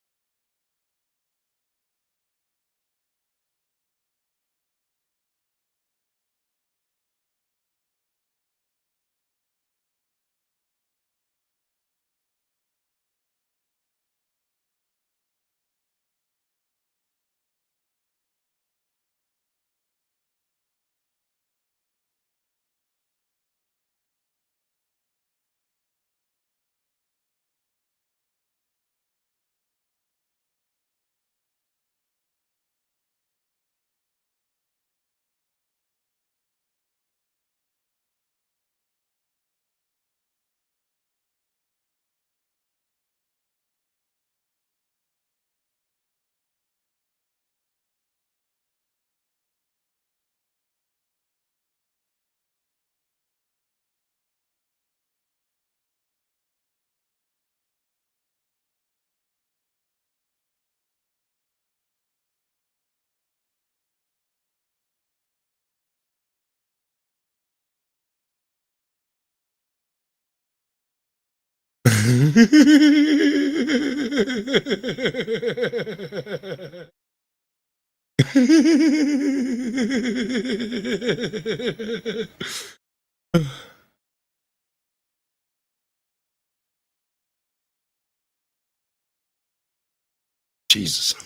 Speaker 1: Jesus. Put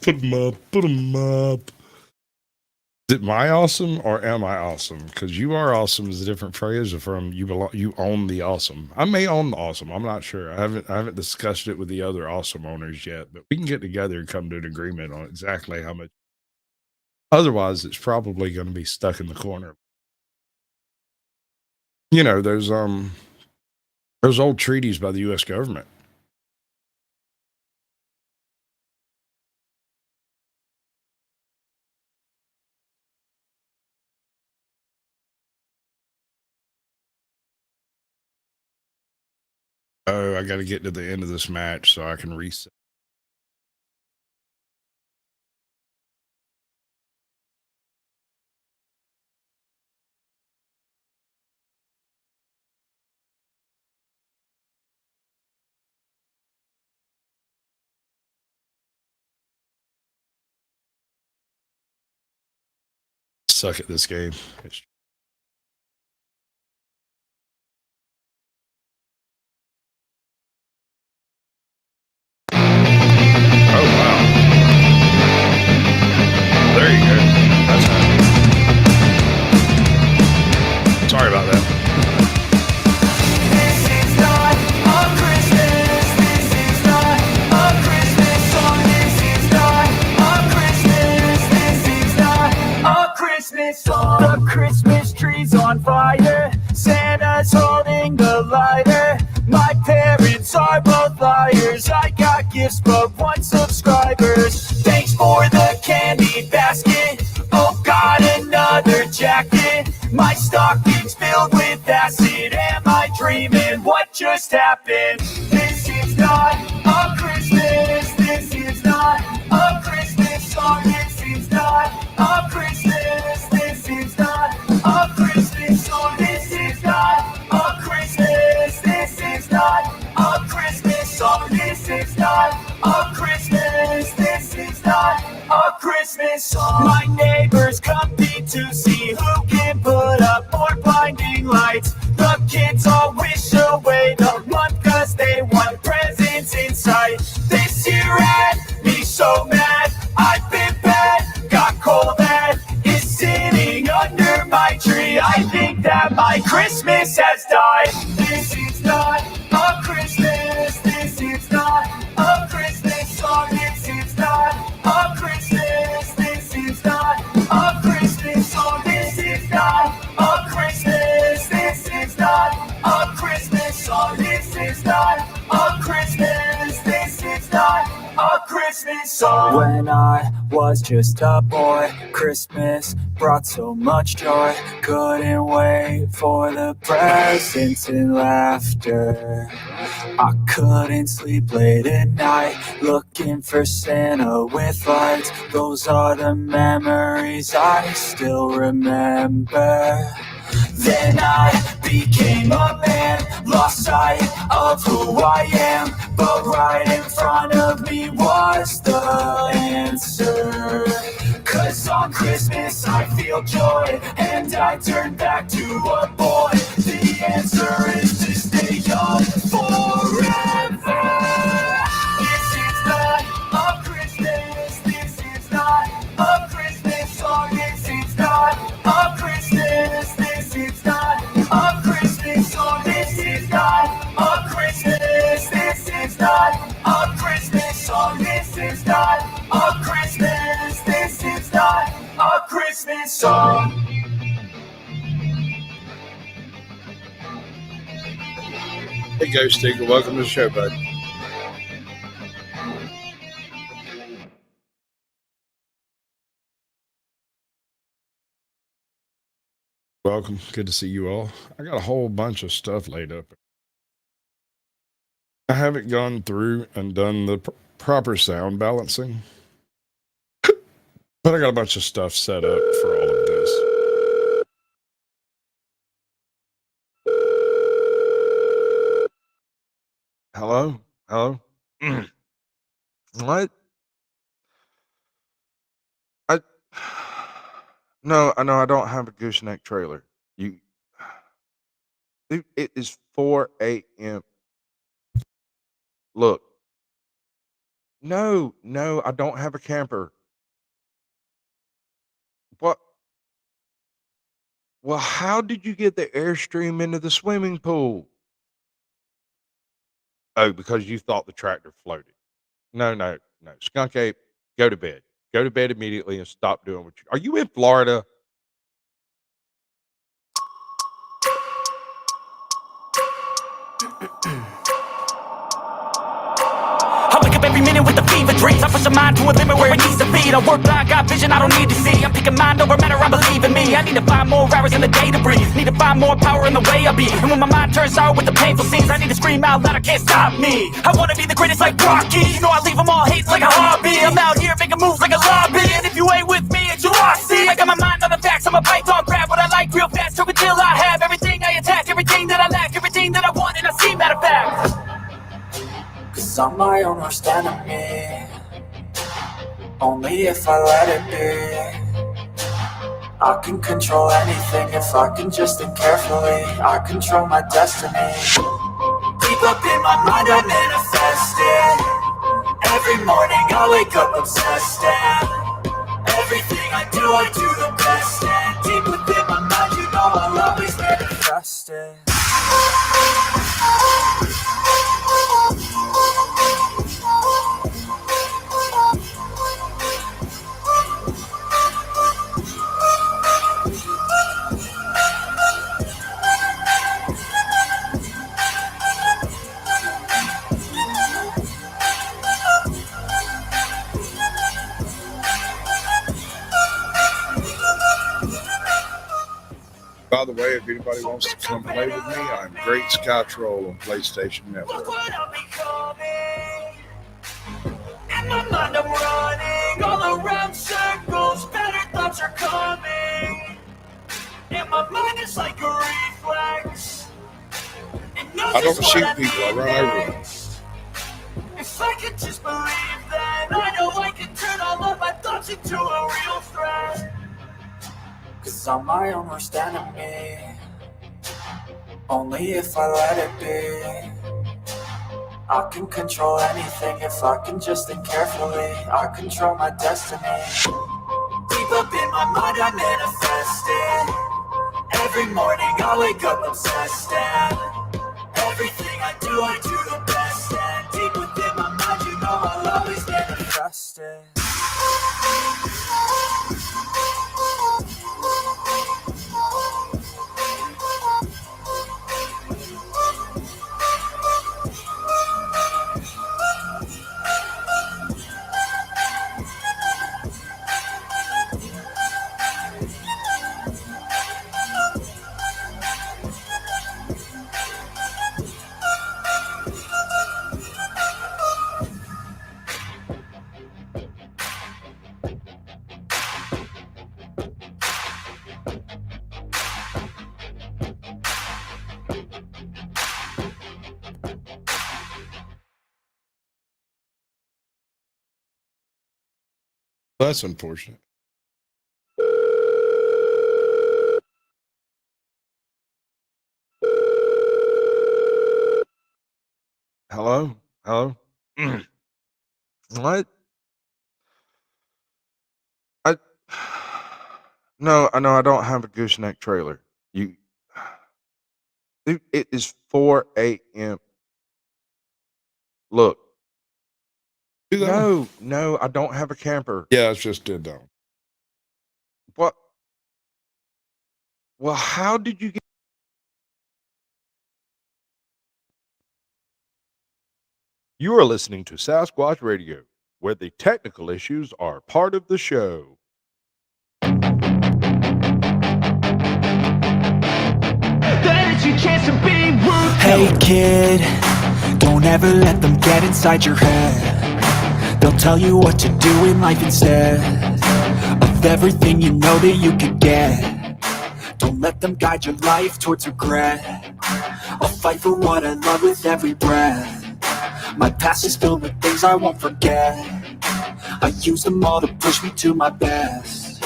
Speaker 1: them up. Put them up. Is it my awesome or am I awesome? Because you are awesome is a different phrase from you belong. You own the awesome. I may own the awesome. I'm not sure. I haven't discussed it with the other awesome owners yet. But we can get together and come to an agreement on exactly how much. Otherwise, it's probably going to be stuck in the corner. You know, those old treaties by the U.S. government. Oh, I got to get to the end of this match so I can reset. Suck at this game. Oh, wow. There you go. That's right. Sorry about that.
Speaker 9: This is not a Christmas. This is not a Christmas song. This is not a Christmas. This is not a Christmas song. The Christmas tree's on fire. Santa's holding the lighter. My parents are both liars. I got gifts but one subscribers. Thanks for the candy basket. Oh God, another jacket. My stocking's filled with acid. Am I dreaming? What just happened? This is not a Christmas. This is not a Christmas song. This is not a Christmas. This is not a Christmas song. This is not a Christmas. This is not a Christmas song. This is not a Christmas. This is not a Christmas song. My neighbors compete to see who can put up more blinding lights. The kids all wish away the month cause they want presents in sight. This year had me so mad. I've been bad, got cold that is sitting under my tree. I think that my Christmas has died. This is not a Christmas. This is not a Christmas song. This is not a Christmas. This is not a Christmas song. This is not a Christmas. This is not a Christmas song. This is not a Christmas. This is not a Christmas song.
Speaker 7: When I was just a boy, Christmas brought so much joy. Couldn't wait for the presents and laughter. I couldn't sleep late at night, looking for Santa with lights. Those are the memories I still remember. Then I became a man, lost sight of who I am. But right in front of me was the answer. 'Cause on Christmas I feel joy, and I turn back to a boy. The answer is to stay young forever. This is not a Christmas. This is not a Christmas song. This is not a Christmas. This is not a Christmas song. This is not a Christmas. This is not a Christmas song. This is not a Christmas. This is not a Christmas song.
Speaker 1: Hey, Ghost Digger, welcome to the show, bud. Welcome. Good to see you all. I got a whole bunch of stuff laid up. I haven't gone through and done the proper sound balancing, but I got a bunch of stuff set up for all of this. Hello? Hello? What? No, I know I don't have a gooseneck trailer. Dude, it is 4 a.m. Look. No, I don't have a camper. What? Well, how did you get the Airstream into the swimming pool? Oh, because you thought the tractor floated. No. Skunk Ape, go to bed. Go to bed immediately and stop doing what you... Are you in Florida?
Speaker 9: I wake up every minute with the fever dreams. I push a mind to a limit where it needs to be. I work blind, got vision I don't need to see. I'm picking mind over matter, I believe in me. I need to find more hours in the day to breathe. Need to find more power in the way I be. And when my mind turns sour with the painful scenes, I need to scream out loud, I can't stop me. I wanna be the greatest like Rocky. You know I leave them all hates like a hobby. I'm out here making moves like a lobby. And if you ain't with me, it's your loss. See, I got my mind on the facts, I'm a python, grab what I like real fast. So until I have everything I attack, everything that I lack, everything that I want, and I see matter of fact. 'Cause I'm my own worst enemy. Only if I let it be. I can control anything if I can just think carefully. I control my destiny. Deep up in my mind I manifest it. Every morning I wake up obsessed, and everything I do the best. And deep within my mind you know I'll always manifest it.
Speaker 1: By the way, if anybody wants to come play with me, I'm Great Sky Troll on PlayStation Network.
Speaker 9: What I'm becoming. In my mind I'm running all around circles. Better thoughts are coming. And my mind is like a reflex. It knows
Speaker 1: I don't
Speaker 9: just
Speaker 1: shoot
Speaker 9: what
Speaker 1: people, I
Speaker 9: need
Speaker 1: run over them.
Speaker 9: next. If I could just believe that, I know I can turn all of my thoughts into a real threat. 'Cause I'm my own worst enemy. Only if I let it be. I can control anything if I can just think carefully. I control my destiny. Deep up in my mind I manifest it.
Speaker 7: Every morning I wake up obsessed, and everything I do the best. And deep within my mind, you know I'll always never trust it.
Speaker 1: That's unfortunate. Hello? Hello? What? No, I know I don't have a gooseneck trailer. Dude, it is 4 a.m. Look. No, I don't have a camper. Yeah, it's just did though. What? Well, how did you get? You are listening to Sasquatch Radio, where the technical issues are part of the show.
Speaker 7: Hey kid, don't ever let them get inside your head. They'll tell you what to do in life instead of everything you know that you could get. Don't let them guide your life towards regret. I'll fight for what I love with every breath. My past is filled with things I won't forget. I use them all to push me to my best.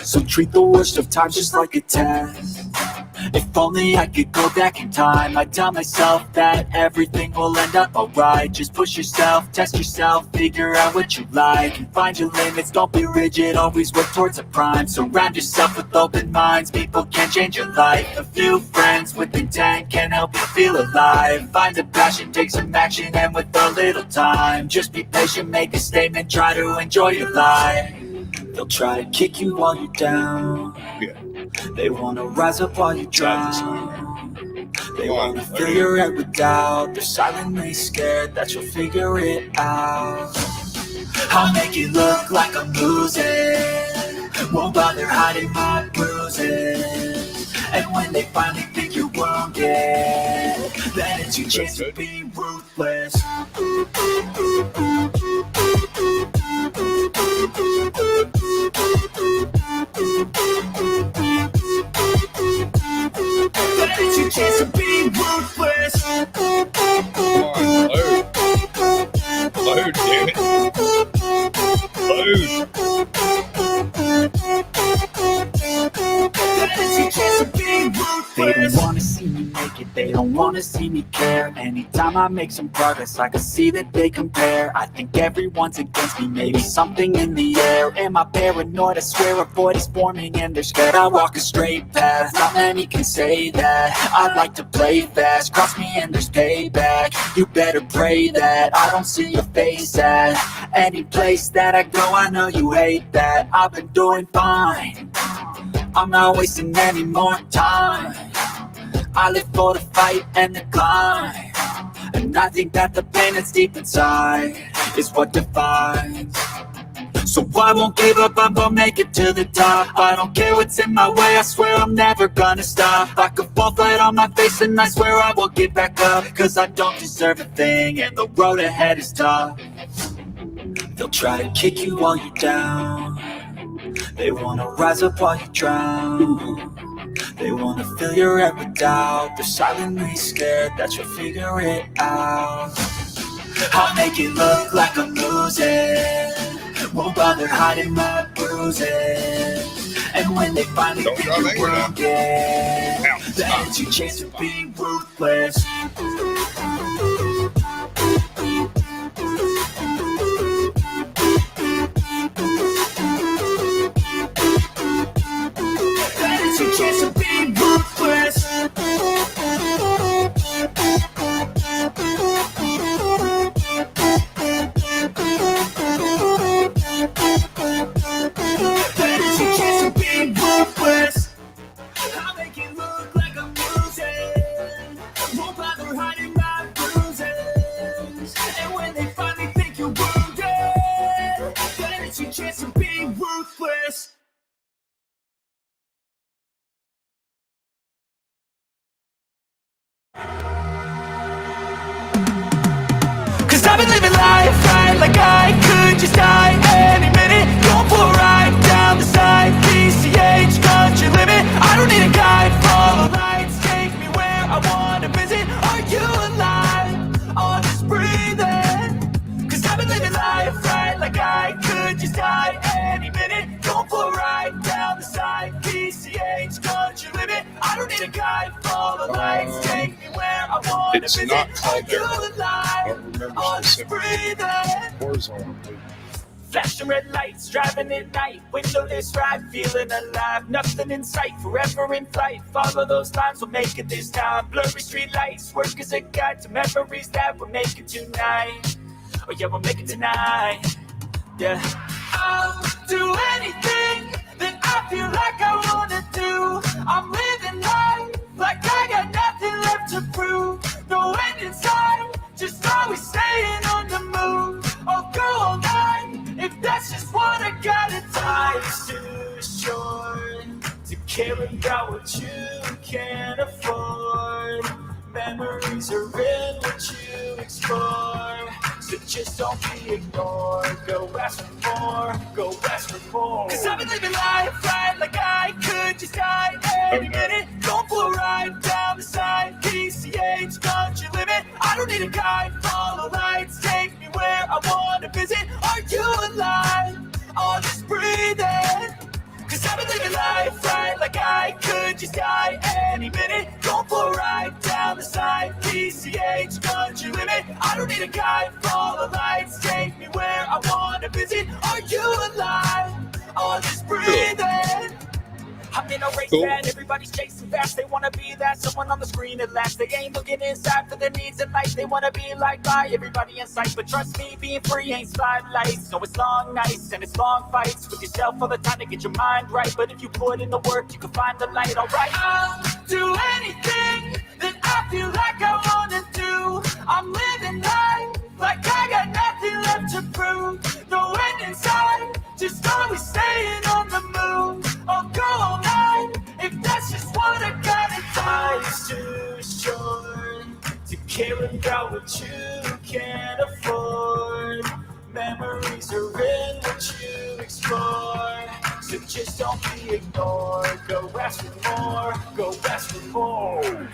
Speaker 7: So treat the worst of times just like a test. If only I could go back in time, I'd tell myself that everything will end up alright. Just push yourself, test yourself, figure out what you like, and find your limits, don't be rigid, always work towards a prime. Surround yourself with open minds, people can change your life. A few friends with intent can help you feel alive. Find a passion, take some action, and with a little time, just be patient, make a statement, try to enjoy your life. They'll try to kick you while you're down. They wanna rise up while you drown. They wanna fill your head with doubt. They're silently scared that you'll figure it out. I'll make it look like I'm losing, won't bother hiding my bruises. And when they finally think you're wounded, then it's your chance to be ruthless. Then it's your chance to be ruthless.
Speaker 3: Load, damn it. Load.
Speaker 7: They don't wanna see me make it, they don't wanna see me care. Anytime I make some progress, I can see that they compare. I think everyone's against me, maybe something in the air. Am I paranoid? I swear a void is forming and they're scared. I walk a straight path, not many can say that. I like to play fast, cross me and there's payback. You better pray that I don't see your face at any place that I go. I know you hate that. I've been doing fine, I'm not wasting any more time. I live for the fight and the climb, and I think that the pain that's deep inside is what defines. So I won't give up, I'm gonna make it to the top. I don't care what's in my way, I swear I'm never gonna stop. I could fall flat on my face and I swear I will get back up, cause I don't deserve a thing and the road ahead is tough. They'll try to kick you while you're down. They wanna rise up while you drown. They wanna fill your head with doubt. They're silently scared that you'll figure it out. I'll make it look like I'm losing, won't bother hiding my bruises. And when they finally think you're wounded, then it's your chance to be ruthless. That is your chance to be ruthless.
Speaker 9: chance of being ruthless. Cause I've been living life right like I could just die any minute. Going for a ride down the side, PCH, country limit. I don't need a guide, follow lights, take me where I wanna visit. Are you alive? Or just breathing? Cause I've been living life right like I could just die any minute. Going for a ride down the side, PCH, country limit. I don't need a guide, follow lights, take me where I wanna
Speaker 1: It's
Speaker 9: visit.
Speaker 1: not
Speaker 9: Are
Speaker 1: called
Speaker 9: you
Speaker 1: there. I
Speaker 9: alive?
Speaker 1: don't remember
Speaker 9: Or just
Speaker 1: specifically.
Speaker 9: breathing?
Speaker 1: Horizontally.
Speaker 9: Flashing red lights, driving at night, windowless ride, feeling alive, nothing in sight, forever in flight. Follow those lines, we'll make it this time. Blurry street lights, work as a guide to memories that we'll make it tonight. Oh yeah, we'll make it tonight. Yeah. I'll do anything that I feel like I wanna do. I'm living life like I got nothing left to prove. No end in sight, just always staying on the move. I'll go all night if that's just what I gotta do. Life's too short to care about what you can't afford. Memories are in what you explore, so just don't be ignored. Go ask for more, go ask for more. Cause I've been living life right like I could just die any minute. Going for a ride down the side, PCH, country limit. I don't need a guide, follow lights, take me where I wanna visit. Are you alive? Or just breathing? Cause I've been living life right like I could just die any minute. Going for a ride down the side, PCH, country limit. I don't need a guide, follow lights, take me where I wanna visit. Are you alive? Or just breathing? I'm in a race that everybody's chasing fast. They wanna be that someone on the screen at last. They ain't looking inside for their needs in life. They wanna be liked by everybody in sight. But trust me, being free ain't spotlights. No, it's long nights and it's long fights with yourself all the time to get your mind right. But if you put in the work, you can find the light, alright? I'll do anything that I feel like I wanna do. I'm living life like I got nothing left to prove. No end in sight, just always staying on the move. I'll go all night if that's just what I gotta do. Life's too short to care about what you can't afford. Memories are in what you explore, so just don't be ignored. Go ask for more, go ask for more.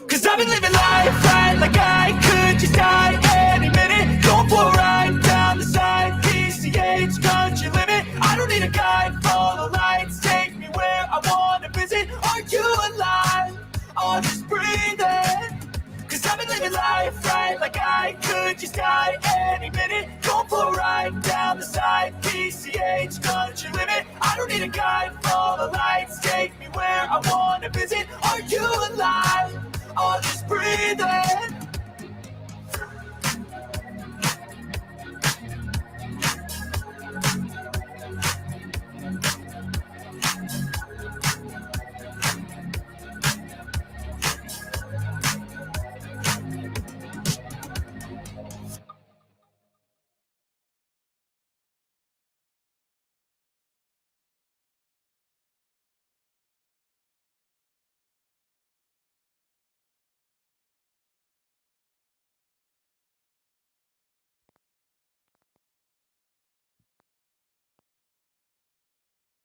Speaker 9: Cause I've been living life right like I could just die any minute. Going for a ride down the side, PCH, country limit. I don't need a guide, follow lights, take me where I wanna visit. Are you alive? Or just breathing? Cause I've been living life right like I could just die any minute. Going for a ride down the side, PCH, country limit. I don't need a guide, follow lights, take me where I wanna visit. Are you alive? Or just breathing?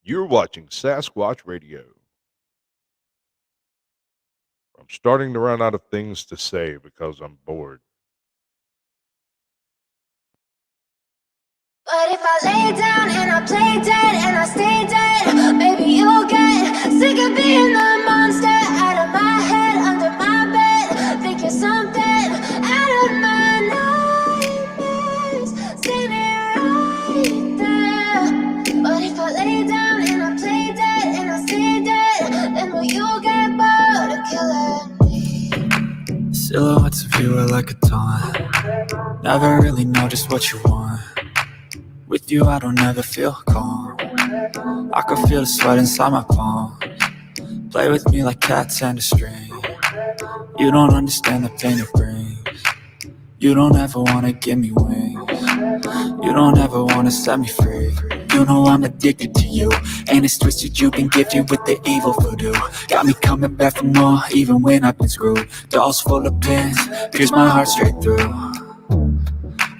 Speaker 1: You're watching Sasquatch Radio. I'm starting to run out of things to say because I'm bored.
Speaker 10: But if I lay down and I play dead and I stay dead, maybe you'll get sick of being the monster out of my head, under my bed. Think you're something out of my nightmares. See me right there. But if I lay down and I play dead and I stay dead, then will you get bored of killing me?
Speaker 11: Silhouettes of you are like a taunt. Never really know just what you want. With you I don't ever feel calm. I can feel the sweat inside my palms. Play with me like cats and a string. You don't understand the pain it brings. You don't ever wanna give me wings. You don't ever wanna set me free. You know I'm addicted to you, and it's twisted you've been gifted with the evil voodoo. Got me coming back for more, even when I've been screwed. Dolls full of pins, pierce my heart straight through.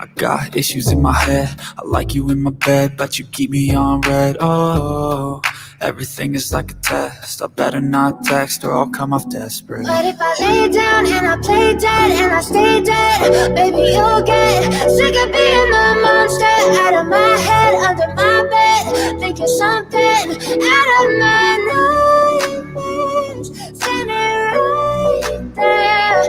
Speaker 11: I got issues in my head, I like you in my bed, but you keep me on red. Oh, everything is like a test, I better not text or I'll come off desperate.
Speaker 10: But if I lay down and I play dead and I stay dead, baby, you'll get sick of being the monster out of my head, under my bed, thinking something out of my nightmares, standing right there.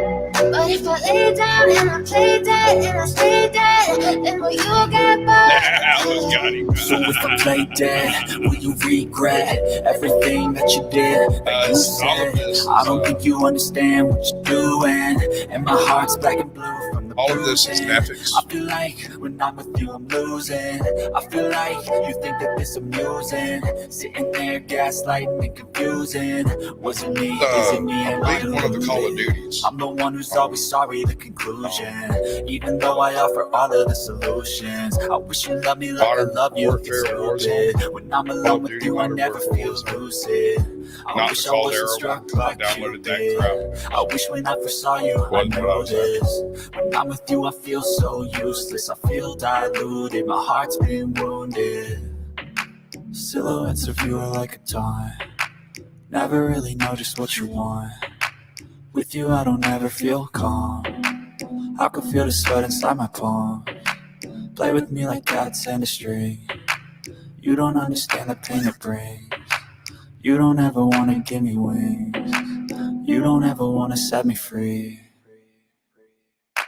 Speaker 10: But if I lay down and I play dead and I stay dead, then will you get bored?
Speaker 11: So if I play dead, will you regret everything that you did, that you said? I don't think you understand what you're doing, and my heart's black and blue from the
Speaker 1: All of this is
Speaker 11: bruising.
Speaker 1: ethics.
Speaker 11: I feel like when I'm with you I'm losing. I feel like you think that this amusing, sitting there gaslighting and confusing. Was it me? Is it me? Am I
Speaker 1: One of the Call of
Speaker 11: deluded?
Speaker 1: Duties.
Speaker 11: I'm the one who's always sorry, the conclusion. Even though I offer all of the solutions, I wish you loved me like I love you. It's stupid. When I'm alone with you, I never feel lucid. I
Speaker 1: Not
Speaker 11: wish
Speaker 1: the
Speaker 11: I
Speaker 1: Call
Speaker 11: wasn't
Speaker 1: Arrow.
Speaker 11: struck
Speaker 1: I
Speaker 11: like
Speaker 1: downloaded that
Speaker 11: Cupid.
Speaker 1: crap.
Speaker 11: I wish when I first saw you, I
Speaker 1: Wasn't what I
Speaker 11: knew
Speaker 1: was
Speaker 11: this. When I'm with you, I feel so useless. I feel diluted. My heart's been wounded. Silhouettes of you are like a taunt. Never really know just what you want. With you, I don't ever feel calm. I can feel the sweat inside my palm. Play with me like cats and a string. You don't understand the pain it brings. You don't ever wanna give me wings. You don't ever wanna set me free.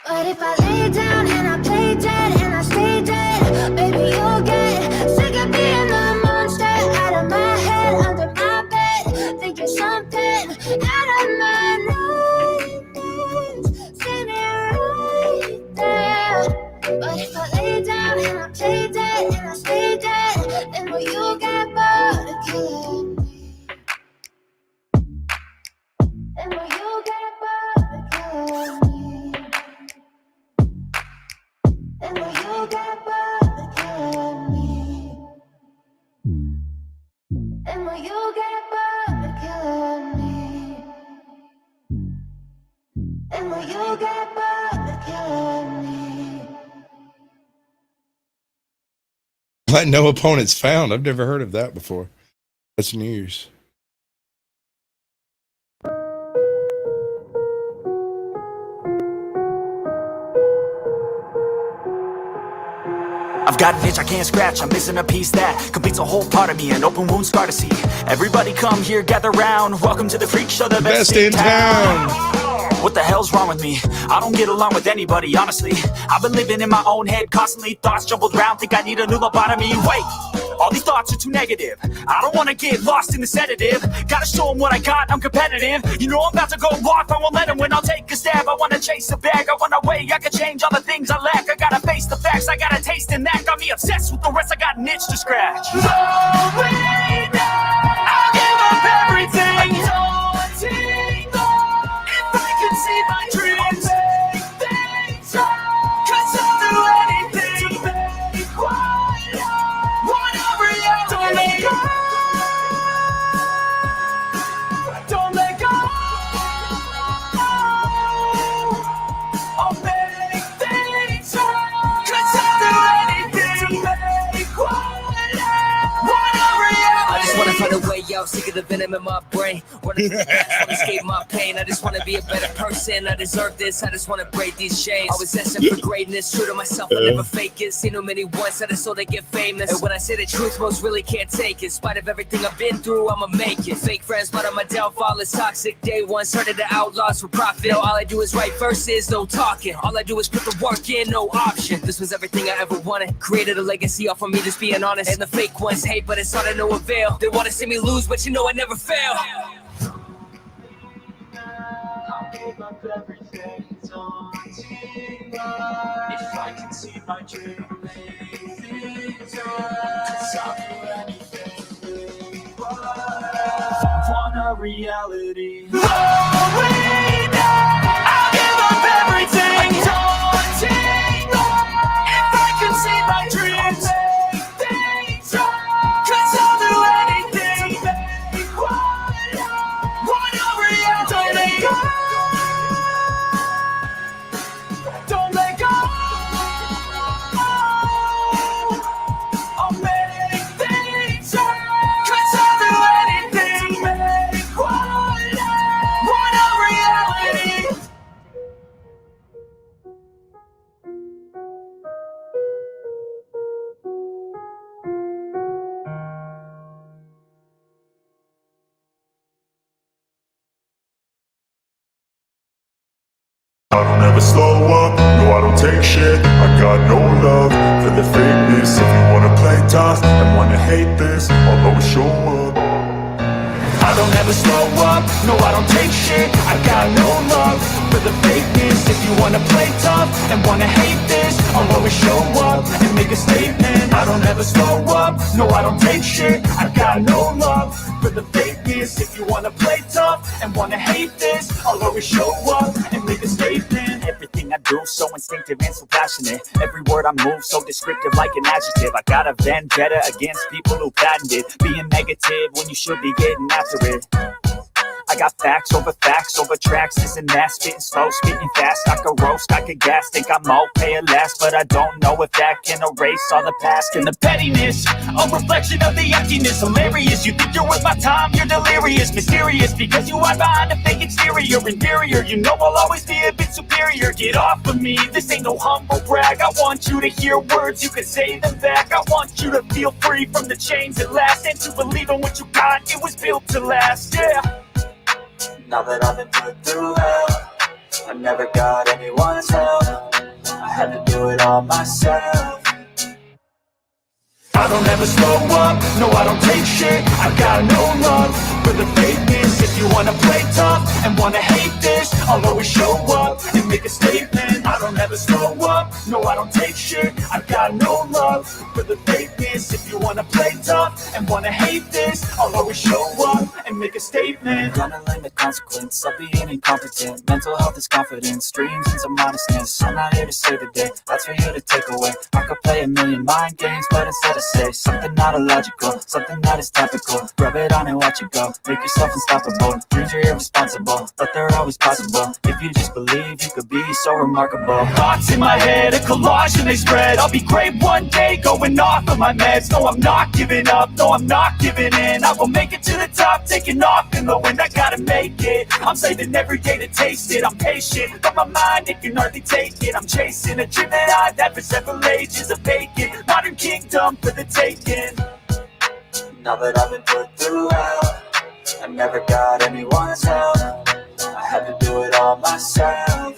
Speaker 10: But if I lay down and I play dead and I stay dead, baby, you'll get sick of being the monster out of my head, under my bed, thinking something out of my nightmares, standing right there. But if I lay down and I play dead and I stay dead, then will you get bored of killing me? Then will you get bored of killing me? And will you get bored of killing me? And will you get bored of killing me? And will you get bored of killing me?
Speaker 1: Let no opponents found. I've never heard of that before. That's news.
Speaker 11: I've got an itch I can't scratch, I'm missing a piece that completes a whole part of me, an open wound scar to see. Everybody come here, gather round, welcome to the freak show, the best in town. What the hell's wrong with me? I don't get along with anybody, honestly. I've been living in my own head, constantly thoughts jumbled round, think I need a new lobotomy. Wait, all these thoughts are too negative. I don't wanna get lost in the sedative. Gotta show them what I got, I'm competitive. You know I'm about to go off, I won't let them win, I'll take a stab. I wanna chase a bag, I wanna weigh, I can change all the things I lack. I gotta face the facts, I got a taste in that. Got me obsessed with the rest, I got an itch to scratch. I'll give up everything. I don't take if I can see my dreams, make things right. 'Cause I'll do anything to make whatever you don't let go. Don't let go. I'll make things right. 'Cause I'll do anything to make whatever you
Speaker 12: I just wanna find a way out, sick of the venom in my brain. Running through the past, wanna escape my pain. I just wanna be a better person, I deserve this. I just wanna break these chains. Always asking for greatness, true to myself, I never fake it. Seen too many once, I just so they get famous. And when I say the truth, most really can't take it. In spite of everything I've been through, I'ma make it. Fake friends, but on my downfall is toxic. Day one, started the outlaws for profit. Now all I do is write verses, no talking. All I do is put the work in, no option. This was everything I ever wanted. Created a legacy off of me, just being honest. And the fake ones hate, but it's all to no avail. They wanna see me lose, but you know I never fail.
Speaker 11: I'll give up everything, don't give up. If I can see my dream, make things right. 'Cause I'll do anything, want a reality. Oh, wait, I'll give up everything, don't take if I can see
Speaker 13: shit. I got no love for the fakeness. If you wanna play tough and wanna hate this, I'll always show up.
Speaker 9: I don't ever slow up, no I don't take shit. I got no love for the fakeness. If you wanna play tough and wanna hate this, I'll always show up and make a statement. I don't ever slow up, no I don't take shit. I got no love for the fakeness. If you wanna play tough and wanna hate this, I'll always show up and make a statement.
Speaker 14: Everything I do so instinctive and so passionate. Every word I move so descriptive like an adjective. I got a vendetta against people who patented being negative when you should be getting after it. I got facts over tracks, this and that, spitting slow, spitting fast. I could roast, I could gas, think I'm okay at last, but I don't know if that can erase all the past.
Speaker 9: And the pettiness, a reflection of the emptiness. Hilarious, you think you're worth my time, you're delirious. Mysterious, because you hide behind a fake exterior. Inferior, you know I'll always be a bit superior. Get off of me, this ain't no humble brag. I want you to hear words, you can say them back. I want you to feel free from the chains at last, and to believe in what you got, it was built to last, yeah.
Speaker 14: Now that I've been put through hell, I never got anyone's help. I had to do it all myself.
Speaker 9: I don't ever slow up, no I don't take shit. I got no love for the fakeness. If you wanna play tough and wanna hate this, I'll always show up and make a statement. I don't ever slow up, no I don't take shit. I got no love for the fakeness. If you wanna play tough and wanna hate this, I'll always show up and make a statement.
Speaker 14: Gonna learn the consequence of being incompetent. Mental health is confidence, dreams and some modestness. I'm not here to save the day, that's for you to take away. I could play a million mind games, but instead of say something not illogical, something that is topical. Rub it on and watch it go, make yourself unstoppable. Dreams are irresponsible, but they're always possible. If you just believe, you could be so remarkable.
Speaker 9: Thoughts in my head, a collage and they spread. I'll be great one day, going off of my meds. No, I'm not giving up, no, I'm not giving in. I will make it to the top, taking off in the wind. I gotta make it, I'm saving every day to taste it. I'm patient, but my mind, it can hardly take it. I'm chasing a dream that I've had for several ages of vacant. Modern kingdom for the taking.
Speaker 14: Now that I've been put through hell, I never got anyone's help. I had to do it all myself.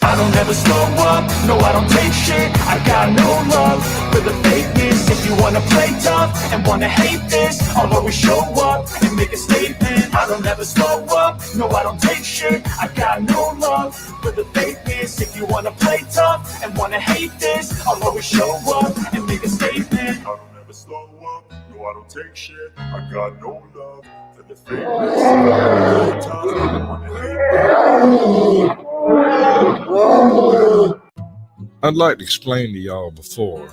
Speaker 9: I don't ever slow up, no I don't take shit. I got no love for the fakeness. If you wanna play tough and wanna hate this, I'll always show up and make a statement. I don't ever slow up, no I don't take shit. I got no love for the fakeness. If you wanna play tough and wanna hate this, I'll always show up and make a statement.
Speaker 13: I don't ever slow up, no I don't take shit. I got no love for the fakeness. I wanna hate it.
Speaker 1: I'd like to explain to y'all before,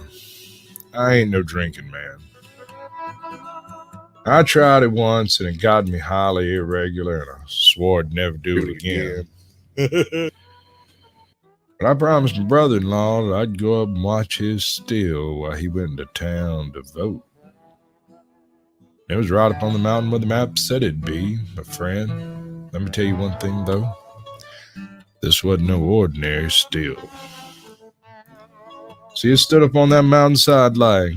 Speaker 1: I ain't no drinking man. I tried it once and it got me highly irregular and I swore I'd never do it again. But I promised my brother-in-law that I'd go up and watch his still while he went into town to vote. It was right up on the mountain where the map said it'd be, my friend. Let me tell you one thing though. This wasn't no ordinary still. See, it stood up on that mountainside like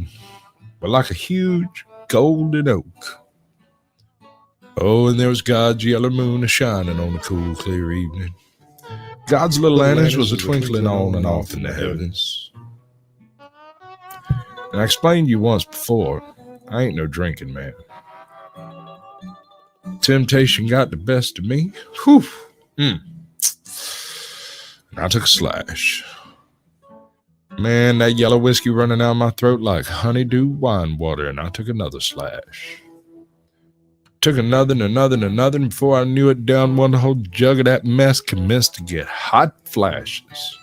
Speaker 1: a huge golden oak. Oh, and there was God's yellow moon a-shining on a cool, clear evening. God's little lanterns was a-twinkling on and off in the heavens. And I explained to you once before, I ain't no drinking man. Temptation got the best of me. Whew. I took a slash. Man, that yellow whiskey running down my throat like honeydew wine water, and I took another slash. Took another and another and another, and before I knew it, down one whole jug of that mess commenced to get hot flashes.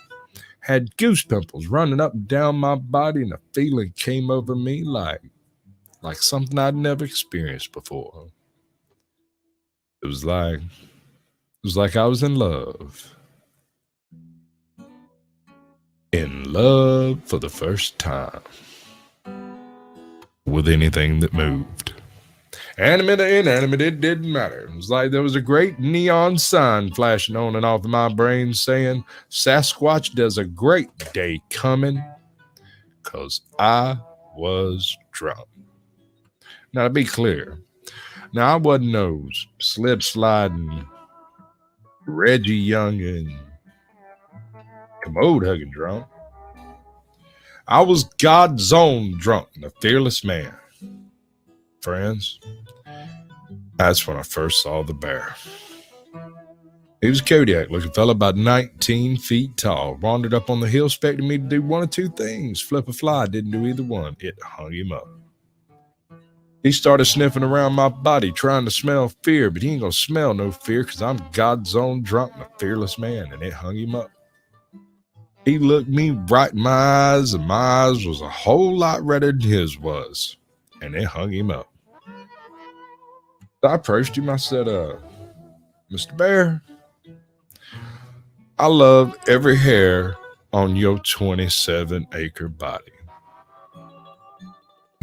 Speaker 1: Had goose pimples running up and down my body, and a feeling came over me like something I'd never experienced before. It was like I was in love. In love for the first time. With anything that moved. Animate or inanimate, it didn't matter. It was like there was a great neon sign flashing on and off in my brain saying, Sasquatch, there's a great day coming. 'Cause I was drunk. Now, to be clear, now I wasn't no slip-sliding Reggie Youngin commode hugging drunk. I was God's own drunk and a fearless man. Friends, that's when I first saw the bear. He was a Kodiak-looking fella about 19 feet tall. Wandered up on the hill expecting me to do one of two things. Flip a fly, didn't do either one. It hung him up. He started sniffing around my body, trying to smell fear, but he ain't gonna smell no fear because I'm God's own drunk and a fearless man, and it hung him up. He looked me right in my eyes, and my eyes was a whole lot redder than his was, and it hung him up. So I approached him. I said, Mr. Bear, I love every hair on your 27-acre body.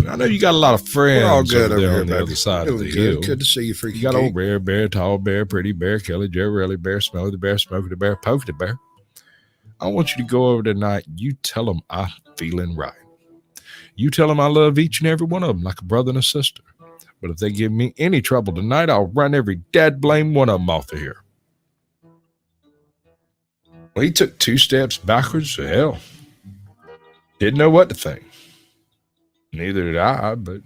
Speaker 1: I know you got a lot of friends.
Speaker 15: We're all good
Speaker 1: over there
Speaker 15: over
Speaker 1: on
Speaker 15: here,
Speaker 1: the
Speaker 15: baby.
Speaker 1: other side of
Speaker 15: Doing
Speaker 1: the
Speaker 15: good.
Speaker 1: hill.
Speaker 15: Good to see you, Freaky
Speaker 1: You got
Speaker 15: Kate.
Speaker 1: old Rare Bear, Tall Bear, Pretty Bear, Kelly, Joe, Relly Bear, Smelly the Bear, Smoky the Bear, Pokey the Bear. I want you to go over tonight. You tell them I'm feeling right. You tell them I love each and every one of them like a brother and a sister. But if they give me any trouble tonight, I'll run every dad blame one of them off of here. Well, he took 2 steps backwards. Hell, didn't know what to think. Neither did I, but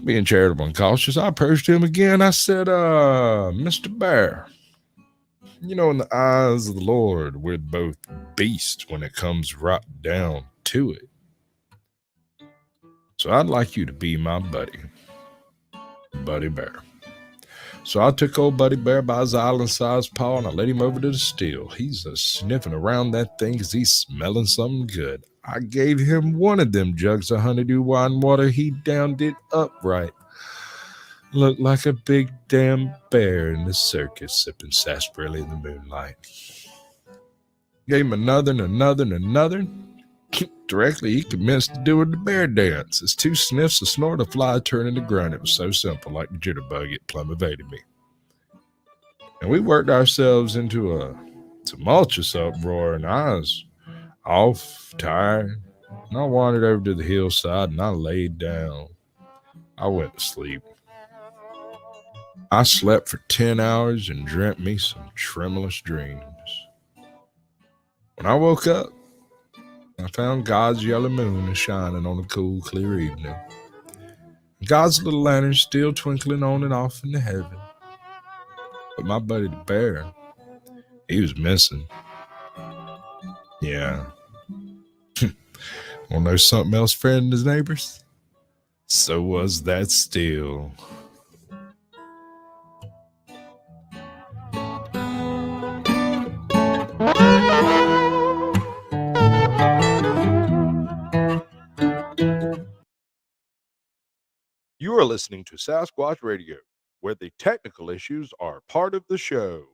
Speaker 1: being charitable and cautious, I approached him again. I said, Mr. Bear, you know, in the eyes of the Lord, we're both beasts when it comes right down to it. So I'd like you to be my buddy, Buddy Bear. So I took old Buddy Bear by his island-sized paw and I led him over to the still. He's sniffing around that thing because he's smelling something good. I gave him one of them jugs of honeydew wine water. He downed it upright. Looked like a big damn bear in the circus sipping sarsaparilla in the moonlight. Gave him another and another and another. Directly, he commenced to do the bear dance. His 2 sniffs, a snort, a fly turned into grunt. It was so simple, like the jitterbug, it plumb evaded me. And we worked ourselves into a tumultuous uproar, and I was off, tired, and I wandered over to the hillside, and I laid down. I went to sleep. I slept for 10 hours and dreamt me some tremulous dreams. When I woke up, I found God's yellow moon is shining on a cool, clear evening. God's little lantern still twinkling on and off into heaven. But my buddy the bear, he was missing. Yeah. Wanna know something else, friend and his neighbors? So was that still.
Speaker 16: You are listening to Sasquatch Radio, where the technical issues are part of the show.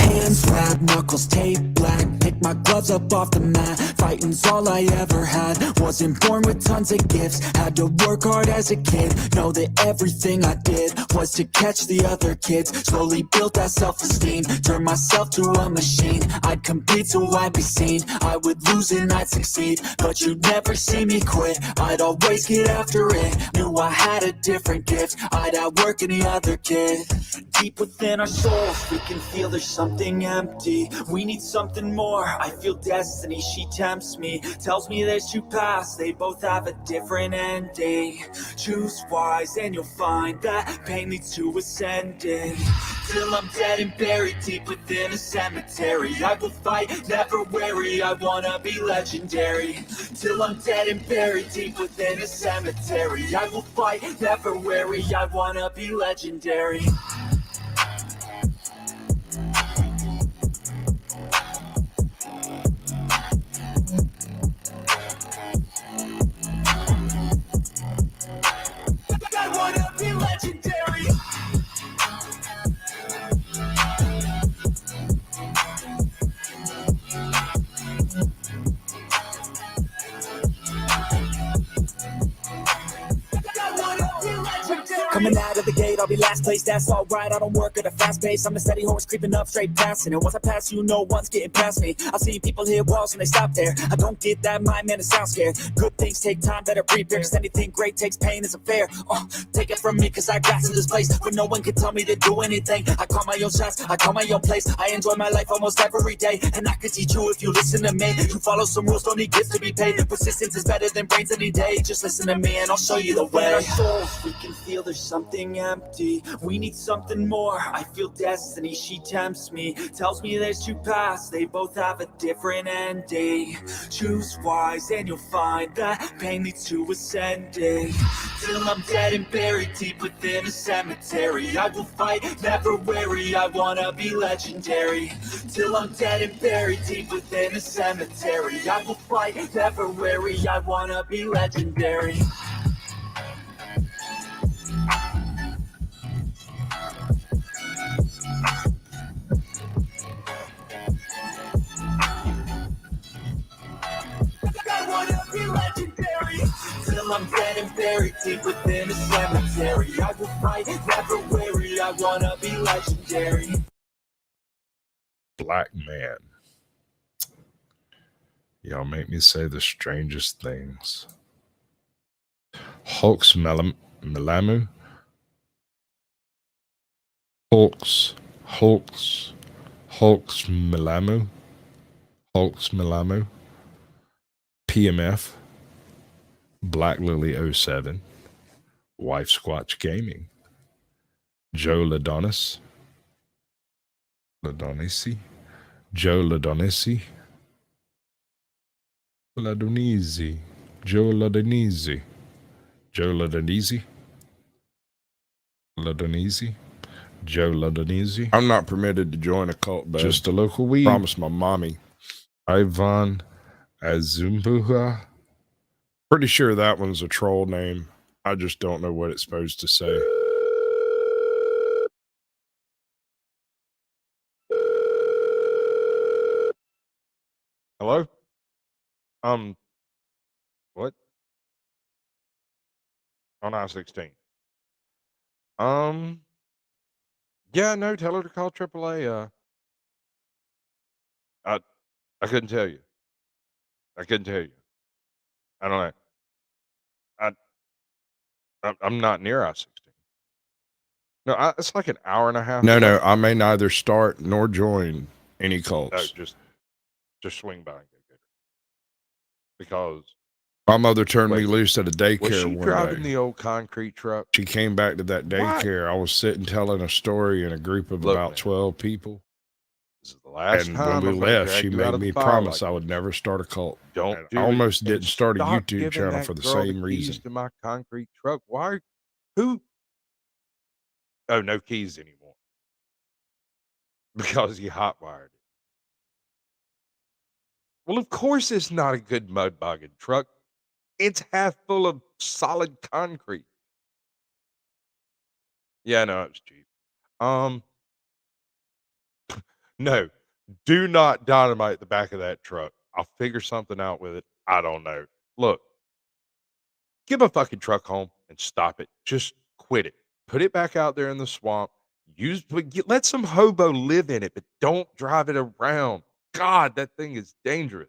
Speaker 9: Hands red, knuckles taped black. Pick my gloves up off the mat. Fighting's all I ever had. Wasn't born with tons of gifts. Had to work hard as a kid. Know that everything I did was to catch the other kids. Slowly built that self-esteem. Turned myself to a machine. I'd compete so I'd be seen. I would lose and I'd succeed, but you'd never see me quit. I'd always get after it. Knew I had a different gift. I'd outwork any other kid. Deep within our souls, we can feel there's something empty. We need something more. I feel destiny, she tempts me. Tells me there's 2 paths, they both have a different ending. Choose wise and you'll find that pain leads to ascending. Till I'm dead and buried deep within a cemetery. I will fight, never weary, I wanna be legendary. Till I'm dead and buried deep within a cemetery. I will fight, never weary, I wanna be legendary. I wanna be legendary. Coming out of the gate
Speaker 12: I'll be last place, that's alright. I don't work at a fast pace, I'm a steady horse creeping up straight past it. And once I pass you, no one's getting past me. I've seen people hit walls and they stop there. I don't get that mind, man, it sounds scared. Good things take time, better prepare, cause anything great takes pain, isn't fair. Take it from me, cause I got to this place where no one can tell me to do anything. I call my own shots, I call my own place. I enjoy my life almost every day, and I could teach you if you listen to me. You follow some rules, don't need gifts to be paid. Persistence is better than brains any day. Just listen to me and I'll show you the way. Our souls, we can feel there's something empty. We need something more. I feel destiny, she tempts me, tells me there's two paths, they both have a different ending. Choose wise and you'll find that pain leads to ascending. Till I'm dead and buried deep within a cemetery, I will fight, never weary, I wanna be legendary. Till I'm dead and buried deep within a cemetery, I will fight, never weary, I wanna be legendary. I wanna be legendary. Till I'm dead and buried deep within a cemetery, I will fight, never weary, I wanna be legendary.
Speaker 1: Black man. Y'all make me say the strangest things. Hulks Melamu. Hulks Melamu. Hulks Melamu. PMF. Black Lily 07. Wife Squatch Gaming. Joe Ladonis. Joe Ladonisi. Joe Ladonisi. I'm not permitted to join a cult, but just a local weed. Promise my mommy. Ivan Azumbuha. Pretty sure that one's a troll name. I just don't know what it's supposed to say. Hello? What? On I-16. Yeah, no, tell her to call AAA. I couldn't tell you. I don't know. I'm not near I-16. No, it's like an hour and a half. No, I may neither start nor join any cults. No, just swing by and go get her. Because my mother turned me loose at a daycare one day. Was she driving the old concrete truck? She came back to that daycare. What? I was sitting telling a story in a group of about 12 people. This is the last time. When we left, she made me promise I would never start a cult. I almost didn't start a YouTube channel for the same reason. To my concrete truck. Why? Who? Oh, no keys anymore. Because you hotwired it. Well, of course it's not a good mud bogging truck. It's half full of solid concrete. Yeah, no, it was cheap. No, do not dynamite the back of that truck. I'll figure something out with it. I don't know. Look, give a fucking truck home and stop it. Just quit it. Put it back out there in the swamp. Let some hobo live in it, but don't drive it around. God, that thing is dangerous.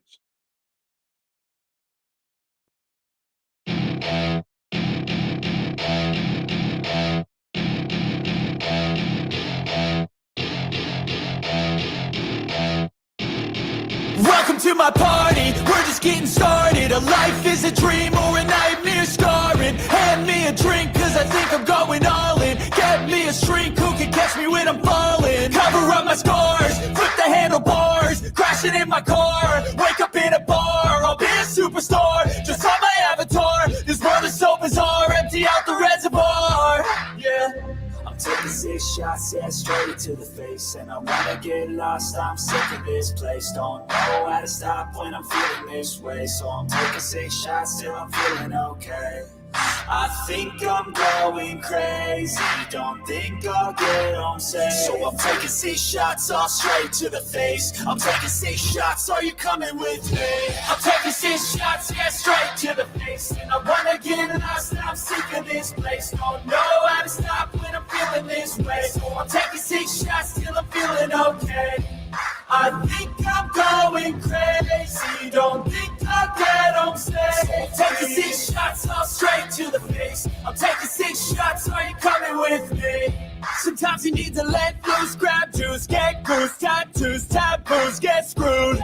Speaker 9: Welcome to my party, we're just getting started. A life is a dream or a nightmare scarring. Hand me a drink cause I think I'm going all in. Get me a shrink who can catch me when I'm falling. Cover up my scars, flip the handlebars. Crashing in my car, wake up in a bar. I'll be a superstar, just on my avatar. This world is so bizarre, empty out the reservoir. Yeah. I'm taking 6 shots, yeah, straight to the face. And I wanna get lost, I'm sick of this place. Don't know how to stop when I'm feeling this way. So I'm taking 6 shots till I'm feeling okay.
Speaker 14: I think I'm going crazy, don't think I'll get home safe. So I'm taking 6 shots all straight to the face. I'm taking 6 shots, are you coming with me? I'm taking 6 shots, yeah, straight to the face. And I wanna get lost, I'm sick of this place. Don't know how to stop when I'm feeling this way. So I'm taking 6 shots till I'm feeling okay. I think I'm going crazy, don't think I'll get home safe. Taking 6 shots all straight to the face. I'm taking 6 shots, are you coming with me? Sometimes you need to let loose, grab juice, get goose, tattoos, taboos, get screwed.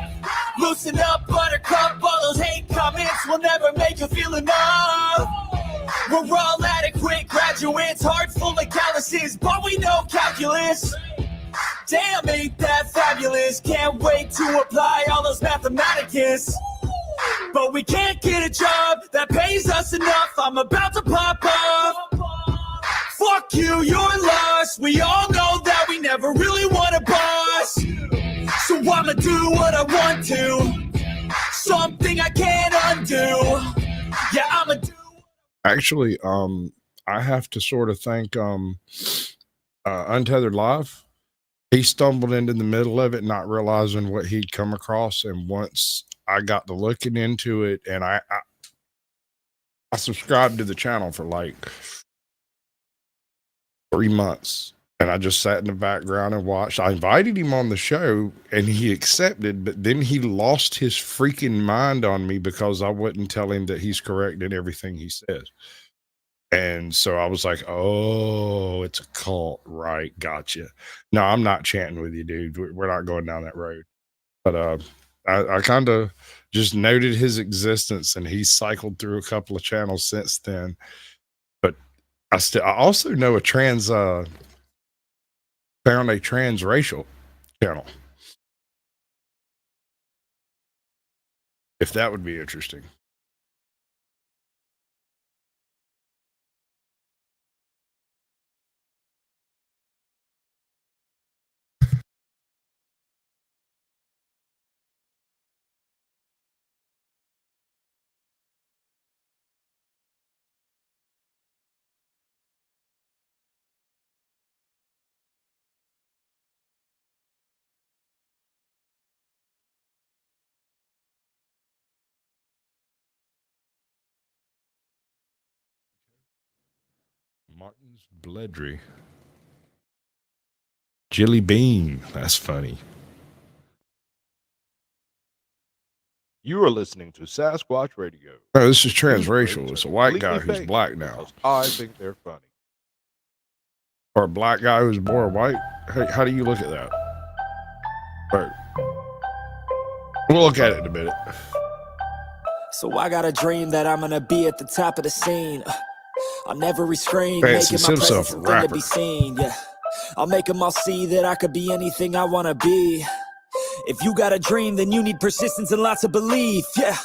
Speaker 14: Loosen up, buttercup, all those hate comments will never make you feel enough. We're all adequate graduates, heart full of calluses, but we know calculus. Damn, ain't that fabulous? Can't wait to apply all those mathematicus. But we can't get a job that pays us enough. I'm about to pop up. Fuck you, you're lost. We all know that we never really want a boss. So I'ma do what I want to. Something I can't undo. Yeah, I'ma do.
Speaker 1: Actually, I have to sort of thank Untethered Live. He stumbled into the middle of it, not realizing what he'd come across. And once I got to looking into it, and I subscribed to the channel for like 3 months, and I just sat in the background and watched. I invited him on the show and he accepted, but then he lost his freaking mind on me because I wouldn't tell him that he's correct in everything he says. And so I was like, oh, it's a cult, right? Gotcha. No, I'm not chanting with you, dude. We're not going down that road. But I kind of just noted his existence, and he's cycled through a couple of channels since then. But I also know found a transracial channel. If that would be interesting. Martin's Bledry. Jilly Bean. That's funny.
Speaker 16: You are listening to Sasquatch Radio.
Speaker 1: No, this is transracial. It's a white guy who's black now.
Speaker 16: I think they're funny.
Speaker 1: Or a black guy who's born white. How do you look at that? Right. We'll look at it in a minute.
Speaker 14: So I got a dream that I'm gonna be at the top of the scene. On every screen,
Speaker 1: Fancies
Speaker 14: making my
Speaker 1: himself
Speaker 14: presence
Speaker 1: a
Speaker 14: a thing
Speaker 1: rapper.
Speaker 14: to be seen. Yeah, I'll make them all see that I could be anything I wanna be. If you got a dream, then you need persistence and lots of belief. Yeah.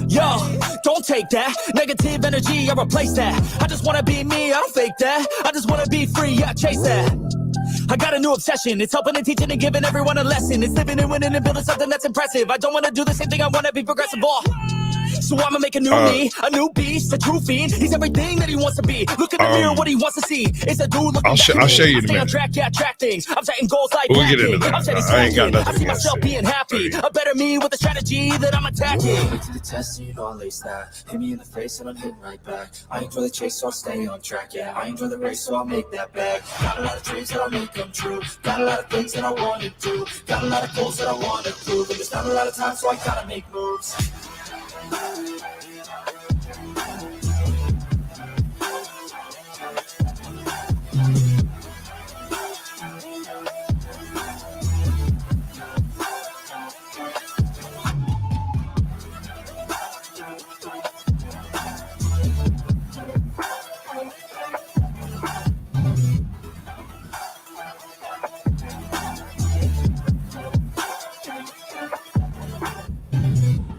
Speaker 14: Yo, don't take that negative energy, I replace that. I just wanna be me, I don't fake that. I just wanna be free, yeah, chase that. I got a new obsession, it's helping and teaching and giving everyone a lesson. It's living and winning and building something that's impressive. I don't wanna do the same thing, I wanna be progressive. So I'ma make a new me, a new beast, a true fiend. He's everything that he wants to be. Look in the mirror, what he wants to see. It's a dude looking
Speaker 1: I'll show you in a
Speaker 14: stay on
Speaker 1: minute.
Speaker 14: track, yeah, track things. I'm setting goals like
Speaker 1: We'll get into that.
Speaker 14: I'm setting
Speaker 1: I ain't got nothing
Speaker 14: I see
Speaker 1: against
Speaker 14: myself
Speaker 1: it.
Speaker 14: being happy. A better me with a strategy that I'm attacking.
Speaker 11: To the test, and you know I'll lace that. Hit me in the face and I'm hitting right back. I enjoy the chase, so I'll stay on track. Yeah, I enjoy the race, so I'll make that bag. Got a lot of dreams that I'll make come true. Got a lot of things that I wanna do. Got a lot of goals that I wanna prove. And there's not a lot of time, so I gotta make moves.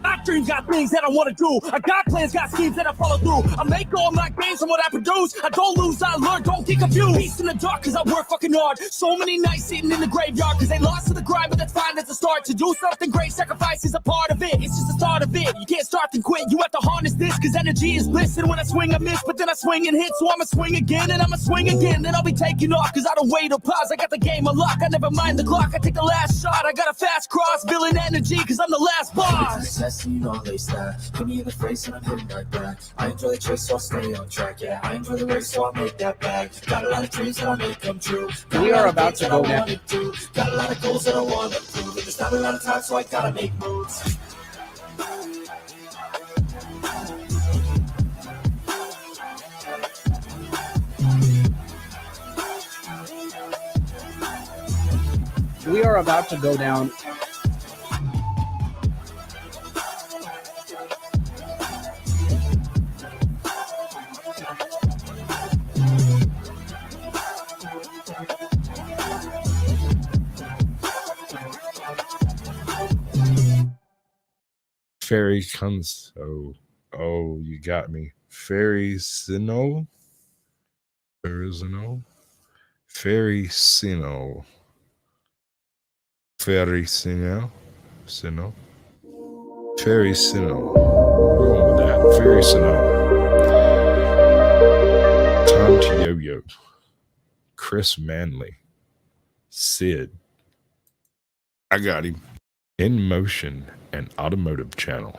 Speaker 14: After
Speaker 9: dreams, got things that I want to do. I got plans, got schemes that I follow through. I make all my gains from what I produce. I don't lose, I learn, don't get confused. Peace in the dark, cause I work fucking hard. So many nights sitting in the graveyard, cause they lost to the grind, but that's fine, that's a start. To do something great, sacrifice is a part of it. It's just the start of it. You can't start then quit, you have to harness this, cause energy is bliss. And when I swing, I miss, but then I swing and hit. So I'ma swing again, and I'ma swing again. Then I'll be taking off, cause I don't wait or pause. I got the game unlocked, I never mind the clock. I take the last shot, I got a fast cross, feeling energy, cause I'm the last boss.
Speaker 14: Success, you know I lace that. Hit me in the face and I'm hitting right back. I enjoy the chase, so I'll stay on track. Yeah, I enjoy the race, so I'll make that bag. Got a lot of dreams that I'll make come true.
Speaker 5: We are about to go down.
Speaker 14: Got a lot of goals that I want to prove. There's not a lot of time, so I gotta make moves.
Speaker 5: We are about to go down.
Speaker 1: Fairy comes. Oh, you got me. Fairy Sino. Ferrizino. Fairy Sino. Fairy Sino. Sino. Fairy Sino. We're going with that. Fairy Sino. Tom to Yo-Yo. Chris Manley. Sid. I got him. In Motion and Automotive Channel.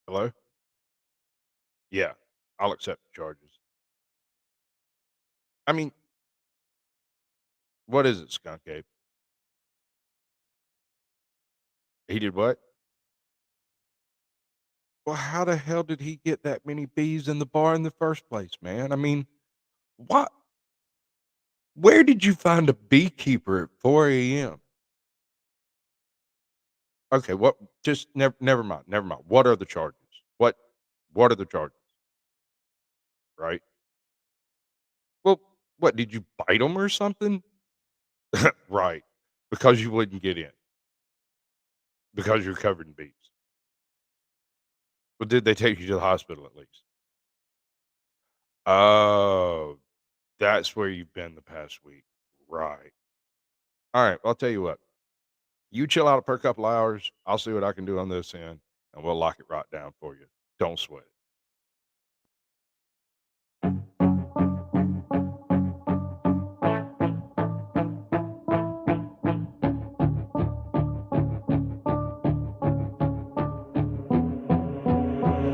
Speaker 16: Hello? Yeah, I'll accept the charges. I mean, what is it, Skunk Ape? He did what? Well, how the hell did he get that many bees in the bar in the first place, man? I mean, what? Where did you find a beekeeper at 4 a.m.? Okay, what? Just never mind. Never mind. What are the charges? What are the charges? Right? Well, what, did you bite them or something? Right. Because you wouldn't get in. Because you're covered in bees. Well, did they take you to the hospital at least? Oh, that's where you've been the past week. Right. All right. Well, I'll tell you what. You chill out for a couple hours. I'll see what I can do on this end, and we'll lock it right down for you. Don't sweat it.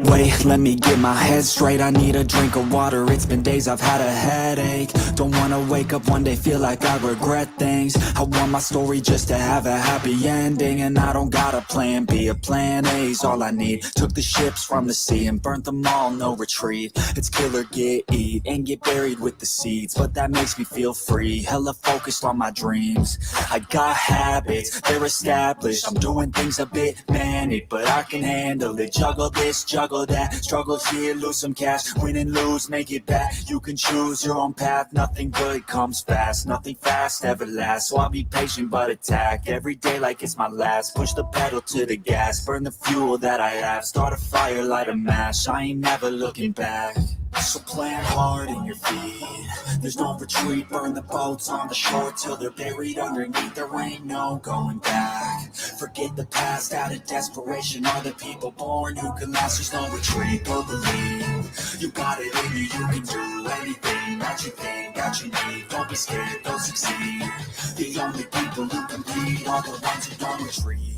Speaker 7: Wait, let me get my head straight. I need a drink of water. It's been days I've had a headache. Don't wanna wake up one day, feel like I regret things. I want my story just to have a happy ending. And I don't got a plan B, a plan A's all I need. Took the ships from the sea and burnt them all, no retreat. It's kill or get, eat, and get buried with the seeds. But that makes me feel free, hella focused on my dreams. I got habits, they're established. I'm doing things a bit manic, but I can handle it. Juggle this, juggle that, struggles here, lose some cash, win and lose, make it back. You can choose your own path, nothing good comes fast, nothing fast ever lasts. So I'll be patient but attack every day like it's my last. Push the pedal to the gas, burn the fuel that I have, start a fire, light a match. I ain't never looking back. So plant hard in your feet, there's no retreat. Burn the boats on the shore till they're buried underneath. There ain't no going back. Forget the past, out of desperation are the people born who can last. There's no retreat, but believe you got it in you. You can do anything that you think that you need. Don't be scared, don't succeed. The only people who compete are the ones who don't retreat.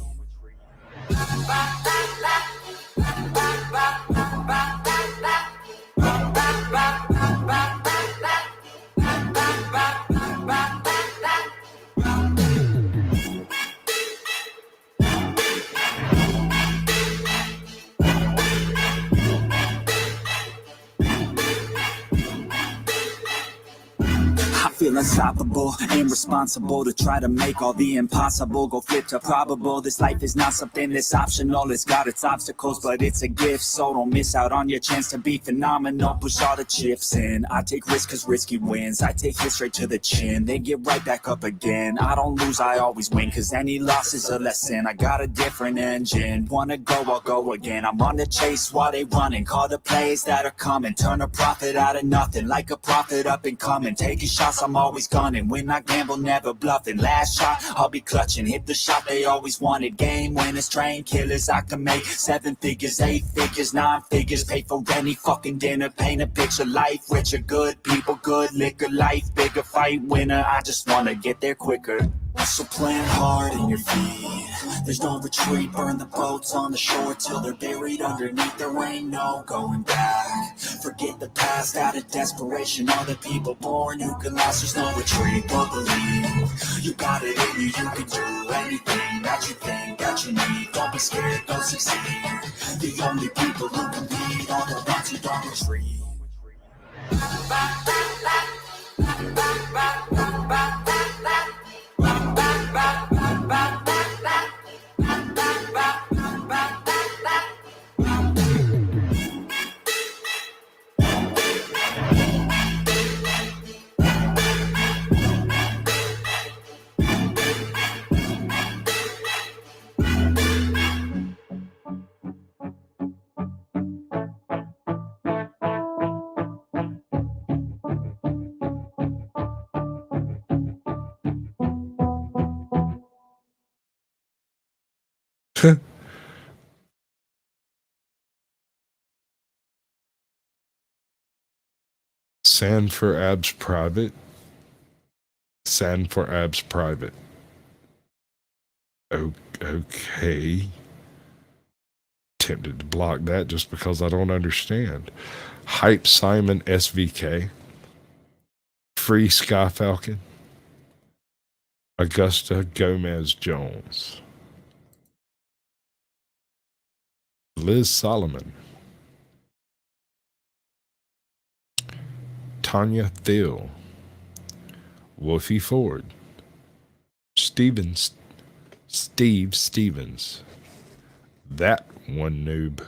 Speaker 7: Feeling unstoppable, irresponsible to try to make all the impossible go flip to probable. This life is not something that's optional, it's got its obstacles, but it's a gift. So don't miss out on your chance to be phenomenal. Push all the chips in, I take risks cause risky wins. I take hits straight to the chin, then get right back up again. I don't lose, I always win, cause any loss is a lesson. I got a different engine, wanna go, I'll go again. I'm on the chase while they running, call the plays that are coming. Turn a profit out of nothing, like a prophet up and coming. Taking shots, I'm always gunning. When I gamble, never bluffing. Last shot, I'll be clutching. Hit the shot they always wanted. Game winners, train killers. I can make 7 figures, 8 figures, 9 figures. Pay for any fucking dinner. Paint a picture, life richer. Good people, good liquor. Life bigger, fight winner. I just wanna get there quicker. So plant hard in your feet. There's no retreat. Burn the boats on the shore till they're buried underneath. There ain't no going back. Forget the past out of desperation. All the people born who can last. There's no retreat, but believe you got it in you. You can do anything that you think that you need. Don't be scared, go succeed. The only people who can beat are the ones who don't retreat.
Speaker 1: Sand for abs private. Sand for abs private. Okay. Tempted to block that just because I don't understand. Hype Simon SVK. Free Sky Falcon. Augusta Gomez Jones. Liz Solomon. Tanya Thiel. Wolfie Ford. Steve Stevens. That one noob.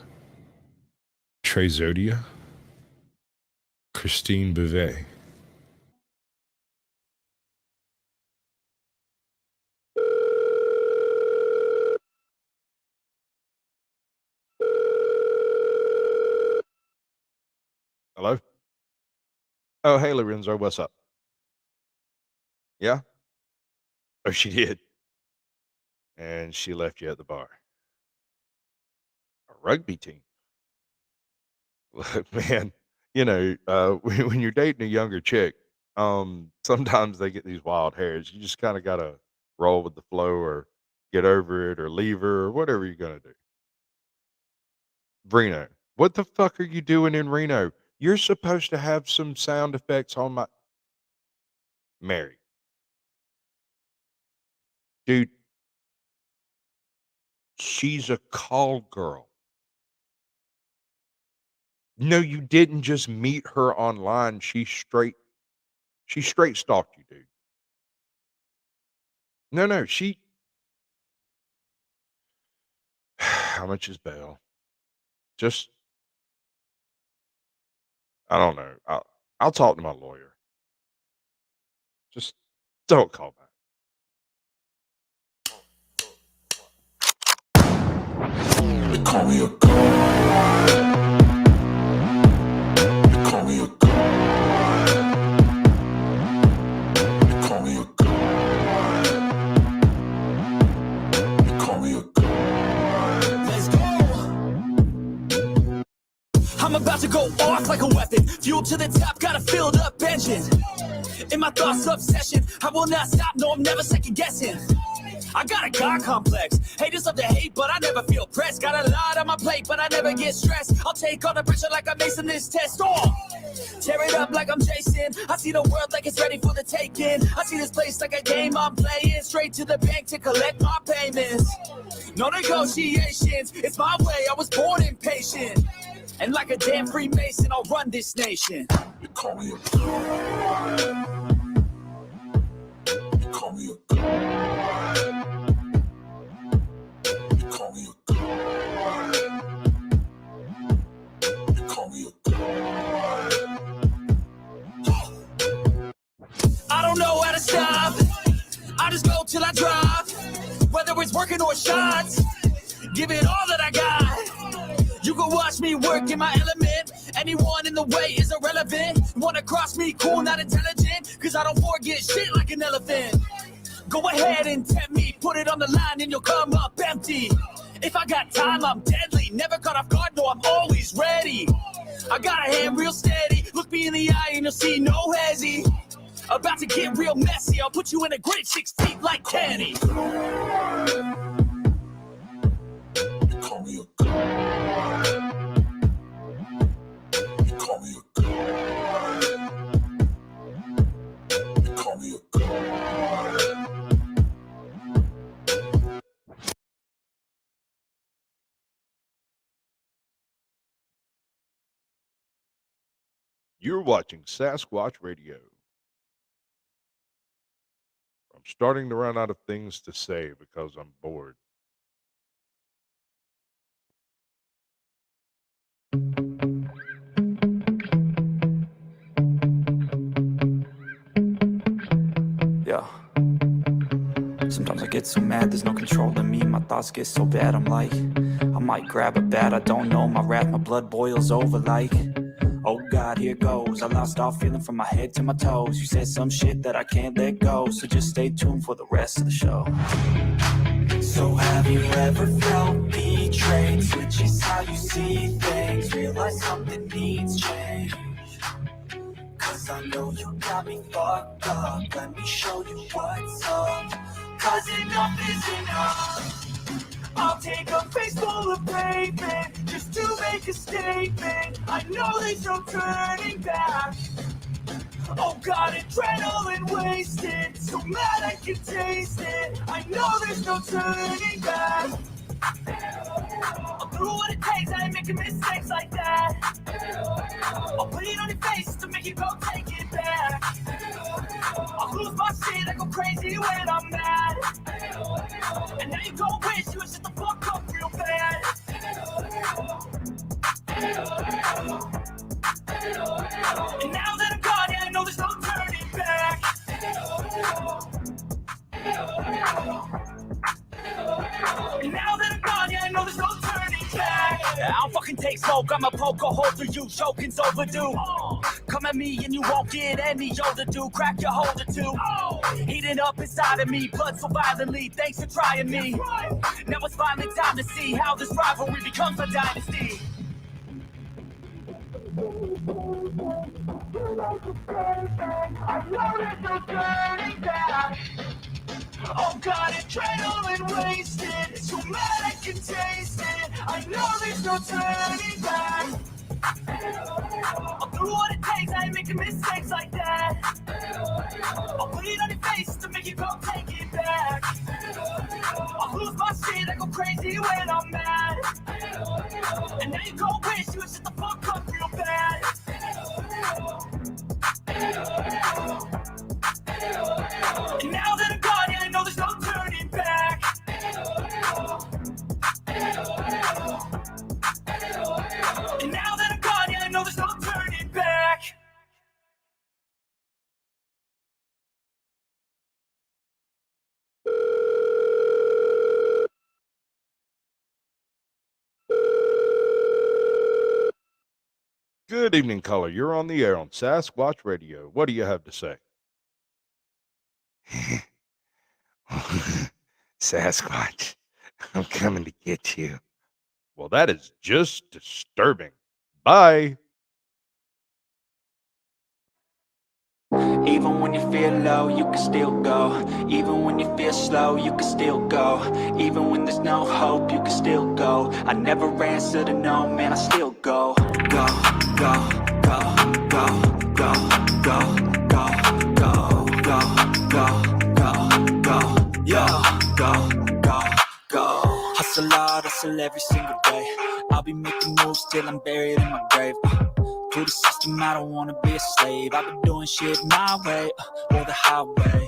Speaker 1: Trezodia. Christine Bouvet.
Speaker 16: Hello? Oh, hey, Lorenzo, what's up? Yeah? Oh, she did. And she left you at the bar. A rugby team. Look, man, you know, when you're dating a younger chick, sometimes they get these wild hairs. You just kind of got to roll with the flow or get over it or leave her or whatever you're going to do. Reno. What the fuck are you doing in Reno? You're supposed to have some sound effects on my... Mary. Dude, she's a call girl. No, you didn't just meet her online. She straight stalked you, dude. No, she... How much is bail? Just... I don't know. I'll talk to my lawyer. Just don't call back.
Speaker 13: They call me a god. They call me a god. They call me a god. They call me a god.
Speaker 12: Let's go. I'm about to go off like a weapon. Fuel to the top, got a filled up engine. In my thoughts, obsession. I will not stop, no, I'm never second guessing. I got a God complex. Haters love to hate, but I never feel pressed. Got a lot on my plate, but I never get stressed. I'll take all the pressure like I'm acing this test. Oh! Tear it up like I'm Jason. I see the world like it's ready for the taking. I see this place like a game I'm playing. Straight to the bank to collect my payments. No negotiations. It's my way, I was born impatient. And like a damn Freemason, I'll run this nation.
Speaker 13: They call me a god. me a god. You call me a god. You call me a god.
Speaker 9: I don't know how to stop. I just go till I drop. Whether it's working or shots, give it all that I got. You can watch me work in my element. Anyone in the way is irrelevant. Wanna cross me, cool, not intelligent. Cause I don't forget shit like an elephant. Go ahead and tempt me, put it on the line and you'll come up empty. If I got time, I'm deadly. Never caught off guard, no, I'm always ready. I got a hand real steady. Look me in the eye and you'll see no hezzy. About to get real messy. I'll put you in a grade 16 like Kenny.
Speaker 13: You call me a god. You call me a god. You call me a god.
Speaker 16: You're watching Sasquatch Radio. I'm starting to run out of things to say because I'm bored.
Speaker 11: Yeah. Sometimes I get so mad, there's no control in me. My thoughts get so bad, I'm like, I might grab a bat, I don't know. My wrath, my blood boils over like, oh God, here goes. I lost all feeling from my head to my toes. You said some shit that I can't let go, so just stay tuned for the rest of the show.
Speaker 14: So have you ever felt betrayed? Switches how you see things. Realize something needs change. Cause I know you got me fucked up. Let me show you what's up. Cause enough is enough.
Speaker 9: I'll take a face full of pavement just to make a statement. I know there's no turning back. Oh God, adrenaline wasted. So mad I can taste it. I know there's no turning back. I'll do what it takes, I ain't making mistakes like that. I'll put it on your face to make you go take it back. I'll lose my shit, I go crazy when I'm mad. And now you go wish you would shut the fuck up real bad. And now that I'm gone, yeah, I know there's no turning back. And now that I'm gone, yeah, I know there's no turning back. I don't fucking take smoke, I'm a poker hole through you, choking's overdue. Come at me and you won't get any older, dude. Crack your hold or two. Heating up inside of me, blood so violently. Thanks for trying me. Now it's finally time to see how this rivalry becomes a dynasty. I know there's no turning back. Oh God, adrenaline wasted. So mad I can taste it. I know there's no turning back. I'll do what it takes, I ain't making mistakes like that. I'll put it on your face to make you go take it back. I'll lose my shit, I go crazy when I'm mad. And now you go wish you would shut the fuck up real bad. And now that I'm gone, yeah, I know there's no turning back. And now that I'm gone, yeah, I know there's no turning back.
Speaker 16: Good evening, caller. You're on the air on Sasquatch Radio. What do you have to say?
Speaker 15: Sasquatch, I'm coming to get you.
Speaker 16: Well, that is just disturbing. Bye.
Speaker 11: Even when you feel low, you can still go. Even when you feel slow, you can still go. Even when there's no hope, you can still go. I never answer to no, man, I still go. Go, go, go, go, go, go, go, go, go, go, go, go, yo, go, go, go. Hustle hard, hustle every single day. I'll be making moves till I'm buried in my grave. To the system, I don't wanna be a slave. I've been doing shit my way, or the highway.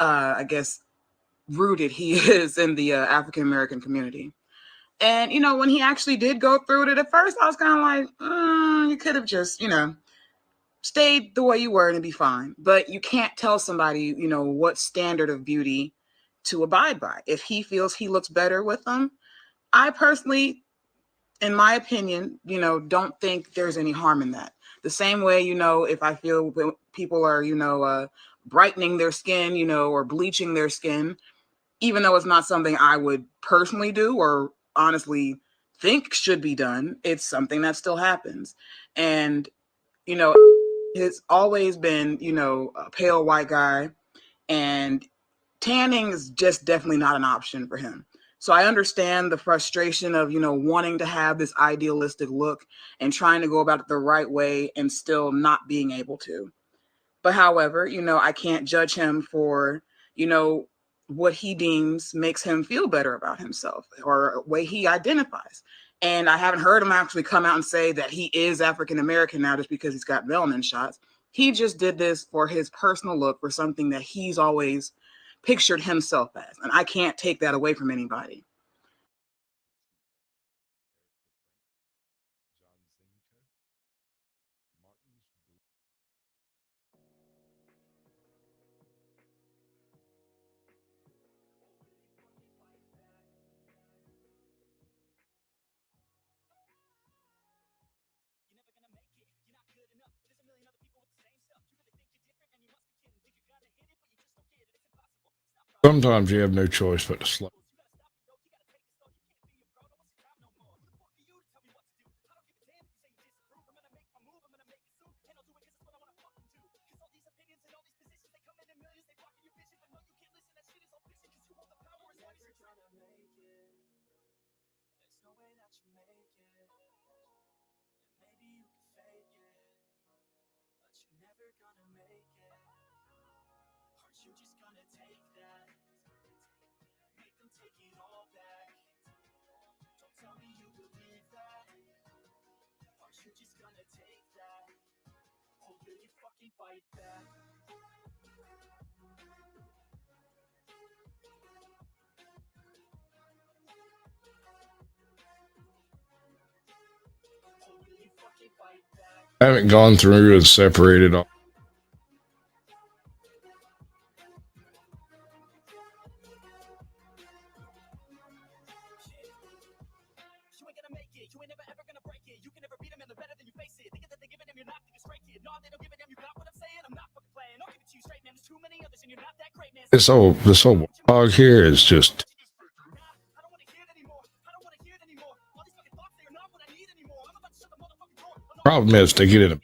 Speaker 17: I guess, rooted he is in the African American community. And, when he actually did go through it at first, I was kind of like, you could have just, stayed the way you were and it'd be fine. But you can't tell somebody, what standard of beauty to abide by. If he feels he looks better with them, I personally, in my opinion, don't think there's any harm in that. The same way, if I feel people are, brightening their skin, or bleaching their skin, even though it's not something I would personally do or honestly think should be done, it's something that still happens. And, it's always been, a pale white guy, and tanning is just definitely not an option for him. So I understand the frustration of, wanting to have this idealistic look and trying to go about it the right way and still not being able to. But however, I can't judge him for, what he deems makes him feel better about himself or way he identifies. And I haven't heard him actually come out and say that he is African American now just because he's got melanin shots. He just did this for his personal look, for something that he's always pictured himself as. And I can't take that away from anybody.
Speaker 1: Sometimes you have no choice but to slap. I haven't gone through and separated all. This whole dog here is just problem is to get it.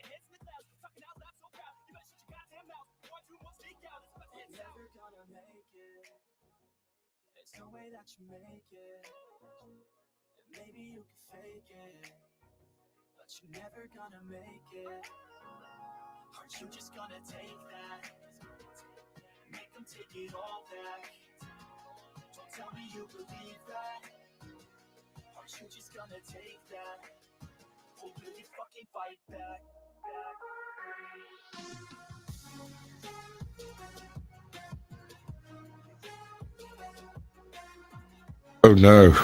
Speaker 1: Oh no.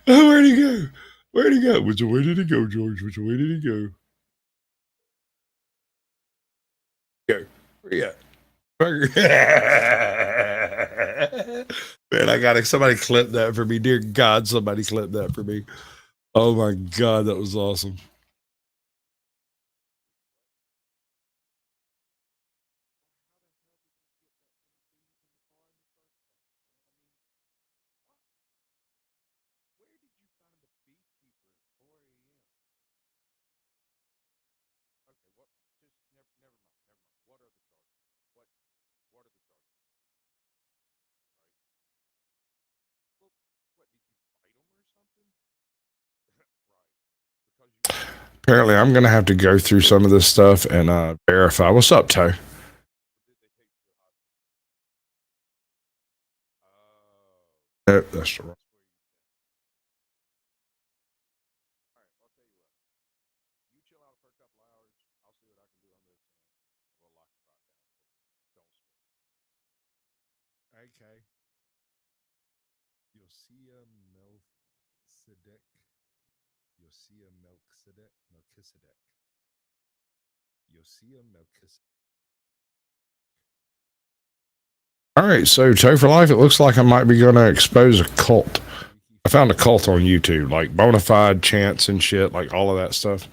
Speaker 1: Where'd he go? Where'd he go? Where did he go, George? Which way did he go? Go. Where you at? Man, I gotta somebody clip that for me. Dear God, somebody clip that for me. Oh my God, that was awesome. Apparently, I'm going to have to go through some of this stuff and verify. What's up, Toe? Nope, that's the wrong. Okay. Yosia Melchizedek. Yosia Melchizedek. Melchizedek. Yosia Melchizedek. All right, so Toe for Life, it looks like I might be going to expose a cult. I found a cult on YouTube, like bona fide chants and shit, like all of that stuff.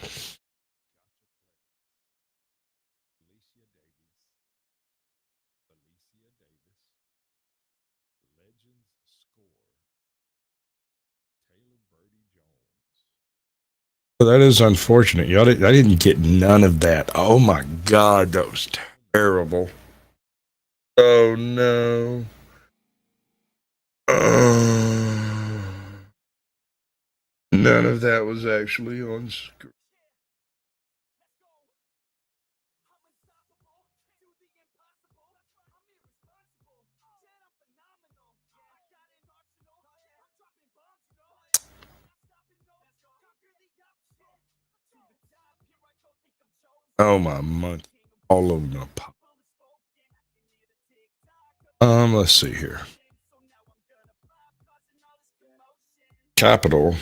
Speaker 1: So that is unfortunate. I didn't get none of that. Oh my God, that was terrible. Oh no. None of that was actually on screen. Oh my month. All over the pop. Let's see here. Capital.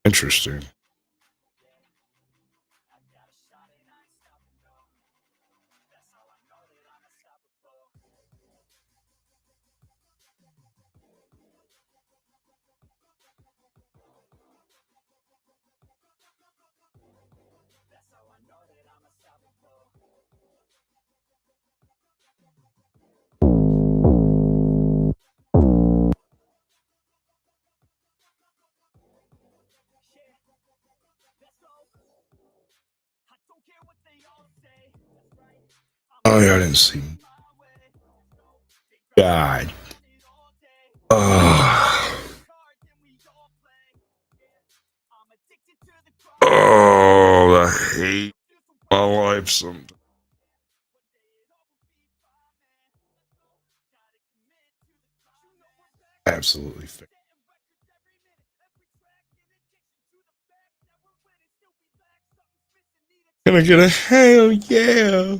Speaker 1: Interesting. Oh yeah, I didn't see. God. Oh, I hate my life sometimes. Absolutely fair. Can I get a hell yeah?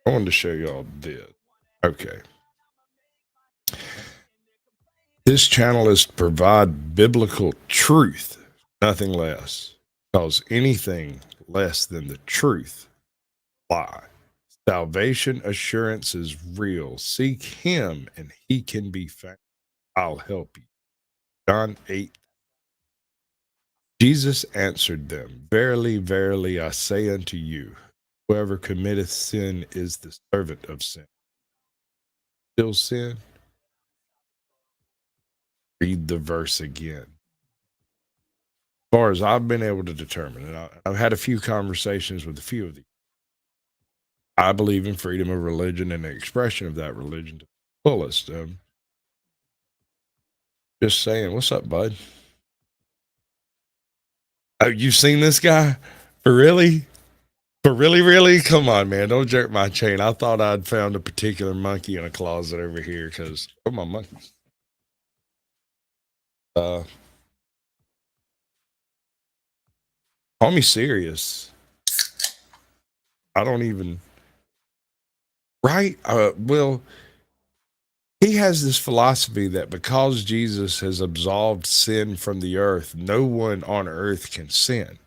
Speaker 1: I wanted to show y'all this. Okay. This channel is to provide biblical truth, nothing less. Because anything less than the truth, lie. Salvation assurance is real. Seek him and he can be found. I'll help you. John 8. Jesus answered them, Verily, verily, I say unto you, whoever committeth sin is the servant of sin. Still sin? Read the verse again. As far as I've been able to determine, and I've had a few conversations with a few of these, I believe in freedom of religion and the expression of that religion to the fullest. Just saying, what's up, bud? Oh, you've seen this guy? For really? For really, really? Come on, man. Don't jerk my chain. I thought I'd found a particular monkey in a closet over here because, oh, my monkeys. Call me serious. I don't even. Right? Well, he has this philosophy that because Jesus has absolved sin from the earth, no one on earth can sin.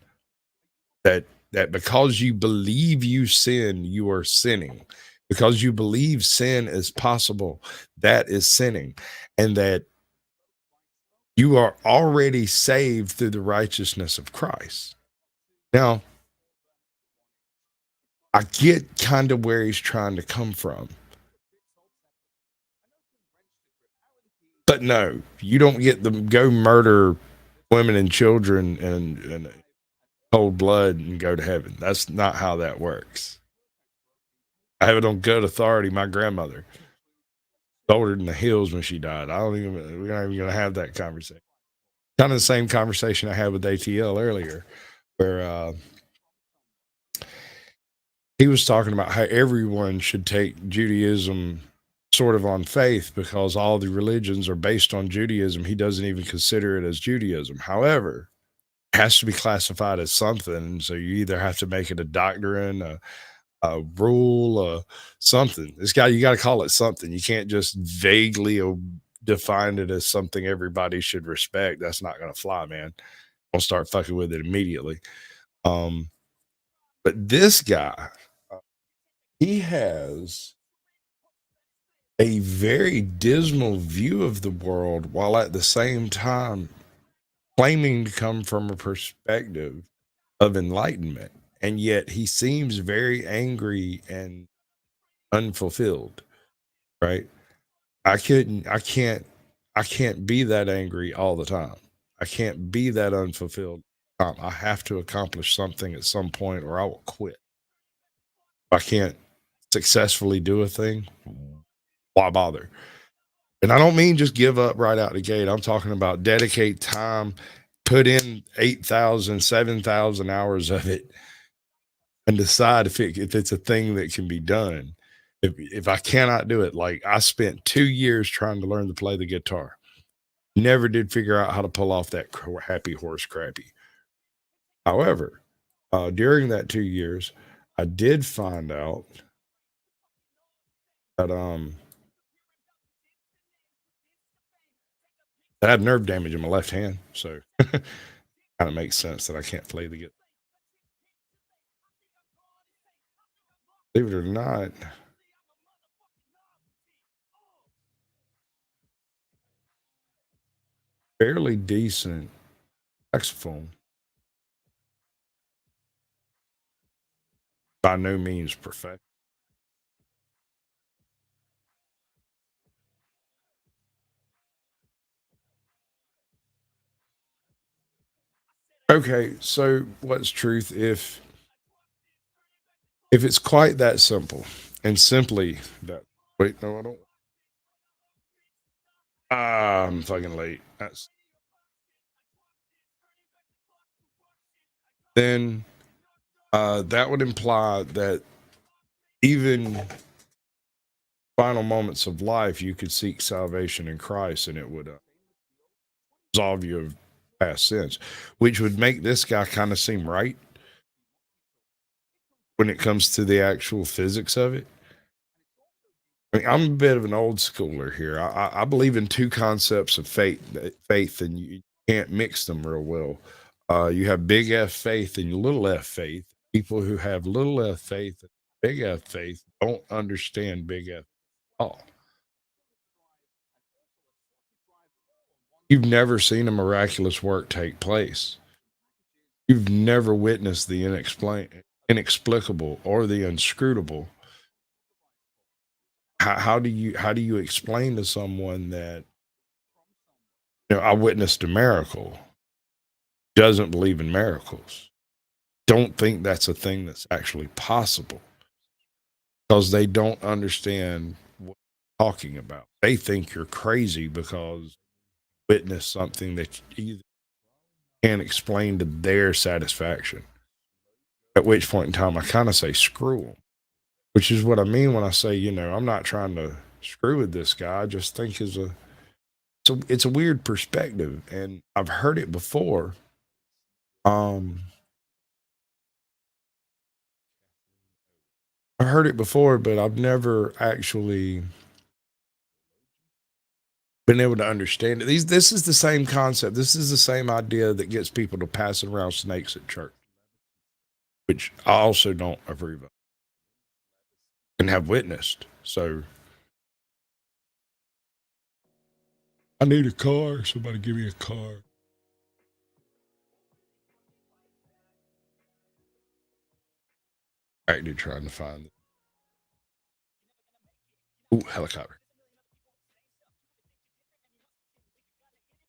Speaker 1: That because you believe you sin, you are sinning. Because you believe sin is possible, that is sinning. And that you are already saved through the righteousness of Christ. Now, I get kind of where he's trying to come from. But no, you don't get to go murder women and children and cold blood and go to heaven. That's not how that works. I have it on good authority. My grandmother told her in the hills when she died. We're not even gonna have that conversation. Kind of the same conversation I had with ATL earlier, where he was talking about how everyone should take Judaism sort of on faith because all the religions are based on Judaism. He doesn't even consider it as Judaism. However, it has to be classified as something. So you either have to make it a doctrine, a rule, something. You got to call it something. You can't just vaguely define it as something everybody should respect. That's not going to fly, man. I'll start fucking with it immediately. But this guy, he has a very dismal view of the world while at the same time claiming to come from a perspective of enlightenment. And yet he seems very angry and unfulfilled, right? I can't be that angry all the time. I can't be that unfulfilled. I have to accomplish something at some point or I will quit. If I can't successfully do a thing, why bother? And I don't mean just give up right out the gate. I'm talking about dedicate time, put in 8,000, 7,000 hours of it and decide if it's a thing that can be done. If I cannot do it, like I spent 2 years trying to learn to play the guitar. Never did figure out how to pull off that happy horse crappy. However, during that 2 years, I did find out that I had nerve damage in my left hand, so kind of makes sense that I can't play the guitar. Believe it or not, fairly decent saxophone. By no means perfect. Okay, so what's truth if it's quite that simple and simply that wait, no, I don't. I'm fucking late. Then that would imply that even final moments of life, you could seek salvation in Christ and it would absolve you of past sins, which would make this guy kind of seem right when it comes to the actual physics of it. I mean, I'm a bit of an old schooler here. I believe in two concepts of faith, and you can't mix them real well. You have big F faith and little f faith. People who have little f faith and big F faith don't understand big F at all. You've never seen a miraculous work take place. You've never witnessed the inexplicable or the inscrutable. How do you explain to someone that I witnessed a miracle, doesn't believe in miracles, don't think that's a thing that's actually possible because they don't understand what you're talking about. They think you're crazy because you witnessed something that you either can't explain to their satisfaction. At which point in time, I kind of say screw them, which is what I mean when I say, I'm not trying to screw with this guy. I just think it's a weird perspective, and I've heard it before. I heard it before, but I've never actually been able to understand it. This is the same concept. This is the same idea that gets people to pass around snakes at church, which I also don't approve of and have witnessed. So I need a car. Somebody give me a car. Active trying to find it. Ooh, helicopter.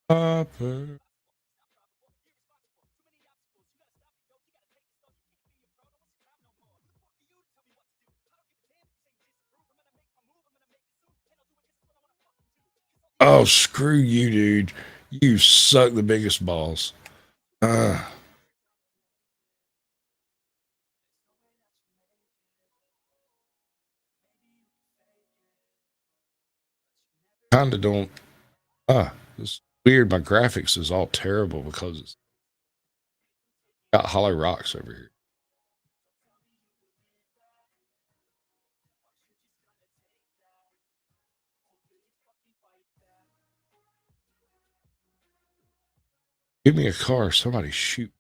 Speaker 1: Upper. Oh, screw you, dude. You suck the biggest balls. Kinda don't. It's weird. My graphics is all terrible because it's got hollow rocks over here. Give me a car. Somebody shoot.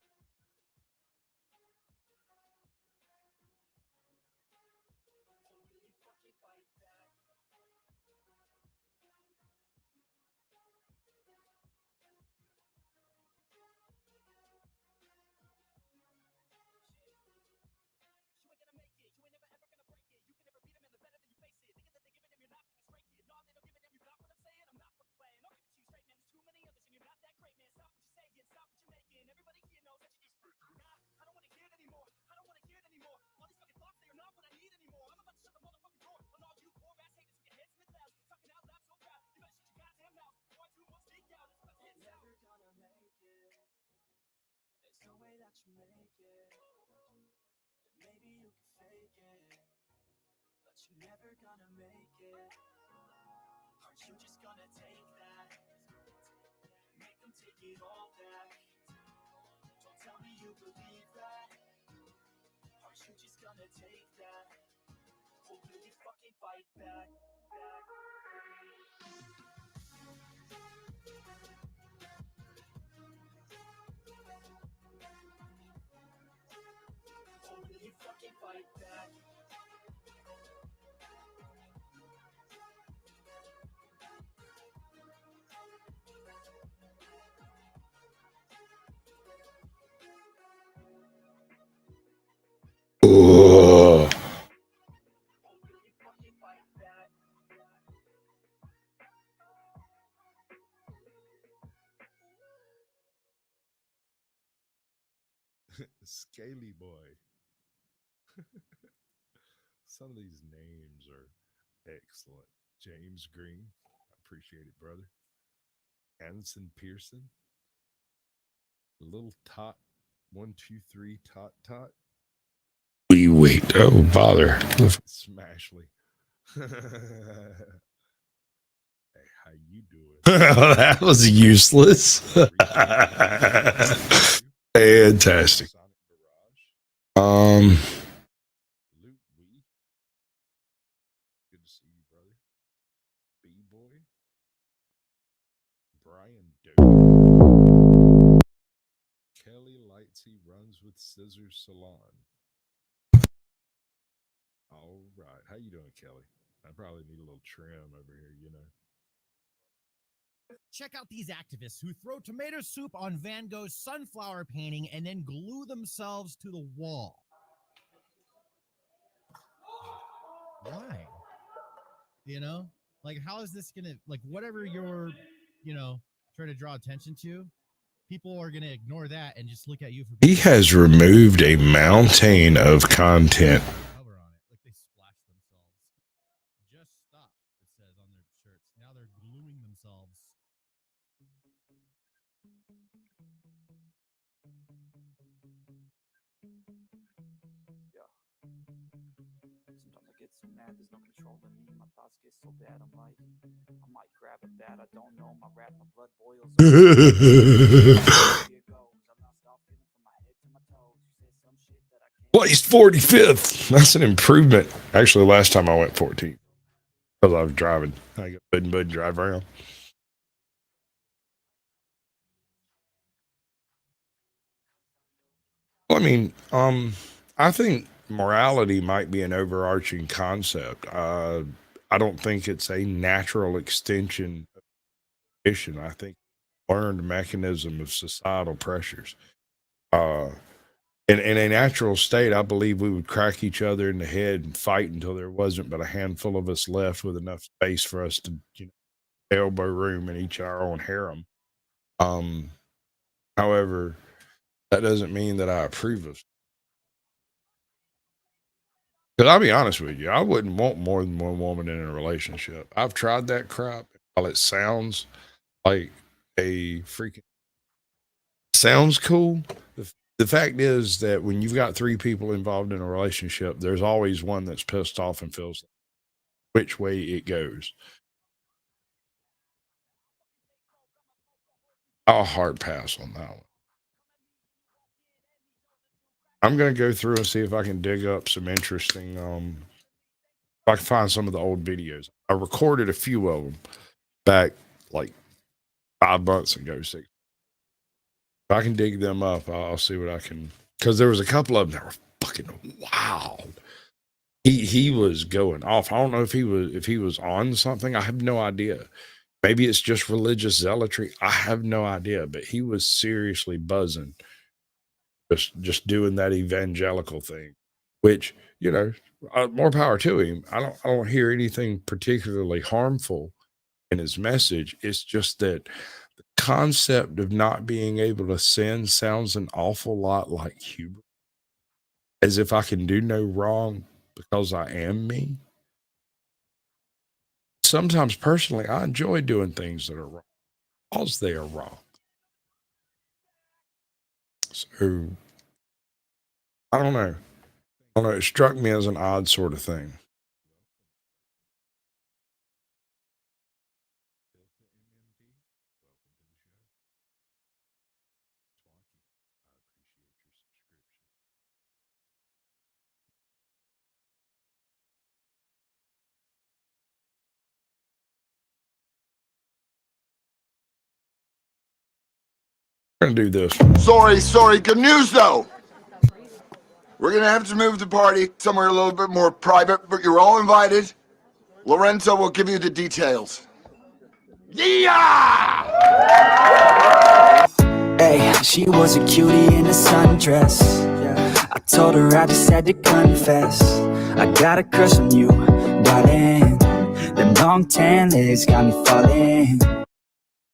Speaker 1: Ugh. Scaly boy. Some of these names are excellent. James Green. I appreciate it, brother. Anson Pearson. Little Tot. 123 Tot Tot. We wait. Oh, bother. Smashly. Hey, how you doing? That was useless. Fantastic. Luke Wee. Good to see you, brother. B-boy. Brian Doe. Kelly Lightsey runs with Scissors Salon. All right. How you doing, Kelly? I probably need a little trim over here, you know.
Speaker 18: Check out these activists who throw tomato soup on Van Gogh's sunflower painting and then glue themselves to the wall. Why? You know, like, how is this gonna, like, whatever you're, trying to draw attention to, people are gonna ignore that and just look at you for.
Speaker 1: He has removed a mountain of content.
Speaker 18: Cover on it, like they splash themselves. Just stop, it says on their shirts. Now they're gluing themselves.
Speaker 14: Sometimes I get so mad, there's no controlling me. My thoughts get so bad, I'm like, I might grab a bat, I don't know. My rap, my blood boils.
Speaker 1: Placed 45th. That's an improvement. Actually, last time I went 14th because I was driving. I couldn't drive around. Well, I mean, I think morality might be an overarching concept. I don't think it's a natural extension of tradition. I think learned mechanism of societal pressures. In a natural state, I believe we would crack each other in the head and fight until there wasn't but a handful of us left with enough space for us to, elbow room in each our own harem. However, that doesn't mean that I approve of. Because I'll be honest with you, I wouldn't want more than one woman in a relationship. I've tried that crap. While it sounds like a freaking sounds cool, the fact is that when you've got 3 people involved in a relationship, there's always one that's pissed off and feels which way it goes. I'll hard pass on that one. I'm gonna go through and see if I can dig up some interesting if I can find some of the old videos. I recorded a few of them back like 5 months ago, 6. If I can dig them up, I'll see what I can, because there was a couple of them that were fucking wild. He was going off. I don't know if he was on something. I have no idea. Maybe it's just religious zealotry. I have no idea. But he was seriously buzzing, just doing that evangelical thing, which, you know, more power to him. I don't hear anything particularly harmful in his message. It's just that the concept of not being able to sin sounds an awful lot like hubris, as if I can do no wrong because I am me. Sometimes personally, I enjoy doing things that are wrong because they are wrong. So I don't know. It struck me as an odd sort of thing. We're gonna do this.
Speaker 19: Sorry. Good news though. We're gonna have to move the party somewhere a little bit more private, but you're all invited. Lorenzo will give you the details. Yeah!
Speaker 11: Hey, she was a cutie in a sundress. I told her I just had to confess. I got a crush on you, darling. Them long tan legs got me falling.